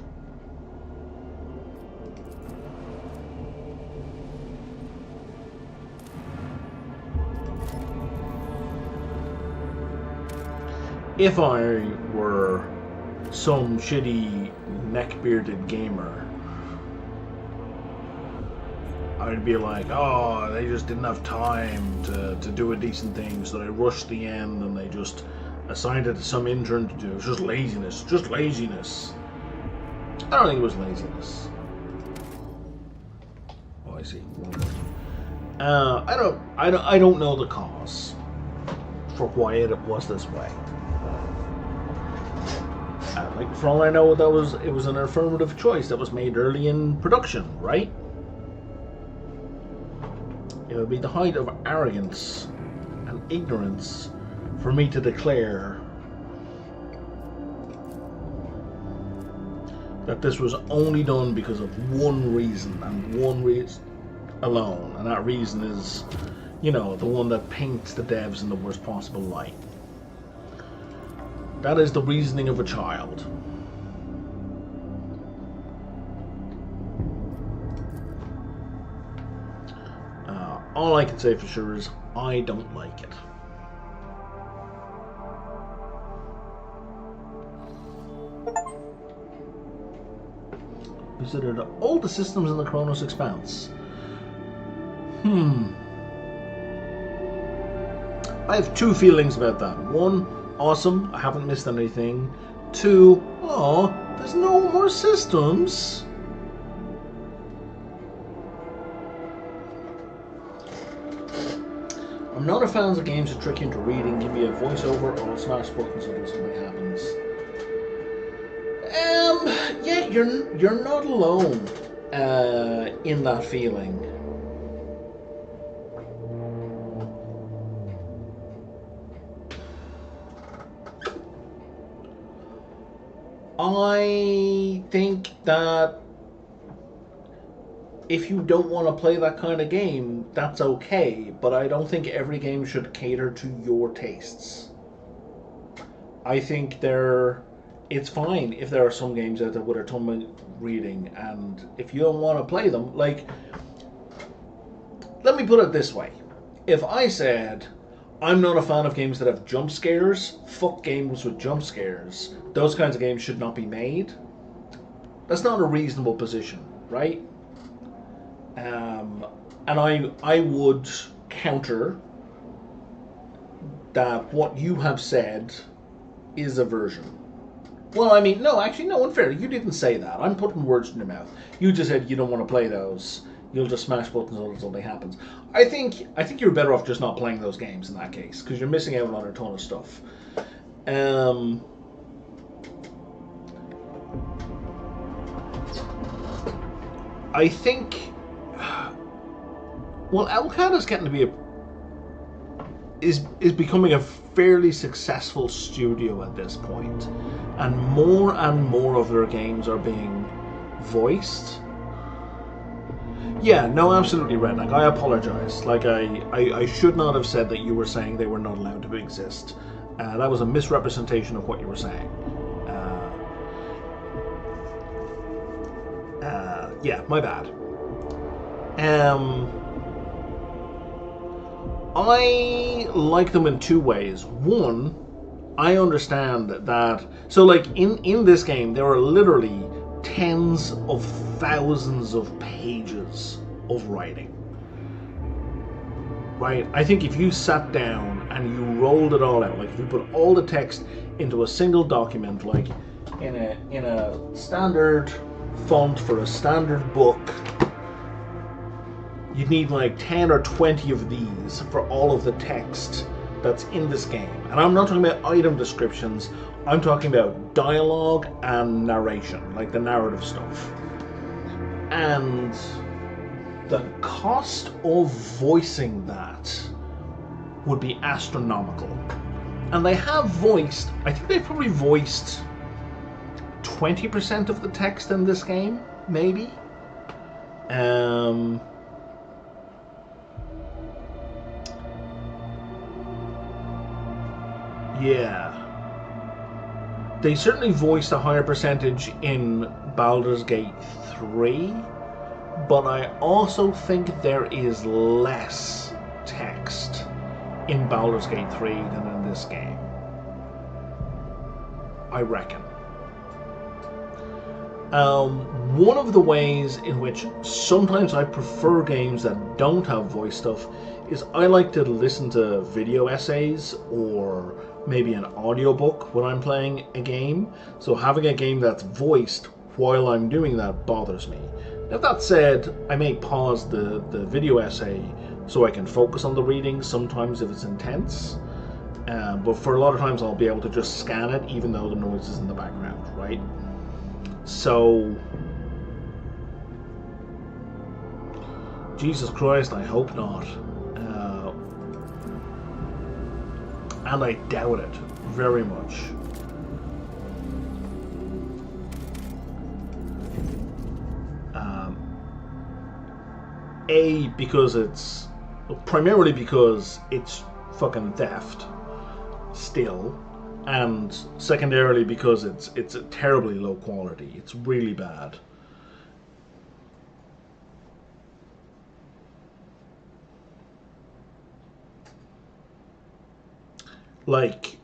If I were some shitty neck-bearded gamer, I'd be like, oh, they just didn't have time to do a decent thing, so they rushed the end and they just assigned it to some intern to do. It was just laziness. Just laziness. I don't think it was laziness. Oh, I see. I don't know the cause for why it was this way. Like, for all I know, it was an affirmative choice that was made early in production, right? It would be the height of arrogance and ignorance for me to declare that this was only done because of one reason and one reason alone, and that reason is, you know, the one that paints the devs in the worst possible light. That is the reasoning of a child. All I can say for sure is I don't like it. Visited all the systems in the Kronos Expanse. I have two feelings about that. One, awesome, I haven't missed anything. Two, aw, there's no more systems. I'm not a fan of games that trick you into reading, give you a voiceover, or smash buttons until something happens. Yeah, you're not alone in that feeling. I think that if you don't want to play that kind of game, that's okay, but I don't think every game should cater to your tastes. I think it's fine if there are some games out there with a ton of reading, and if you don't want to play them, like, let me put it this way. If I said, I'm not a fan of games that have jump scares, fuck games with jump scares, those kinds of games should not be made, that's not a reasonable position, right? And I would counter that what you have said is aversion. Well, I mean, no, actually, no, unfair. You didn't say that. I'm putting words in your mouth. You just said you don't want to play those. You'll just smash buttons until something happens. I think you're better off just not playing those games in that case, because you're missing out on a ton of stuff. I think, well, Owlcat is getting to be is becoming a fairly successful studio at this point, and more of their games are being voiced. Yeah, no, absolutely, Redneck. I apologize. Like, I should not have said that you were saying they were not allowed to exist. That was a misrepresentation of what you were saying. Yeah, my bad. I like them in two ways. One, I understand that, so like in this game there are literally tens of thousands of pages of writing. Right? I think if you sat down and you rolled it all out, like if you put all the text into a single document, like in a standard font for a standard book, you'd need like 10 or 20 of these for all of the text that's in this game. And I'm not talking about item descriptions, I'm talking about dialogue and narration, like the narrative stuff. And the cost of voicing that would be astronomical. And they have voiced, I think they've probably voiced 20% of the text in this game, maybe. Yeah. They certainly voiced a higher percentage in Baldur's Gate 3, but I also think there is less text in Baldur's Gate 3 than in this game. I reckon. One of the ways in which sometimes I prefer games that don't have voice stuff is I like to listen to video essays or maybe an audiobook when I'm playing a game. So having a game that's voiced while I'm doing that bothers me. Now, that said, I may pause the video essay so I can focus on the reading sometimes if it's intense. But for a lot of times I'll be able to just scan it even though the noise is in the background, right? So, Jesus Christ, I hope not. And I doubt it very much. Primarily because it's fucking theft still, and secondarily because it's a terribly low quality. It's really bad. Like,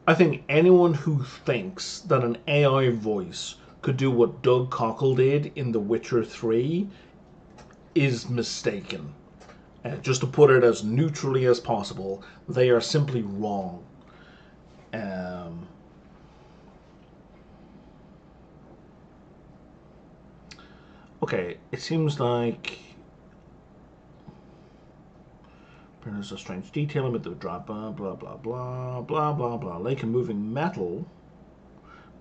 I think anyone who thinks that an AI voice could do what Doug Cockle did in The Witcher 3 is mistaken. Just to put it as neutrally as possible, they are simply wrong. Okay, it seems like there's a strange detailing with the drop, blah blah blah blah blah blah blah. Lake and moving metal,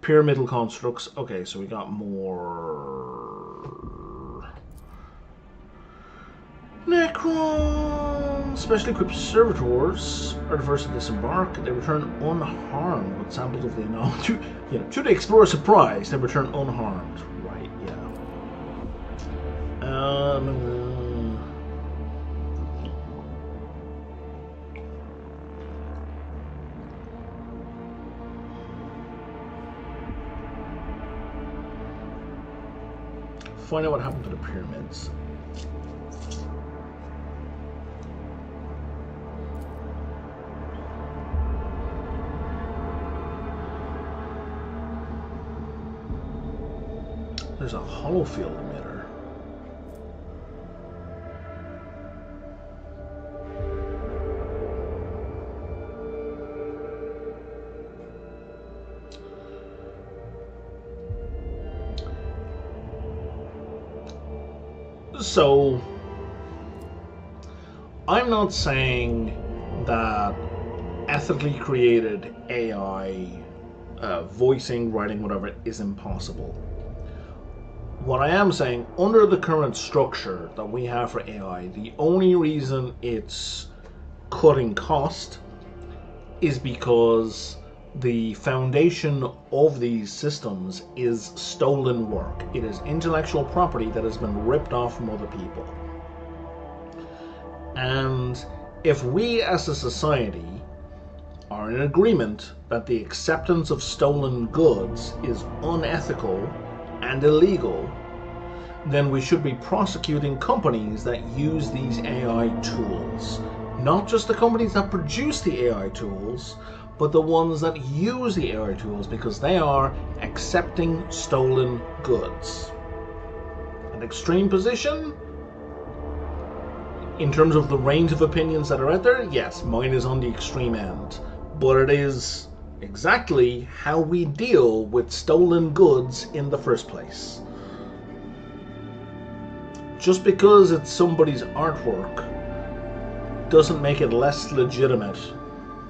pyramidal constructs. Okay, so we got more Necron. Specially equipped servitors are the first to disembark. They return unharmed with samples of the anomaly. To the explorer's surprise, they return unharmed. Right? Yeah. Find out what happened to the pyramids. There's a hollow field emitter. So, I'm not saying that ethically created AI, voicing, writing, whatever, is impossible. What I am saying, under the current structure that we have for AI, the only reason it's cutting cost is because the foundation of these systems is stolen work. It is intellectual property that has been ripped off from other people. And if we as a society are in agreement that the acceptance of stolen goods is unethical and illegal, then we should be prosecuting companies that use these AI tools. Not just the companies that produce the AI tools, but the ones that use the AI tools, because they are accepting stolen goods. An extreme position? in terms of the range of opinions that are out there, yes, mine is on the extreme end. But it is exactly how we deal with stolen goods in the first place. Just because it's somebody's artwork doesn't make it less legitimate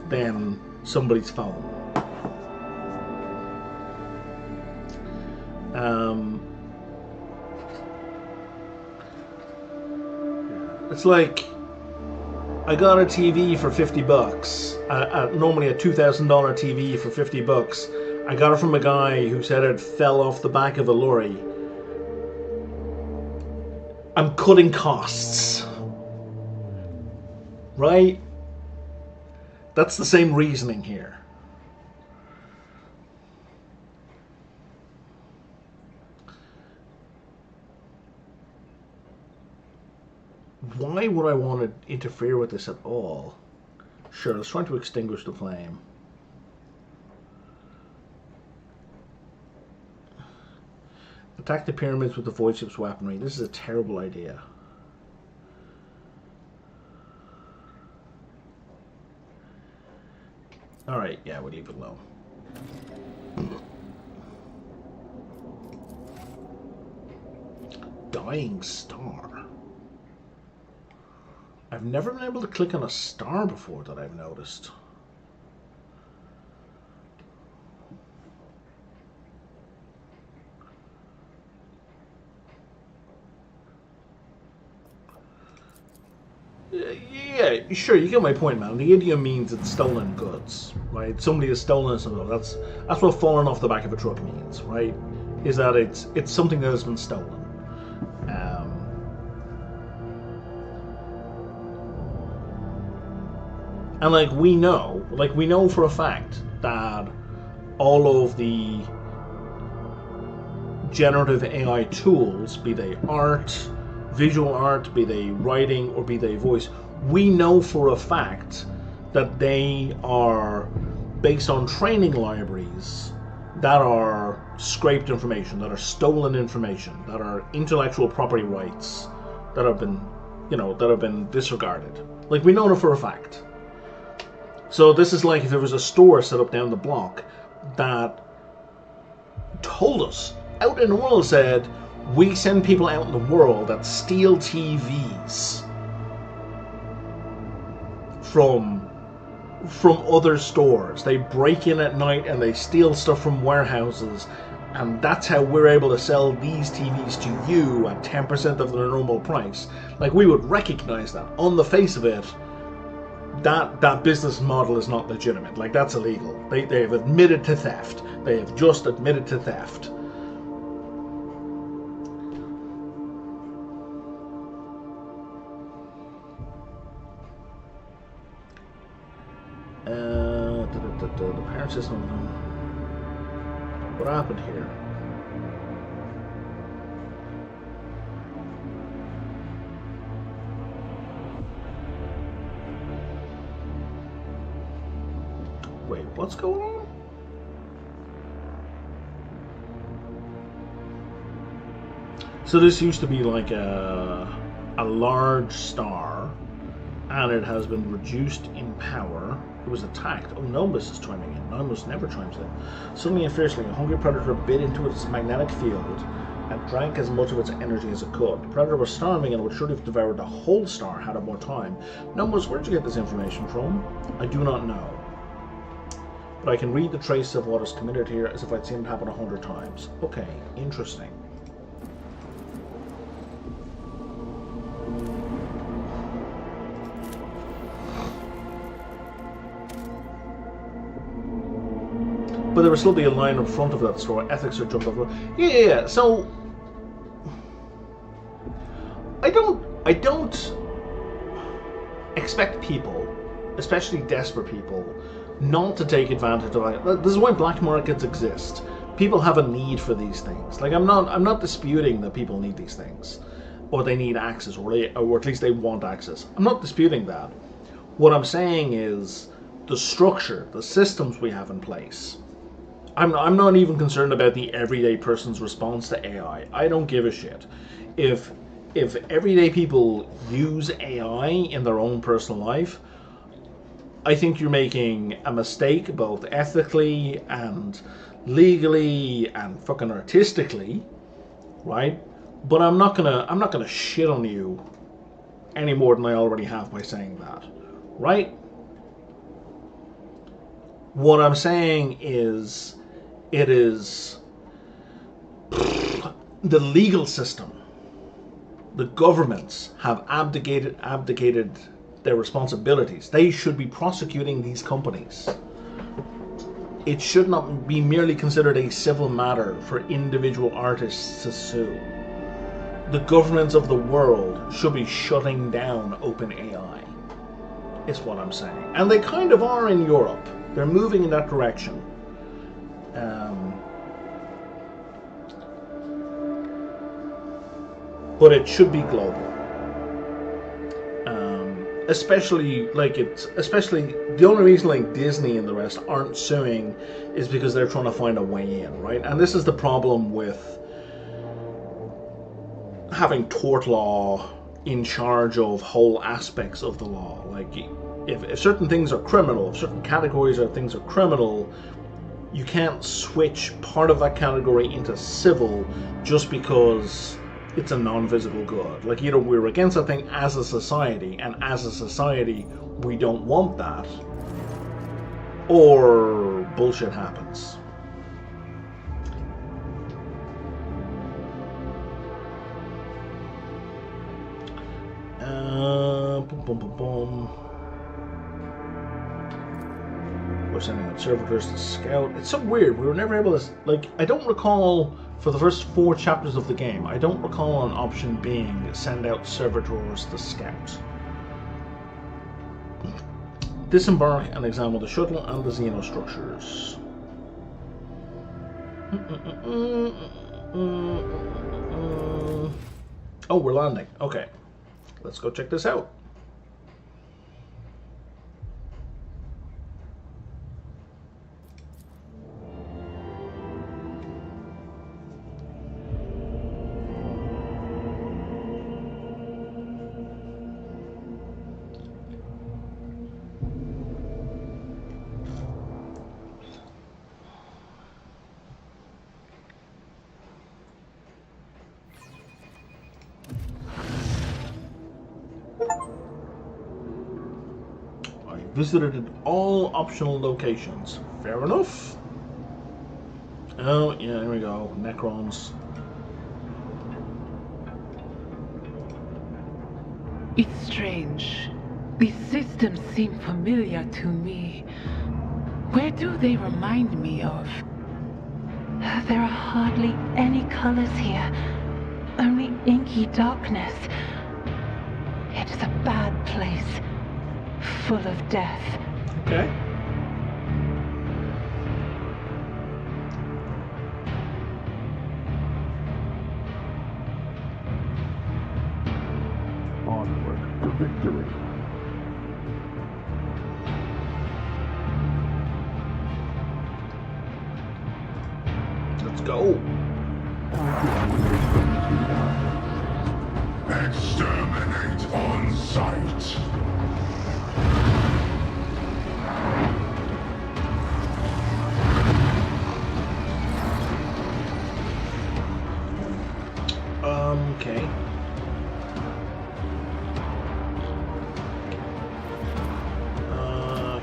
than somebody's phone. It's like, I got a TV for $50, normally a $2,000 TV for $50. I got it from a guy who said it fell off the back of a lorry. I'm cutting costs. Right? That's the same reasoning here. Why would I want to interfere with this at all? Sure, let's try to extinguish the flame. Attack the pyramids with the void ship's weaponry. This is a terrible idea. Alright, yeah, we'll leave it alone. Dying star. I've never been able to click on a star before that I've noticed. Yeah, sure, you get my point, man. The idiom means it's stolen goods, right? Somebody has stolen something. That's what falling off the back of a truck means, right? Is that it's something that has been stolen. And we know for a fact that all of the generative AI tools, be they art, visual art, be they writing, or be they voice, we know for a fact that they are based on training libraries that are scraped information, that are stolen information, that are intellectual property rights that have been disregarded. We know it for a fact. So this is like if there was a store set up down the block that told us, out in the world said, we send people out in the world that steal TVs from other stores. They break in at night and they steal stuff from warehouses, and that's how we're able to sell these TVs to you at 10% of their normal price. We would recognize that. On the face of it, that business model is not legitimate. That's illegal. They have admitted to theft. They have just admitted to theft. The parent system. What happened here? Wait, what's going on? So this used to be like a large star, and it has been reduced in power. It was attacked. Oh, Nimbus is chiming in. Nimbus never chimes in. Suddenly and fiercely, a hungry predator bit into its magnetic field and drank as much of its energy as it could. The predator was starving and would surely have devoured the whole star had it more time. Nimbus, where'd you get this information from? I do not know. But I can read the trace of what is committed here as if I'd seen it happen 100 times. Okay, interesting. But there will still be a line in front of that store. Ethics are jumped over. Yeah. So I don't expect people, especially desperate people, not to take advantage of it. This is why black markets exist. People have a need for these things. I'm not disputing that people need these things, or they need access, or at least they want access. I'm not disputing that. What I'm saying is the structure, the systems we have in place. I'm not even concerned about the everyday person's response to AI. I don't give a shit. If if everyday people use AI in their own personal life, I think you're making a mistake both ethically and legally and fucking artistically, right? But I'm not gonna shit on you any more than I already have by saying that, right? What I'm saying is, it is the legal system. The governments have abdicated their responsibilities. They should be prosecuting these companies. It should not be merely considered a civil matter for individual artists to sue. The governments of the world should be shutting down OpenAI, is what I'm saying. And they kind of are in Europe. They're moving in that direction. But it should be global. Especially the only reason like Disney and the rest aren't suing is because they're trying to find a way in, right? And this is the problem with having tort law in charge of whole aspects of the law. Like, if certain things are criminal, if certain categories of things are criminal, you can't switch part of that category into civil just because it's a non-physical good. Like, either we're against that thing as a society, and as a society we don't want that, or bullshit happens. We're sending out servitors to scout. It's so weird. We were never able to, like, I don't recall, for the first 4 chapters of the game, I don't recall an option being send out servitors to scout. Disembark and examine the shuttle and the xenostructures. Oh, we're landing. Okay. Let's go check this out. Visited all optional locations. Fair enough. Oh, yeah, there we go. Necrons. It's strange. These systems seem familiar to me. Where do they remind me of? There are hardly any colors here. Only inky darkness. It is a bad place. Full of death. Okay. Onward to victory. Let's go. Exterminate on sight. Okay.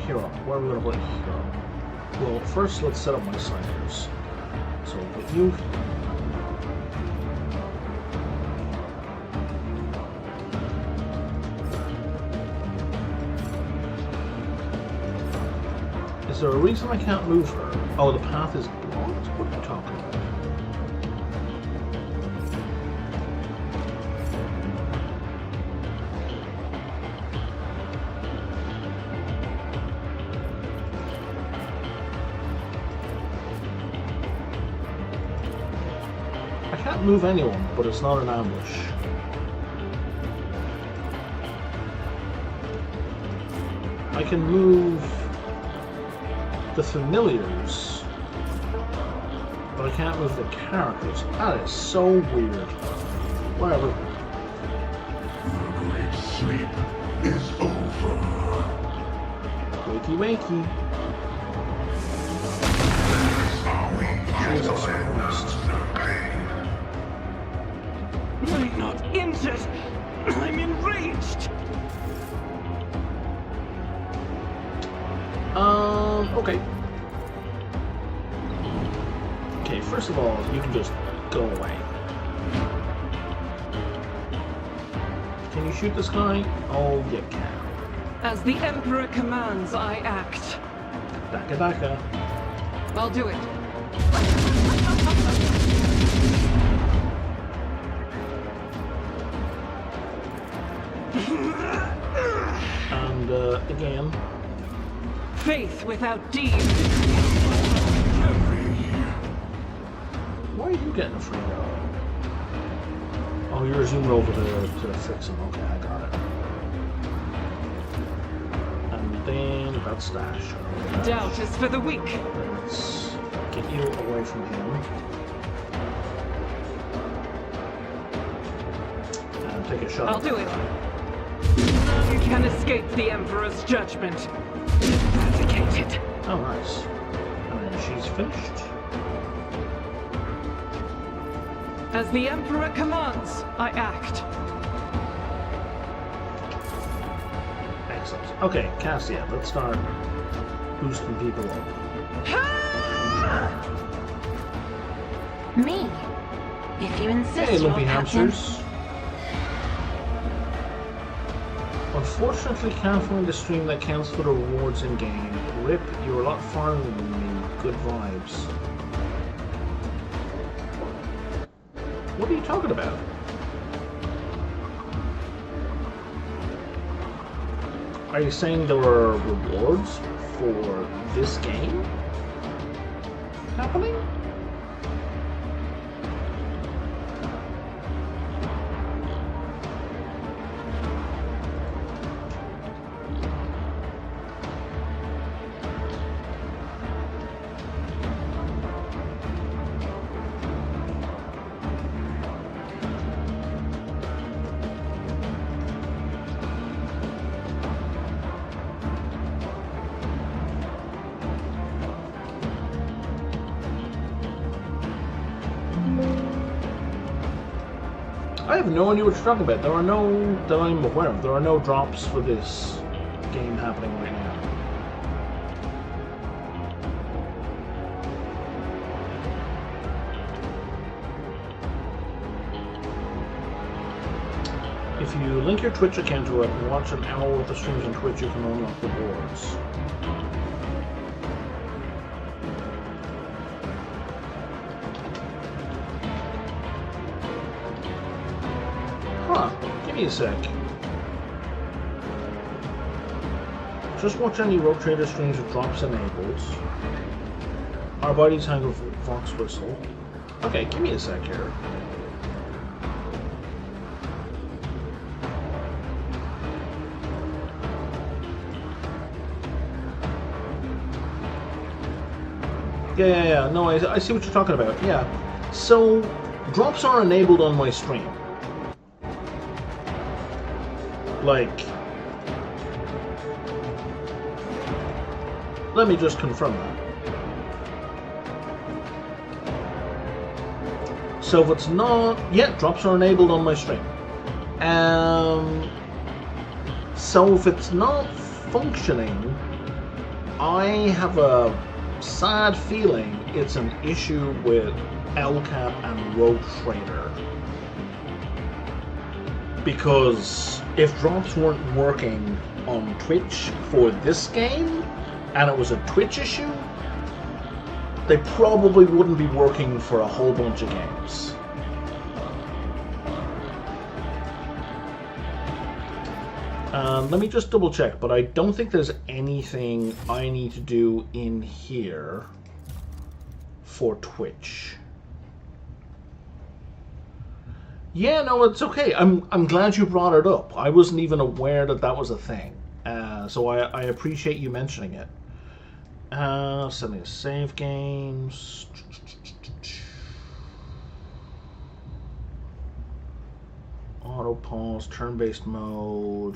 Hero. Where are we gonna put hero? Well, first let's set up my sliders. So we'll put you. Is there a reason I can't move her? Oh, the path is blocked? What are you talking about? I can't move anyone, but it's not an ambush. I can move the familiars, but I can't move the characters. That is so weird. Whatever. sleep is over. Wakey, wakey. Jesus Christ. I'm not injured. I'm enraged. Okay. Okay, first of all, you can just go away. Can you shoot this guy? Oh, you can. As the Emperor commands, I act. Daka daka. I'll do it. And, again. Faith without deed. Why are you getting a free roll? Oh, you're zoomed over to fix him. Okay, I got it. And then about stash. Doubt is for the weak. Let's get you away from him. And take a shot. I'll do it. You can escape the Emperor's judgment. Eradicated. Oh, nice. And she's finished. As the Emperor commands, I act. Excellent. Okay, Cassia, let's start boosting people up. Me? If you insist, Hey, lumpy Lord Captain. hamsters. Unfortunately, can't find the stream that counts for the rewards in game. Rip, you're a lot farther than me. Good vibes. What are you talking about? Are you saying there were rewards for this game happening? I have no idea what you're talking about. There are no, that I'm aware of, there are no drops for this game happening right now. If you link your Twitch account to it and watch an hour worth of streams on Twitch, you can unlock rewards. Huh, give me a sec. Just watch any Rogue Trader streams with drops enabled. Our buddies hang with Vox Whistle. Okay, give me a sec here. Yeah. No, I see what you're talking about. Yeah. So, drops are enabled on my stream. Like, let me just confirm that. So if it's not, yeah, drops are enabled on my stream. So if it's not functioning, I have a sad feeling it's an issue with Owlcat and Rogue Trader. Because if drops weren't working on Twitch for this game, and it was a Twitch issue, they probably wouldn't be working for a whole bunch of games. Let me just double check, but I don't think there's anything I need to do in here for Twitch. Yeah, no, it's okay. I'm glad you brought it up. I wasn't even aware that that was a thing. So I appreciate you mentioning it. Sending us save games. Auto pause, turn-based mode.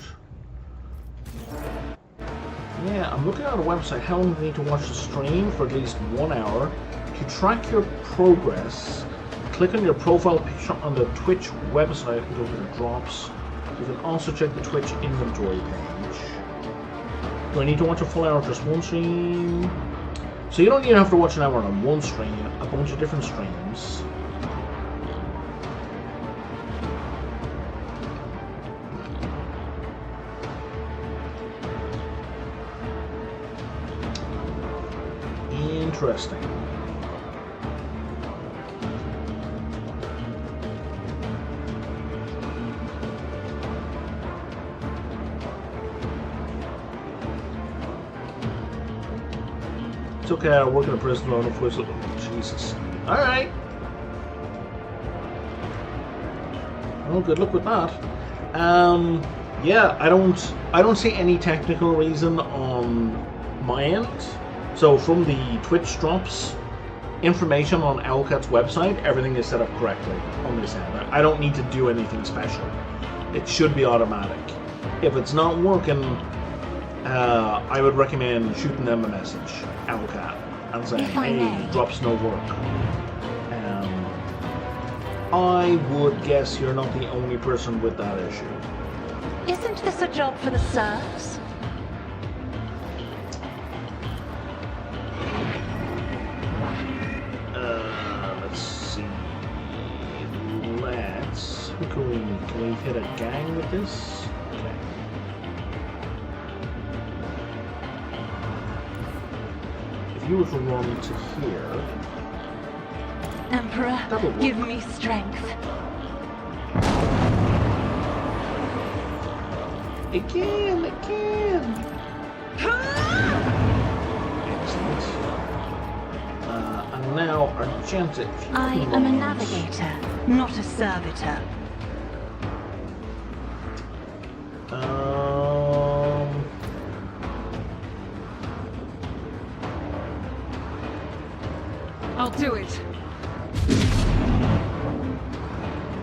Yeah, I'm looking at a website. How long do you need to watch the stream? For at least 1 hour. To track your progress, click on your profile picture on the Twitch website and go to the drops. You can also check the Twitch inventory page. Do I need to watch a full hour or just one stream? So you don't even have to watch an hour on one stream, a bunch of different streams. Interesting. It's okay, I work in a prison zone, of course. Jesus. Alright. Well, good luck with that. Yeah, I don't see any technical reason on my end. So from the Twitch drops, information on Owlcat's website, everything is set up correctly on this end. I don't need to do anything special. It should be automatic. If it's not working, I would recommend shooting them a message, Owlcat, and saying, hey, drops no work. I would guess you're not the only person with that issue. Isn't this a job for the serfs? Can we hit a gang with this? Okay. If you were to run to here... Emperor, give me strength. Again! Excellent. And now, Argenta, if you I am a navigator, not a servitor. I'll do it.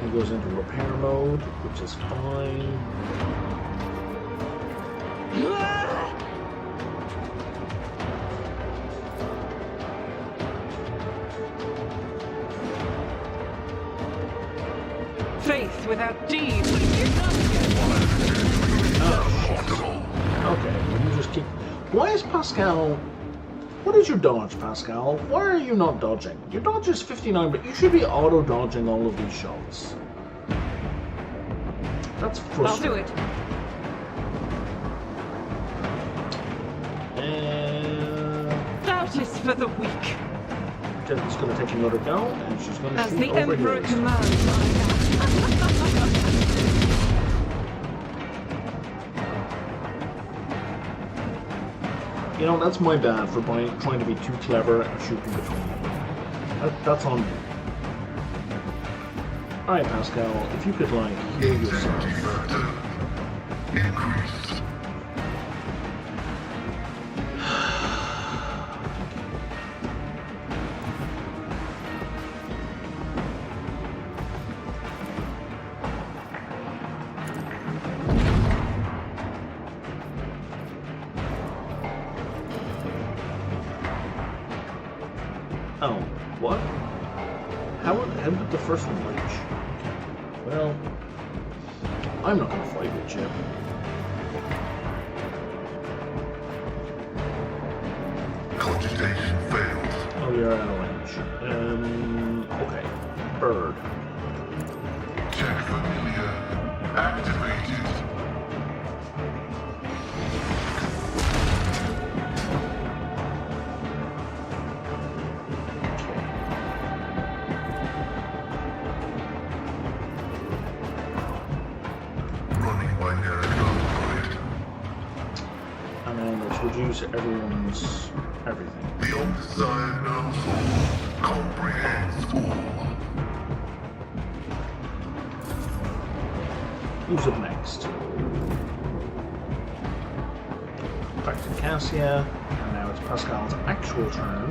He goes into repair mode, which is fine. Faith without deed. Okay, you just keep... Why is Pascal... What is your dodge, Pascal? Why are you not dodging? Your dodge is 59, but you should be auto-dodging all of these shots. That's frustrating. I'll do it. That is for the weak. Jen's going to take another go, and she's going to shoot the over Emperor here. commands. You know, that's my bad for trying to be too clever and shooting between them. That's on me. Alright, Pascal, if you could, like, heal yourself. Increased. Oh, what? How did the first one reach? Well, I'm not gonna fight with you. Cogitation failed. Oh, you're out of range. Okay. Bird. Check familiar. Activated. Reduce everyone's everything. The undesired known comprehends all. Who's up next? Back to Cassia, and now it's Pascal's actual turn.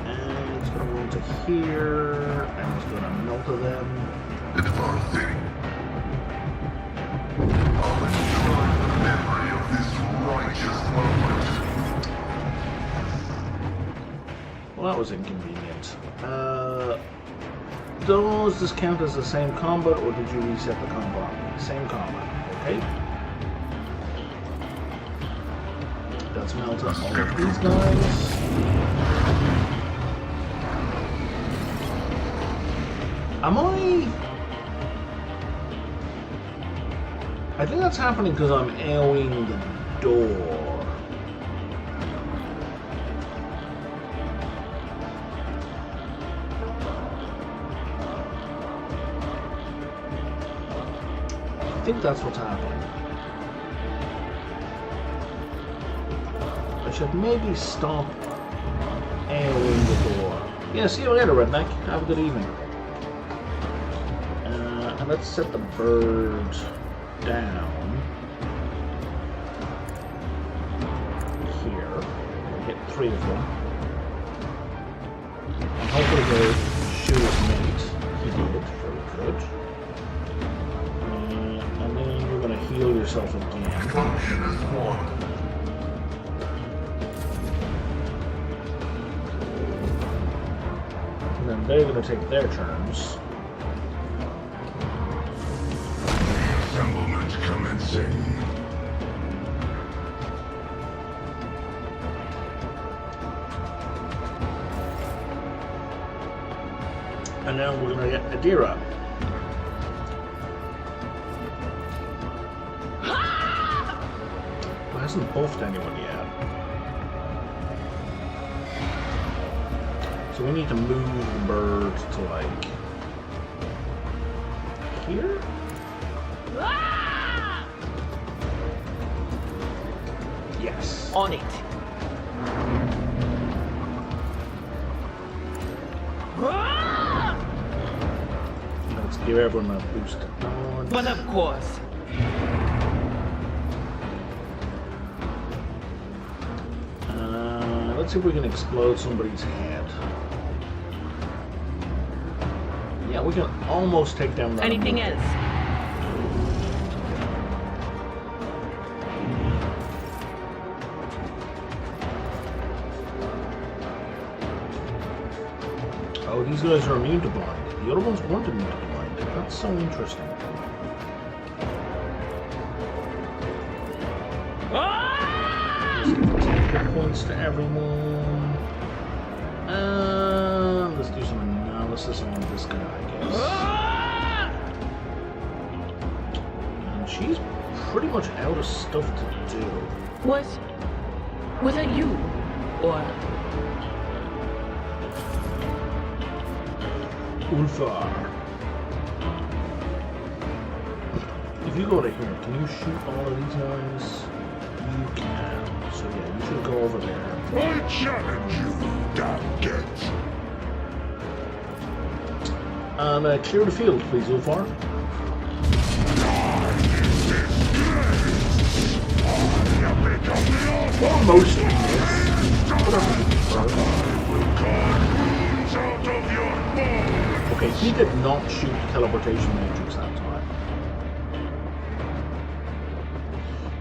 And it's going to roll to here. I'm just gonna melt to them. Advancing. I'll enjoy the memory of this righteous moment. Well, that was inconvenient. Does this count as the same combat, or did you reset the combat? Same combat, okay. Let's melt up all of these guys. Am I think that's happening because I'm AoEing the door. I think that's what's happening. I should maybe stop AoEing the door. Yeah, see you later, Redneck. Have a good evening. And let's set the bird down here. We'll get 3 of them. And hopefully they'll shoot his mate. He did. Very good. And then you're going to heal yourself again. Function as one. And then they're going to take their turns. Assemblement commencing. And now we're going to get Adira. Who hasn't buffed anyone yet. So we need to move the bird to like here? Yes. On it. Let's give everyone a boost. But of course. Let's see if we can explode somebody's head. Yeah, we can almost take down that. Anything else? Oh, these guys are immune to blind. The other ones weren't immune to blind. That's so interesting. Hit points to everyone. Let's do some analysis on this guy, I guess. And she's pretty much out of stuff to do. Was that you? Or Ulfar. If you go to here, can you shoot all of these guys? You can. So yeah, you should go over there. I challenge you, damn get. And clear the field, please, Ulfar. Most of this. Okay, he did not shoot the teleportation matrix that time.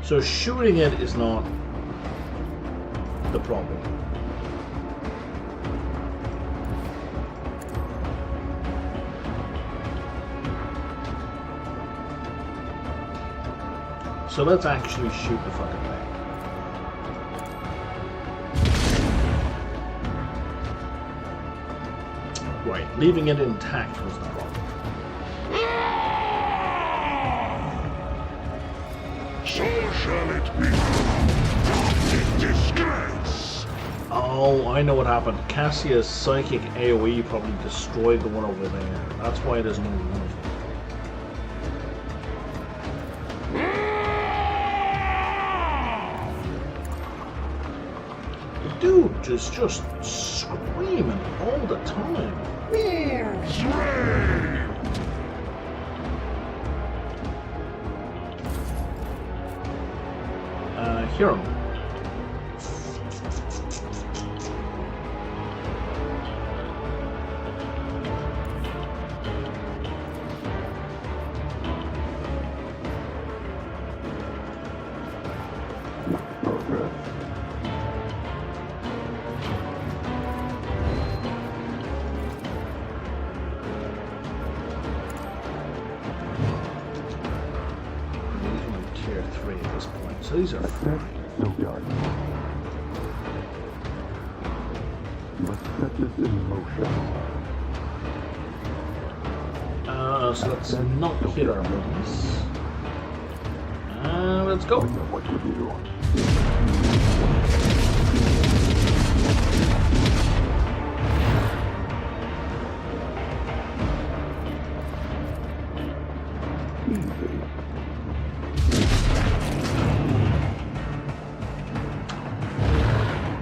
So shooting it is not the problem. So let's actually shoot the fucking thing. Right, leaving it intact was the problem. So shall it be. In disgrace. Oh, I know what happened. Cassia's psychic AoE probably destroyed the one over there. That's why there's no one. The dude is just screaming all the time. Wolves reign. Hear him. this point. So these are fine. So dark. Let's set this in motion. So let's not hit our buttons. Let's go. I know what to do.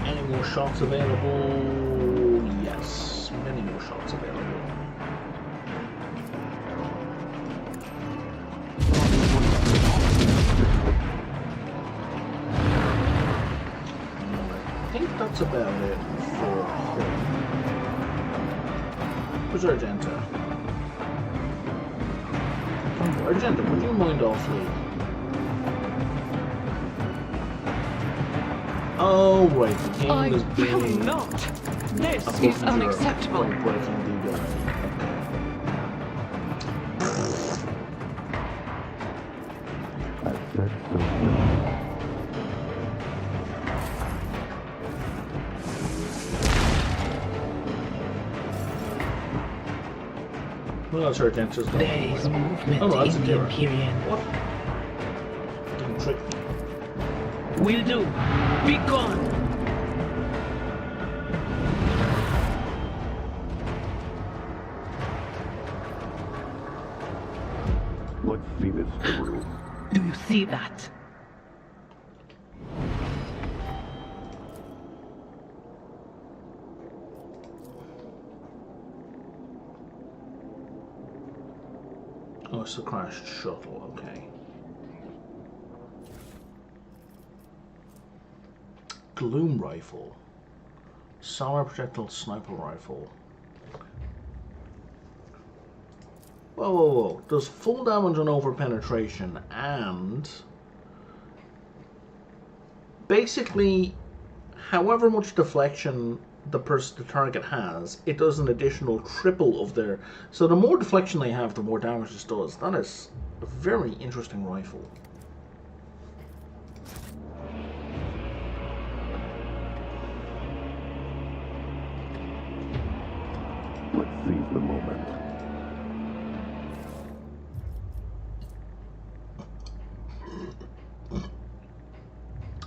Any more shots available? Yes, many more shots available. I think that's about it for him. Where's Argenta? Argenta, would you mind awfully? Oh, right, the game I is will being not. This above is zero unacceptable. by breaking the I said so. Well, that's Argenta's done. There is movement Oh, no, that's in a the Kira. Empyrean. What? Didn't trick me. Will do. Be gone. Let's see this through. Do you see that? Oh, it's a crashed shuttle, okay. Gloom rifle. Solar projectile sniper rifle. Whoa, whoa, whoa. Does full damage on overpenetration and basically however much deflection the target has, it does an additional triple of their... So the more deflection they have, the more damage this does. That is a very interesting rifle. Let's seize the moment.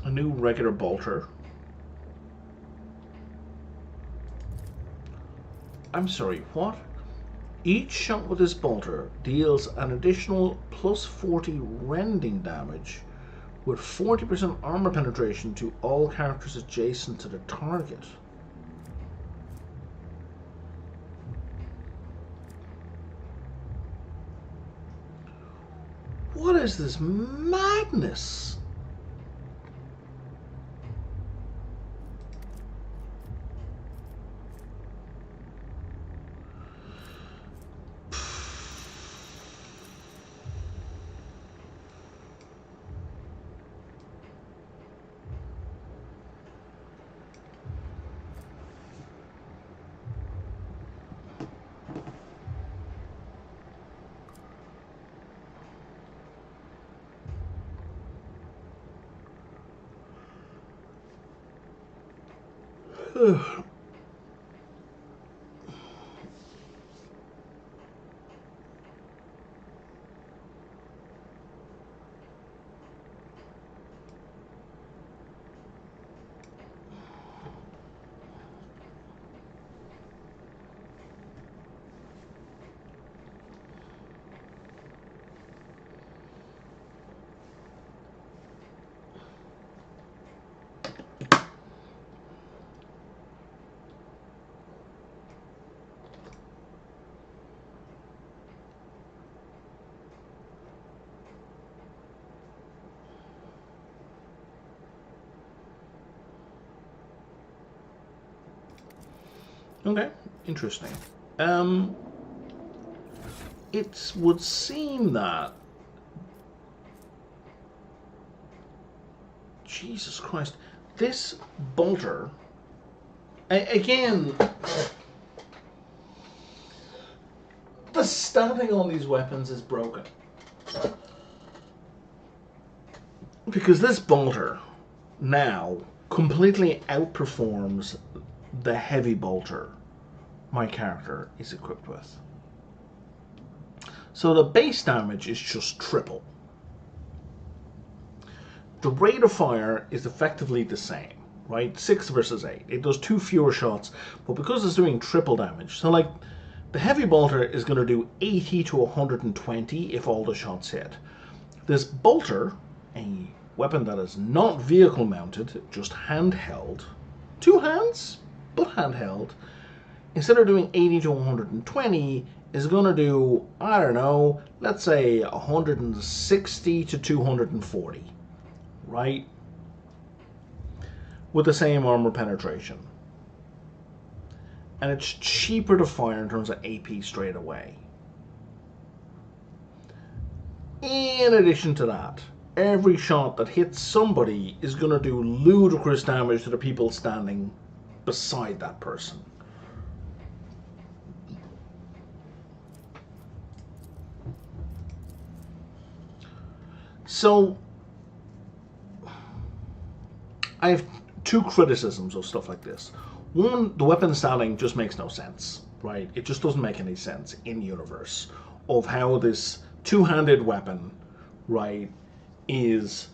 A new regular bolter. I'm sorry, what? Each shot with this bolter deals an additional plus 40 rending damage with 40% armor penetration to all characters adjacent to the target. What is this madness? Okay, interesting. It would seem that... Jesus Christ. This bolter... Again... The stabbing on these weapons is broken. Because this bolter now completely outperforms the heavy bolter my character is equipped with. So the base damage is just triple. The rate of fire is effectively the same, right? 6 versus 8. It does 2 fewer shots, but because it's doing triple damage, so like the heavy bolter is going to do 80 to 120 if all the shots hit. This bolter, a weapon that is not vehicle mounted, just handheld, 2 hands, but handheld, instead of doing 80 to 120, is going to do, I don't know, let's say 160 to 240, right? With the same armor penetration. And it's cheaper to fire in terms of AP straight away. In addition to that, every shot that hits somebody is going to do ludicrous damage to the people standing beside that person. So, I have 2 criticisms of stuff like this. One, the weapon standing just makes no sense, right? It just doesn't make any sense in universe of how this 2-handed weapon, right, is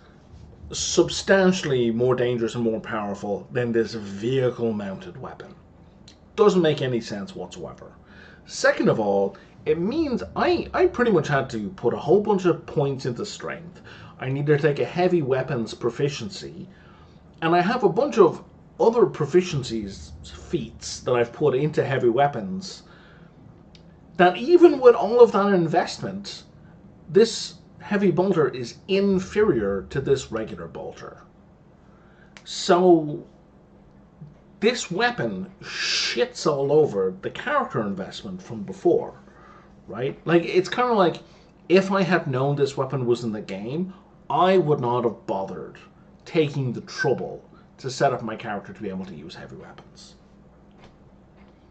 substantially more dangerous and more powerful than this vehicle-mounted weapon. Doesn't make any sense whatsoever. Second of all, it means I pretty much had to put a whole bunch of points into strength. I need to take a heavy weapons proficiency, and I have a bunch of other proficiencies, feats, that I've put into heavy weapons, that even with all of that investment, this heavy bolter is inferior to this regular bolter. So this weapon shits all over the character investment from before, right? Like, it's kind of like, if I had known this weapon was in the game, I would not have bothered taking the trouble to set up my character to be able to use heavy weapons.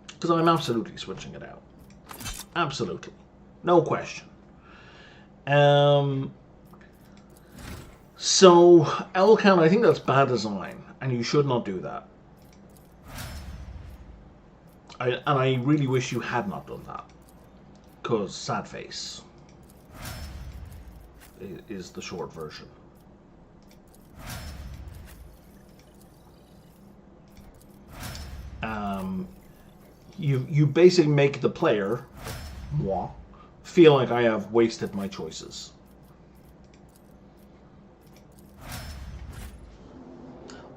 Because I'm absolutely switching it out. Absolutely. No question. So, Owlcat, I think that's bad design, and you should not do that. And I really wish you had not done that, because sad face is the short version. You basically make the player, moi, feel like I have wasted my choices.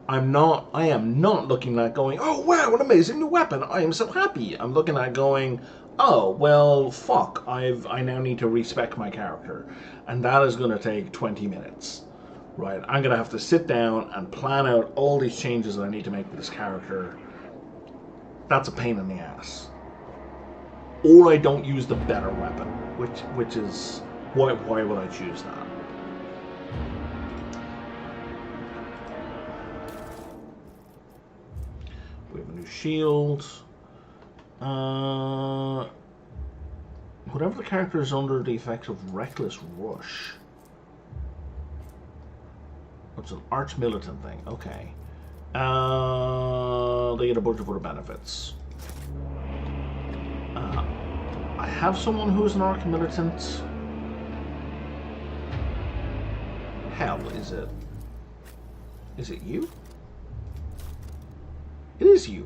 I am not looking at going, oh wow, an amazing new weapon, I am so happy. I'm looking at going, oh, well, fuck, I now need to respec my character. And that is going to take 20 minutes. Right, I'm going to have to sit down and plan out all these changes that I need to make to this character. That's a pain in the ass. Or I don't use the better weapon, which is, why would I choose that? We have a new shield. Whatever the character is under the effect of Reckless Rush. It's an arch militant thing. Okay. They get a bunch of other benefits. I have someone who's an arch militant. Hell, is it? Is it you? It is you.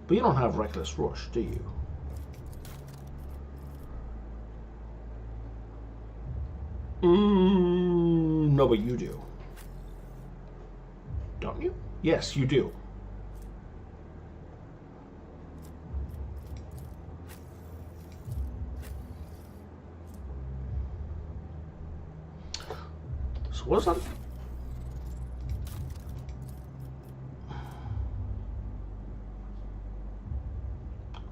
But you don't have Reckless Rush, do you? No, but you do. Don't you? Yes, you do. So what's that?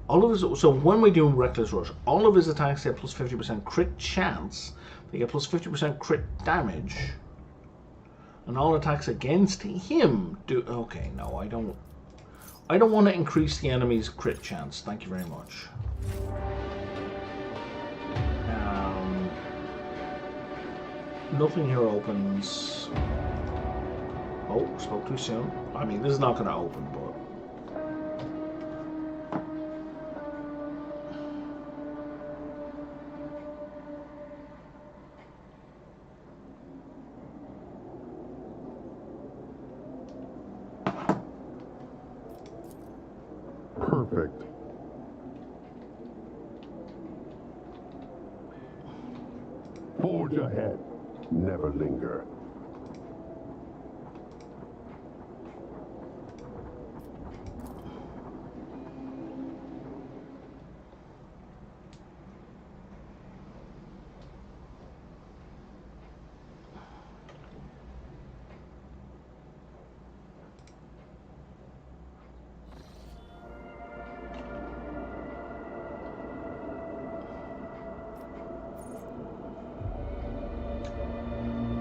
All of his, so when we do Reckless Rush, all of his attacks get plus 50% crit chance. They get plus 50% crit damage. And all attacks against him do... Okay, no, I don't want to increase the enemy's crit chance. Thank you very much. Nothing here opens. Oh, spoke too soon. I mean, this is not going to open, but... Perfect. Forge ahead. Never linger.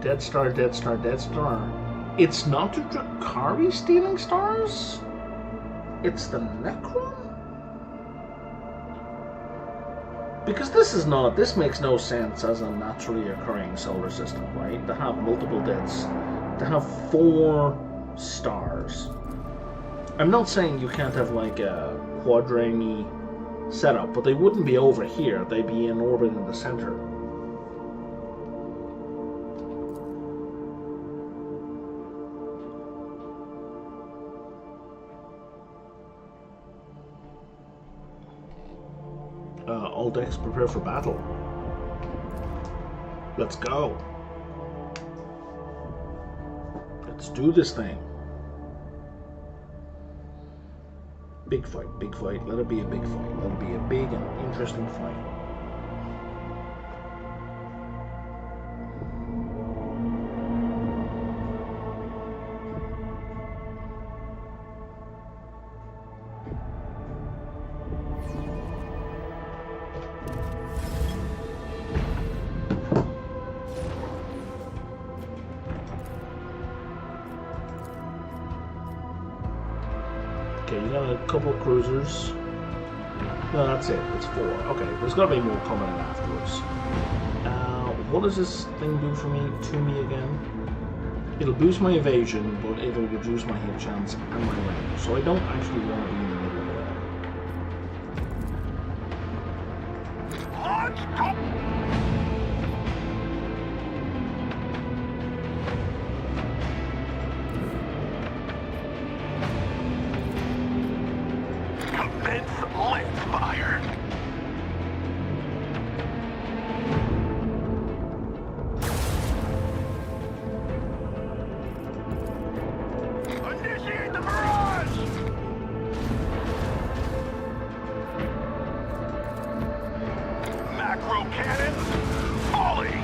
Dead Star, Dead Star, Dead Star. It's not the Drukhari stealing stars? It's the Necron? Because this makes no sense as a naturally occurring solar system, right? To have multiple deaths, to have 4 stars. I'm not saying you can't have like a quadrangle setup, but they wouldn't be over here, they'd be in orbit in the center. All decks prepare for battle. Let's go. Let's do this thing. Big fight, big fight. Let it be a big fight. Let it be a big and interesting fight. Okay, you got a couple of cruisers. No, that's it. It's 4. Okay, there's got to be more coming in afterwards. What does this thing do for me, to me again? It'll boost my evasion, but it'll reduce my hit chance and my range. So I don't actually want to be in the middle of Let's go! Fire. Initiate the barrage! Macro cannons, volley!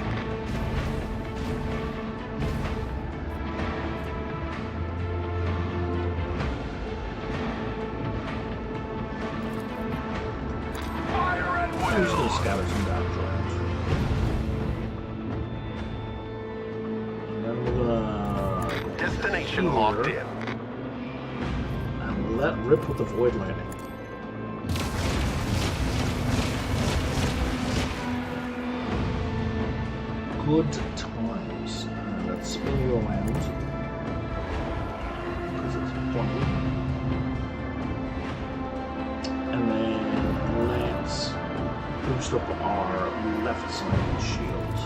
I'm just going to scatter some damage around. And then we're going to... Destination locked in. And let rip with the Void Lightning. Good times. And let's spin you around. Because it's funny. And then let's boost up our left side shield.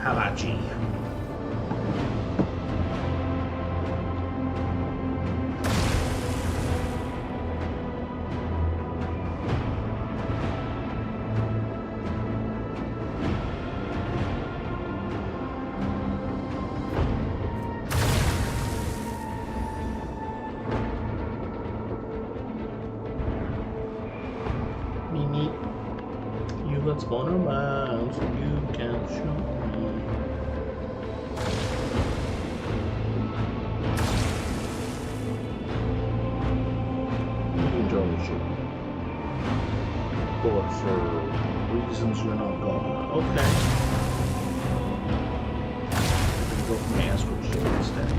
Havachi. You got spawner rounds, you can shoot me. You can totally shoot me. But for reasons you're not gonna. Okay. I'm gonna go for my astral shield instead.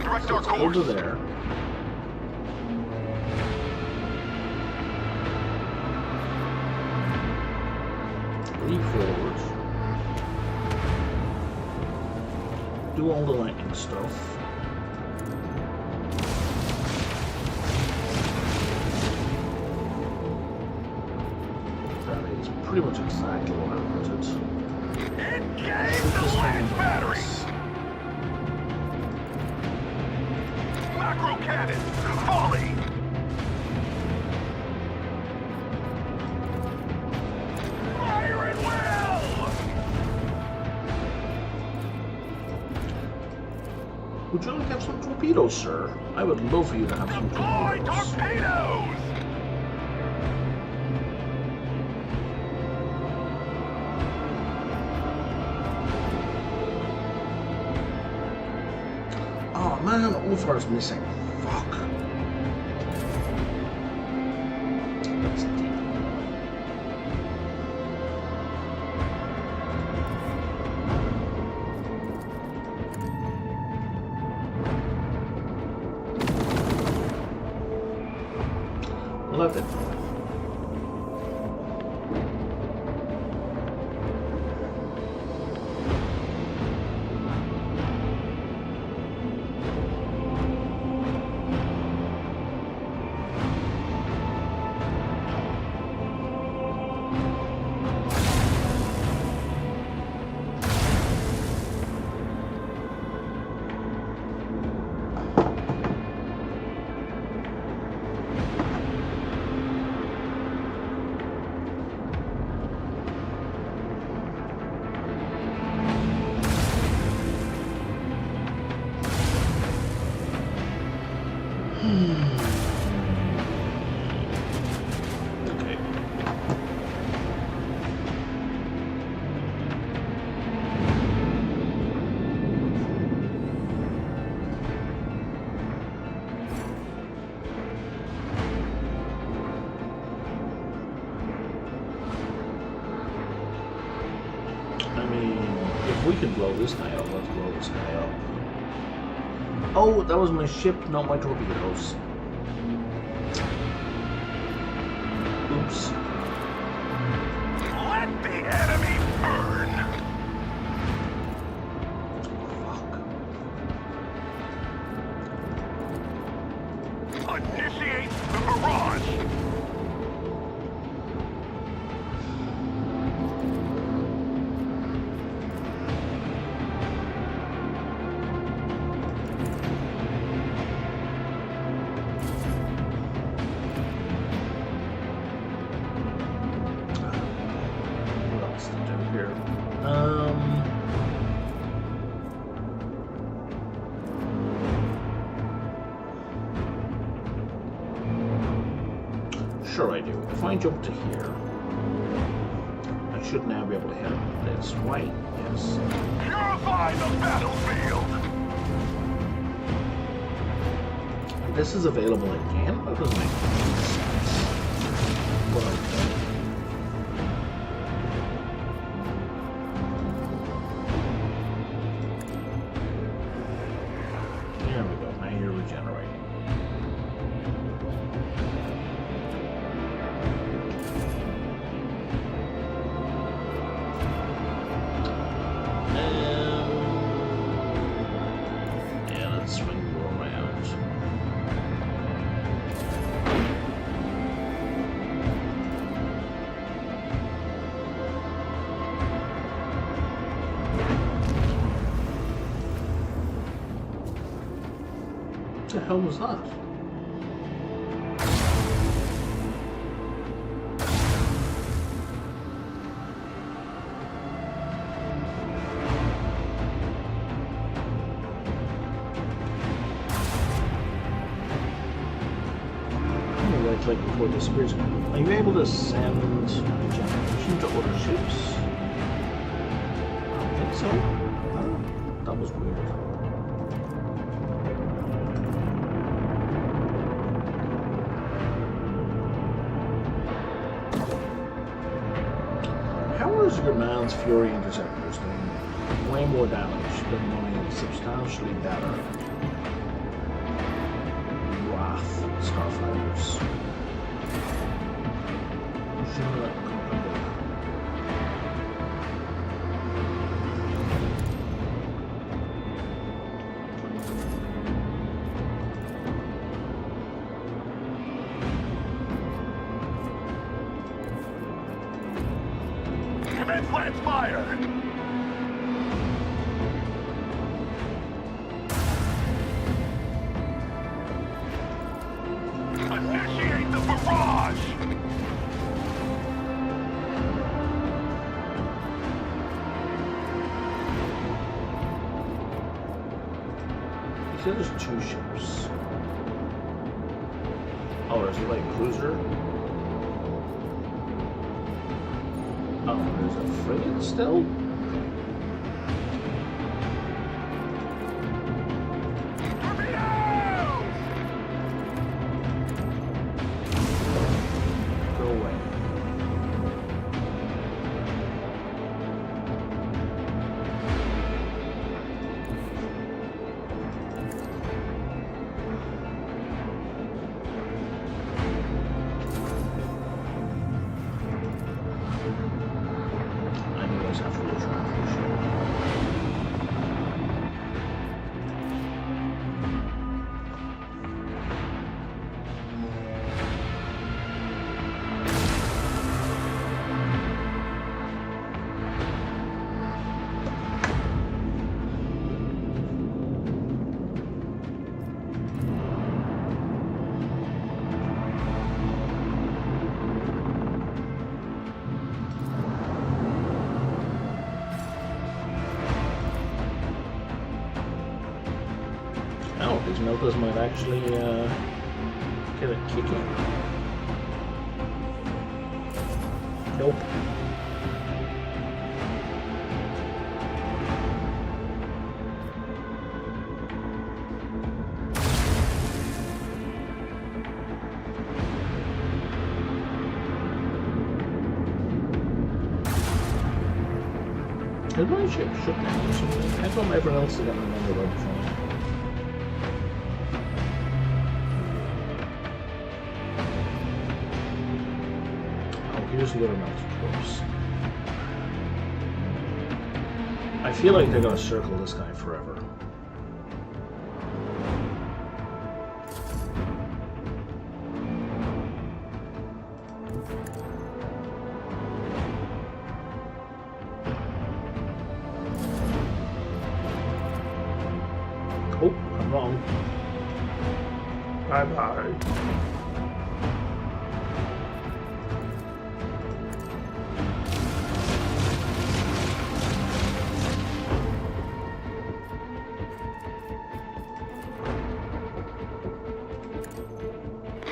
Direct our Let's go course. to there. Leap forward. Do all the lightning stuff. That is pretty much exactly what I wanted. Engage the last battery. Macro cannon. Volley. Fire at will. Would you like to have some torpedoes, sir? I would love for you to have some Deploy torpedoes. torpedoes. Oh man, Ulfar's missing. Fuck. That's deep. Love it. Okay. I mean, if we can blow this guy up, let's blow this guy up. Oh, that was my ship, not my torpedoes. Oops. Let the enemy burn. Fuck. Initiate the barrage. What else to do here? Sure I do. If I jump to here, I should now be able to hit him. That's right. Yes. Purify the battlefield. This is available again? That doesn't make sense. What are you? There we go. Now you're regenerating. Yeah, let's swing you around. What the hell was that? I'm gonna right click before this appears. Are you able to send regeneration to other ships? I don't think so. Oh, that was weird. How is your man's Fury Interceptors doing way more damage, but running substantially better Starfighters. Commence lance fire! Initiate the barrage! You said there's 2 ships. Oh, there's a light cruiser. Oh, there's a frigate still? Go away. I knew I was after the traffic. Oh, these melters might actually get a kick in. Nope. Did my ship shut down or something? I thought everyone else had gotten another web phone. Here's the other melted corpse. I feel like they're gonna circle this guy forever. Oh, I'm wrong. Bye bye.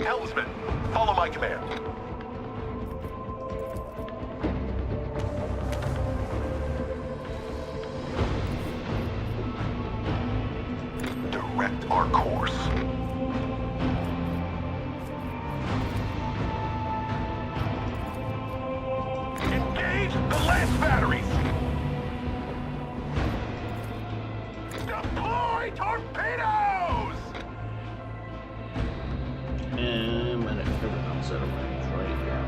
Helmsman, follow my command. Direct our course. Engage the lance batteries! Deploy torpedoes! And everything else out of range, right? Yeah.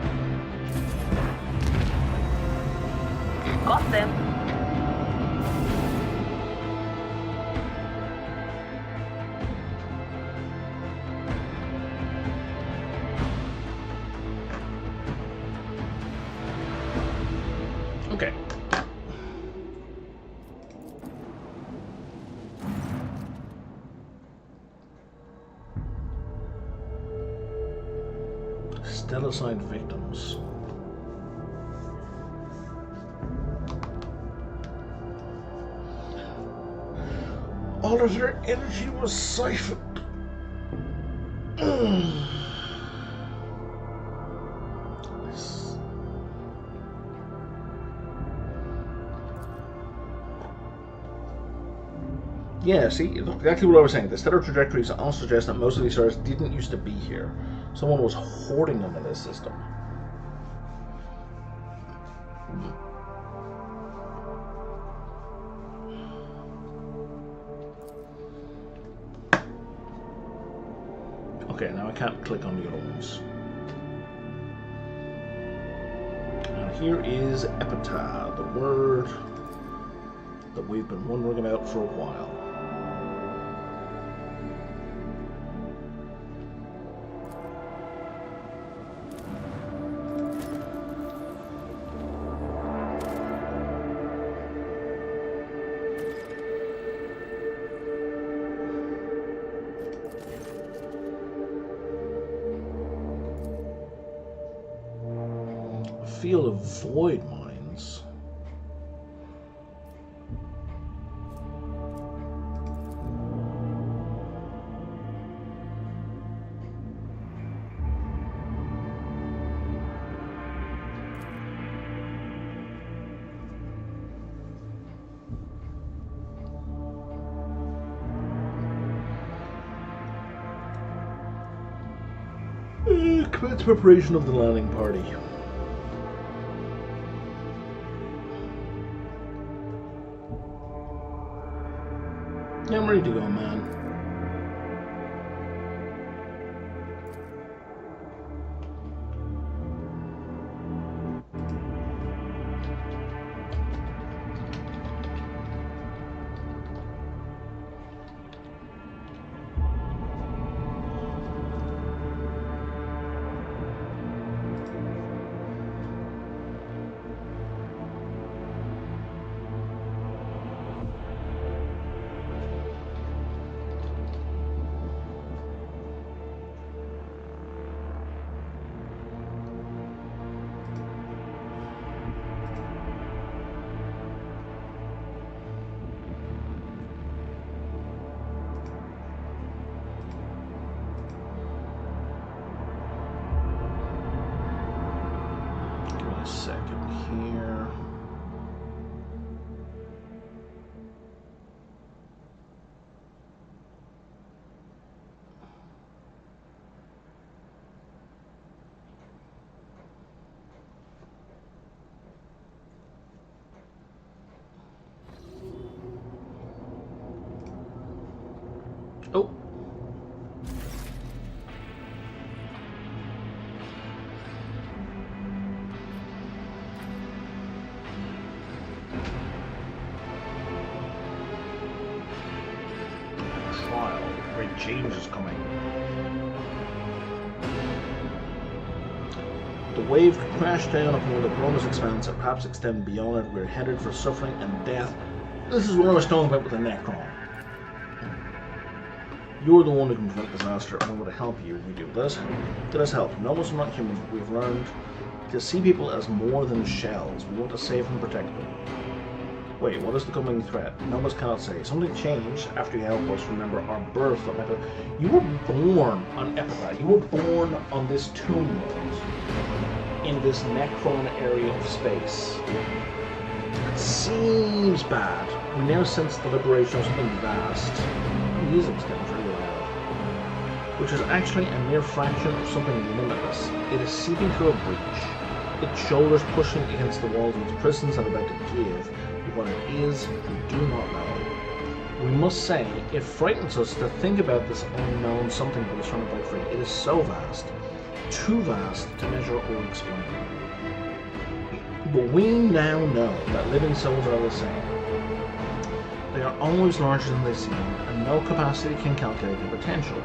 Got them. Okay. Stellicide victims. All of their energy was siphoned. Yeah, see, exactly what I was saying. The stellar trajectories all suggest that most of these stars didn't used to be here. Someone was hoarding them in this system. Okay, now I can't click on the other ones. And here is epitaph, the word that we've been wondering about for a while. Field of void mines. Commence preparation of the landing party. Yeah, I'm ready to go, man. Here. Oh. Great change is coming. The wave could crash down upon the enormous expanse and perhaps extend beyond it. We're headed for suffering and death. This is what I was talking about with the Necron. You're the one who can prevent disaster, and I'm going to help you if we do this. Let us help. Nobles are not humans, but we've learned to see people as more than shells. We want to save and protect them. Wait, what is the coming threat? Nobles cannot say. Something changed after you helped us remember our birth. You were born on Epitaph. You were born on this tomb world, in this Necron area of space. It seems bad. We now sense the liberation of something vast. The music's getting really loud. Which is actually a mere fraction of something limitless. It is seeping through a breach. Its shoulders pushing against the walls of its prisons and about to give. What it is, we do not know. We must say, it frightens us to think about this unknown something that is trying to break free. It is so vast, too vast to measure or explain. But we now know that living souls are the same. They are always larger than they seem, and no capacity can calculate their potential.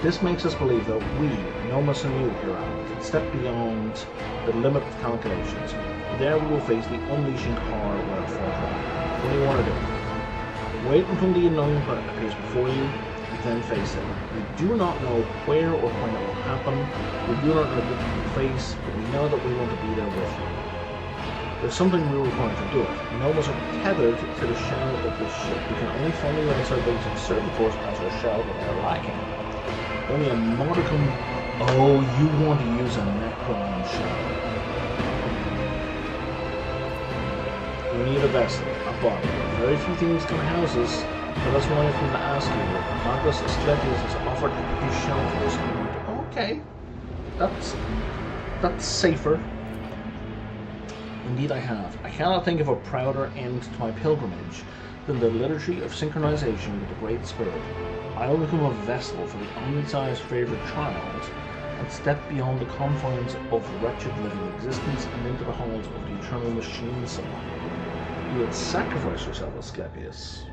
This makes us believe that we, Nomus and you, Huron, can step beyond the limit of calculations. There we will face the unleashing horror without forethought. What do you want to do? Wait until the unknown appears before you, then face it. We do not know where or when it will happen. We do not know what we will face, but we know that we want to be there with you. There's something we were going to do it. Nobles are tethered to the shell of this ship. We can only familiarize our base with certain force as our shell that are lacking. Only a modicum. Oh, you want to use a Necron shell. We need a vessel, a body. Very few things can house us, but that's why I'm going to ask you. Magnus Asclepius has offered his shell for us. Okay, that's safer. Indeed I have. I cannot think of a prouder end to my pilgrimage in the liturgy of synchronization with the Great Spirit, I will become a vessel for the omniscience favored child and step beyond the confines of wretched living existence and into the halls of the eternal machine soul. You would sacrifice yourself, Asclepius.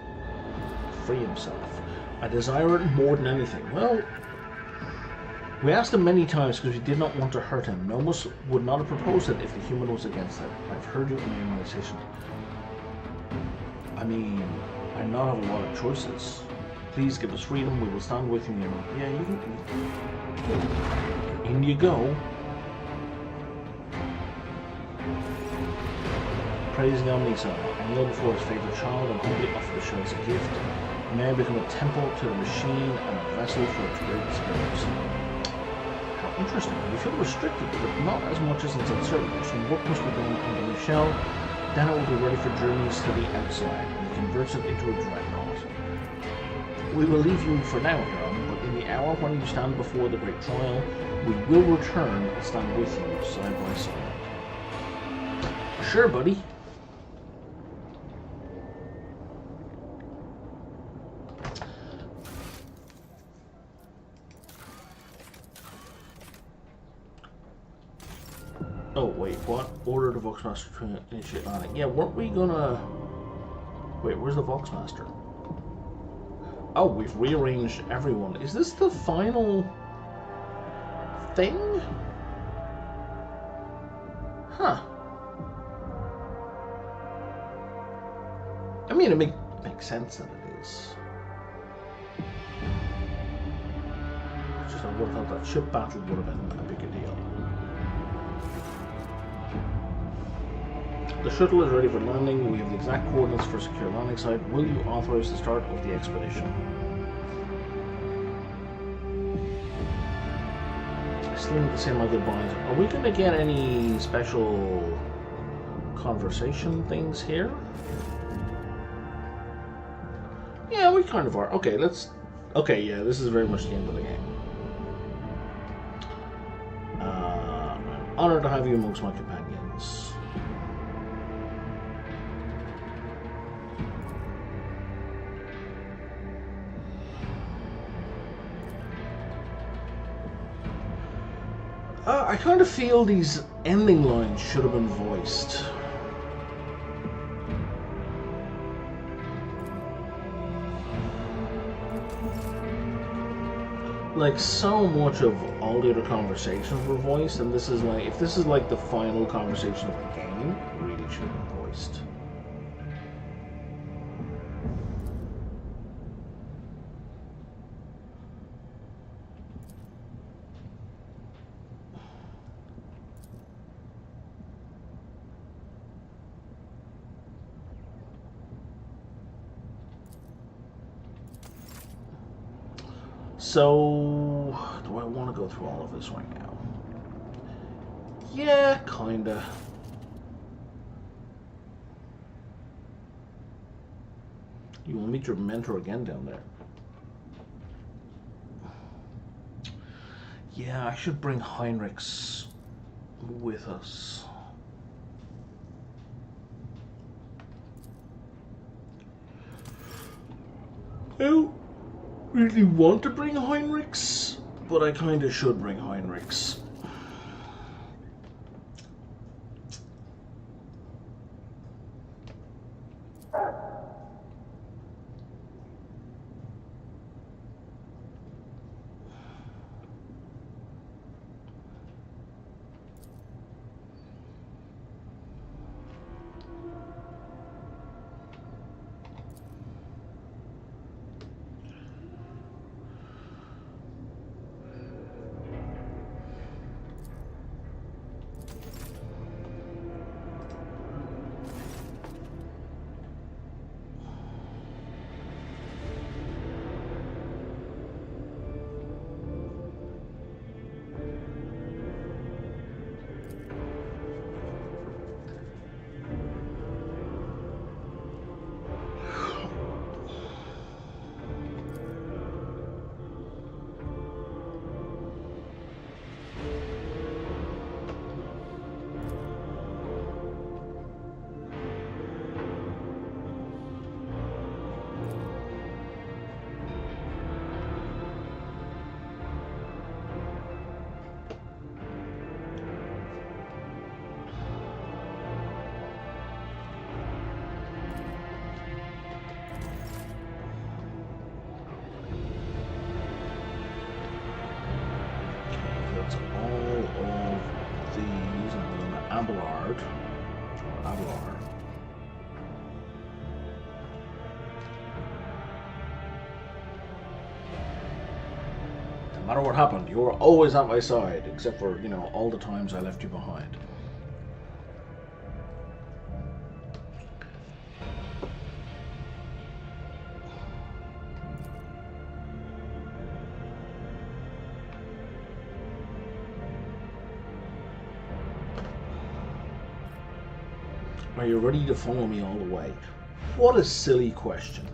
Free himself. I desire it more than anything. Well, we asked him many times because we did not want to hurt him. Nomus would not have proposed it if the human was against it. I've heard you in your decision. I mean, I not have a lot of choices. Please give us freedom. We will stand with you. Yeah, you can. In you go. Praising Omnisa, I kneel before his favorite child and humbly offer the show as a gift. May I become a temple to the machine and a vessel for its great spirits. How interesting. We feel restricted, but not as much as in Seltzer. Some work must be done on the new shell. Then it will be ready for journeys to the outside, and he converts it into a dreadnought. We will leave you for now, Huron, but in the hour when you stand before the great trial, we will return and stand with you side by side. Sure, buddy. Oh, wait, what? Order the Voxmaster to initiate landing. Yeah, weren't we gonna... Wait, where's the Voxmaster? Oh, we've rearranged everyone. Is this the final thing? Huh. I mean, it makes sense that it is. Just I would have thought that ship battle would have been a bigger deal. The shuttle is ready for landing. We have the exact coordinates for a secure landing site. Will you authorize the start of the expedition? I still need to say my goodbyes. Are we going to get any special conversation things here? Yeah, we kind of are. Okay, let's... Okay, yeah, this is very much the end of the game. Honored to have you amongst my companions. I kind of feel these ending lines should have been voiced. Like, so much of all the other conversations were voiced, and this is like, if this is like the final conversation of the game, it really should have been voiced. So, do I want to go through all of this right now? Yeah, kinda. You will meet your mentor again down there. Yeah, I should bring Heinrichs with us. Oh. Really want to bring Heinrichs, but I kind of should bring Heinrichs. Abelard. Or Abelard. No matter what happened, you were always at my side, except for, you know, all the times I left you behind. Are you ready to follow me all the way? What a silly question.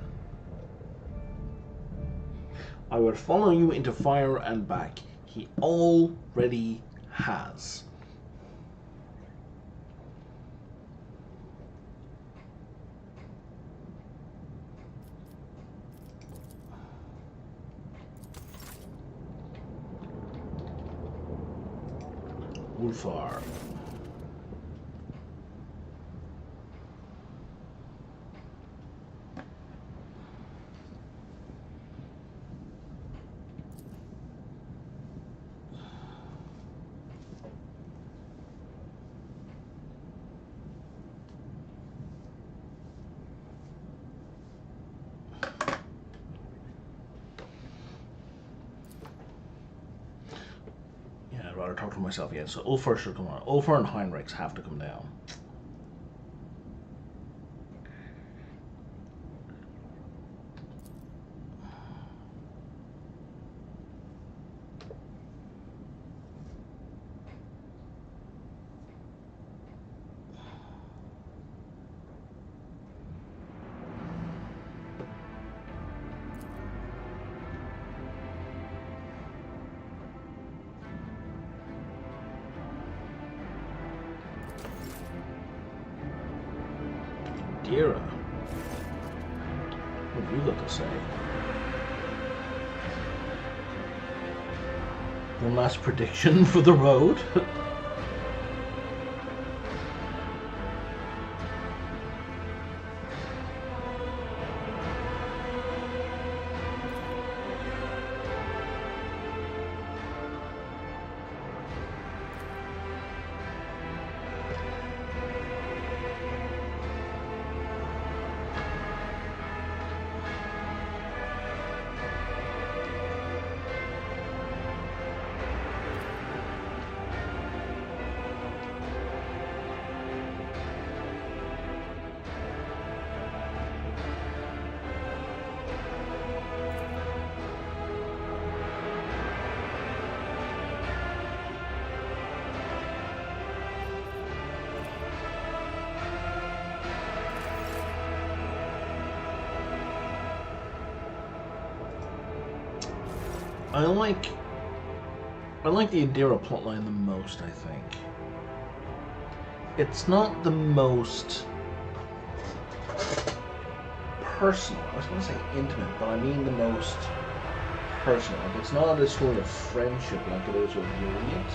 I would follow you into fire and back. He already has. Wolfar. I'd rather talk to myself again. So Ulfar should come on. Ulfar and Heinrichs have to come down. Dira. What have you got to say? One last prediction for the road. I like the Adira plotline the most, I think. It's not the most personal. I was going to say intimate, but I mean the most personal. Like, it's not a sort of friendship like it is with Juliet.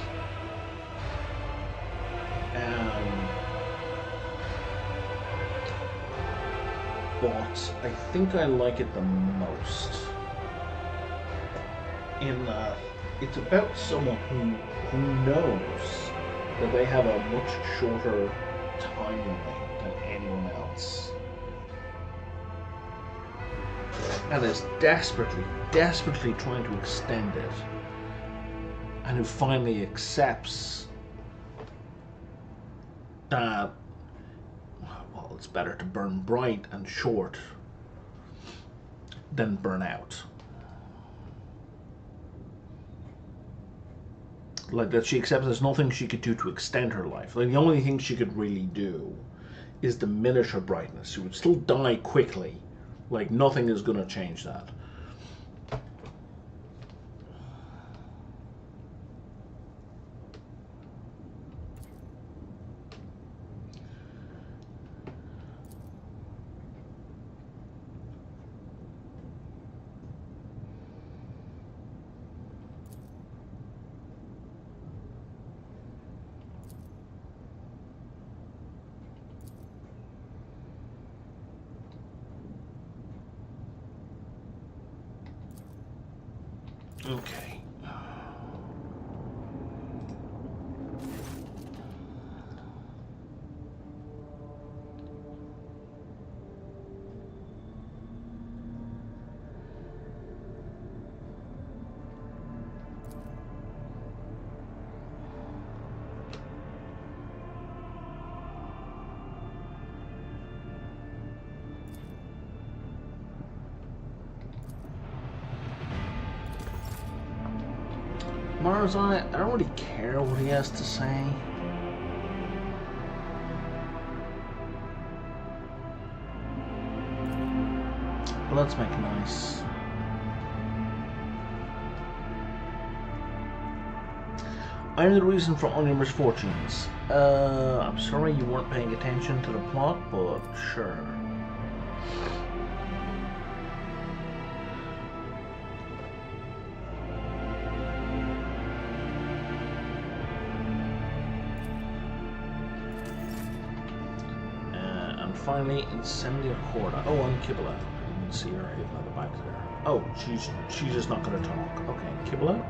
But I think I like it the most in that it's about someone who knows that they have a much shorter timeline than anyone else, and is desperately trying to extend it, and who finally accepts that, well, it's better to burn bright and short than burn out. Like, that she accepts there's nothing she could do to extend her life. Like, the only thing she could really do is diminish her brightness. She would still die quickly. Like, nothing is going to change that. Okay. Marzai, I don't really care what he has to say. But let's make it nice. I am the reason for all your misfortunes. I'm sorry you weren't paying attention to the plot, but sure. And finally, Incendia Corda. Oh, and Kibla. You can see her hidden at the back there. Oh, she's just not going to talk. Okay, Kibla.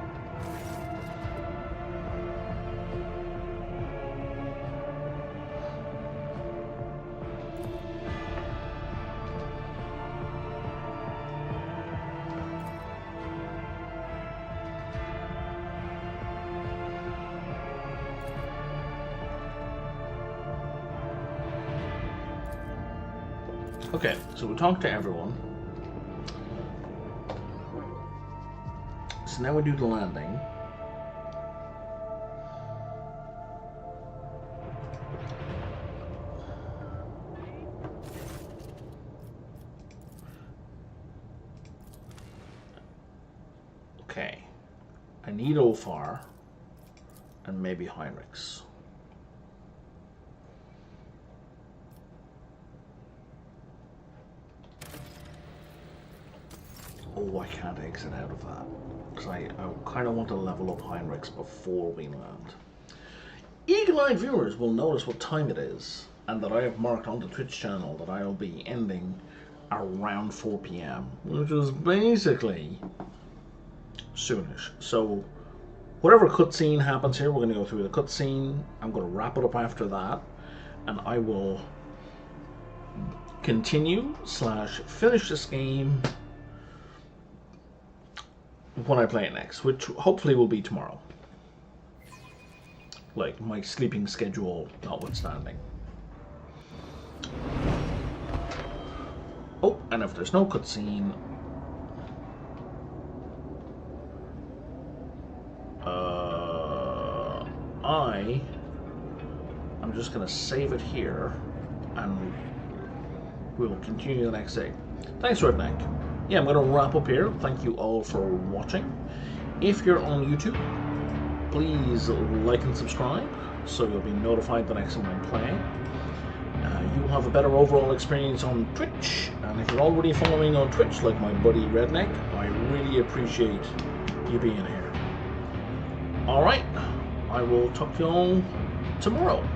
Okay, so we talked to everyone. So now we do the landing. Okay. I need Olfar and maybe Heinrichs. Oh, I can't exit out of that. Because I kind of want to level up Heinrichs before we land. Eagle-eyed viewers will notice what time it is, and that I have marked on the Twitch channel that I'll be ending around 4 PM, which is basically soonish. So, whatever cutscene happens here, we're going to go through the cutscene. I'm going to wrap it up after that, and I will continue / finish this game when I play it next, which hopefully will be tomorrow. Like, my sleeping schedule notwithstanding. Oh, and if there's no cutscene, I'm just gonna save it here, and we will continue the next day. Thanks, Redneck. Yeah, I'm going to wrap up here. Thank you all for watching. If you're on YouTube, please like and subscribe so you'll be notified the next time I'm playing. You will have a better overall experience on Twitch, and if you're already following on Twitch like my buddy Redneck, I really appreciate you being here. Alright, I will talk to you all tomorrow.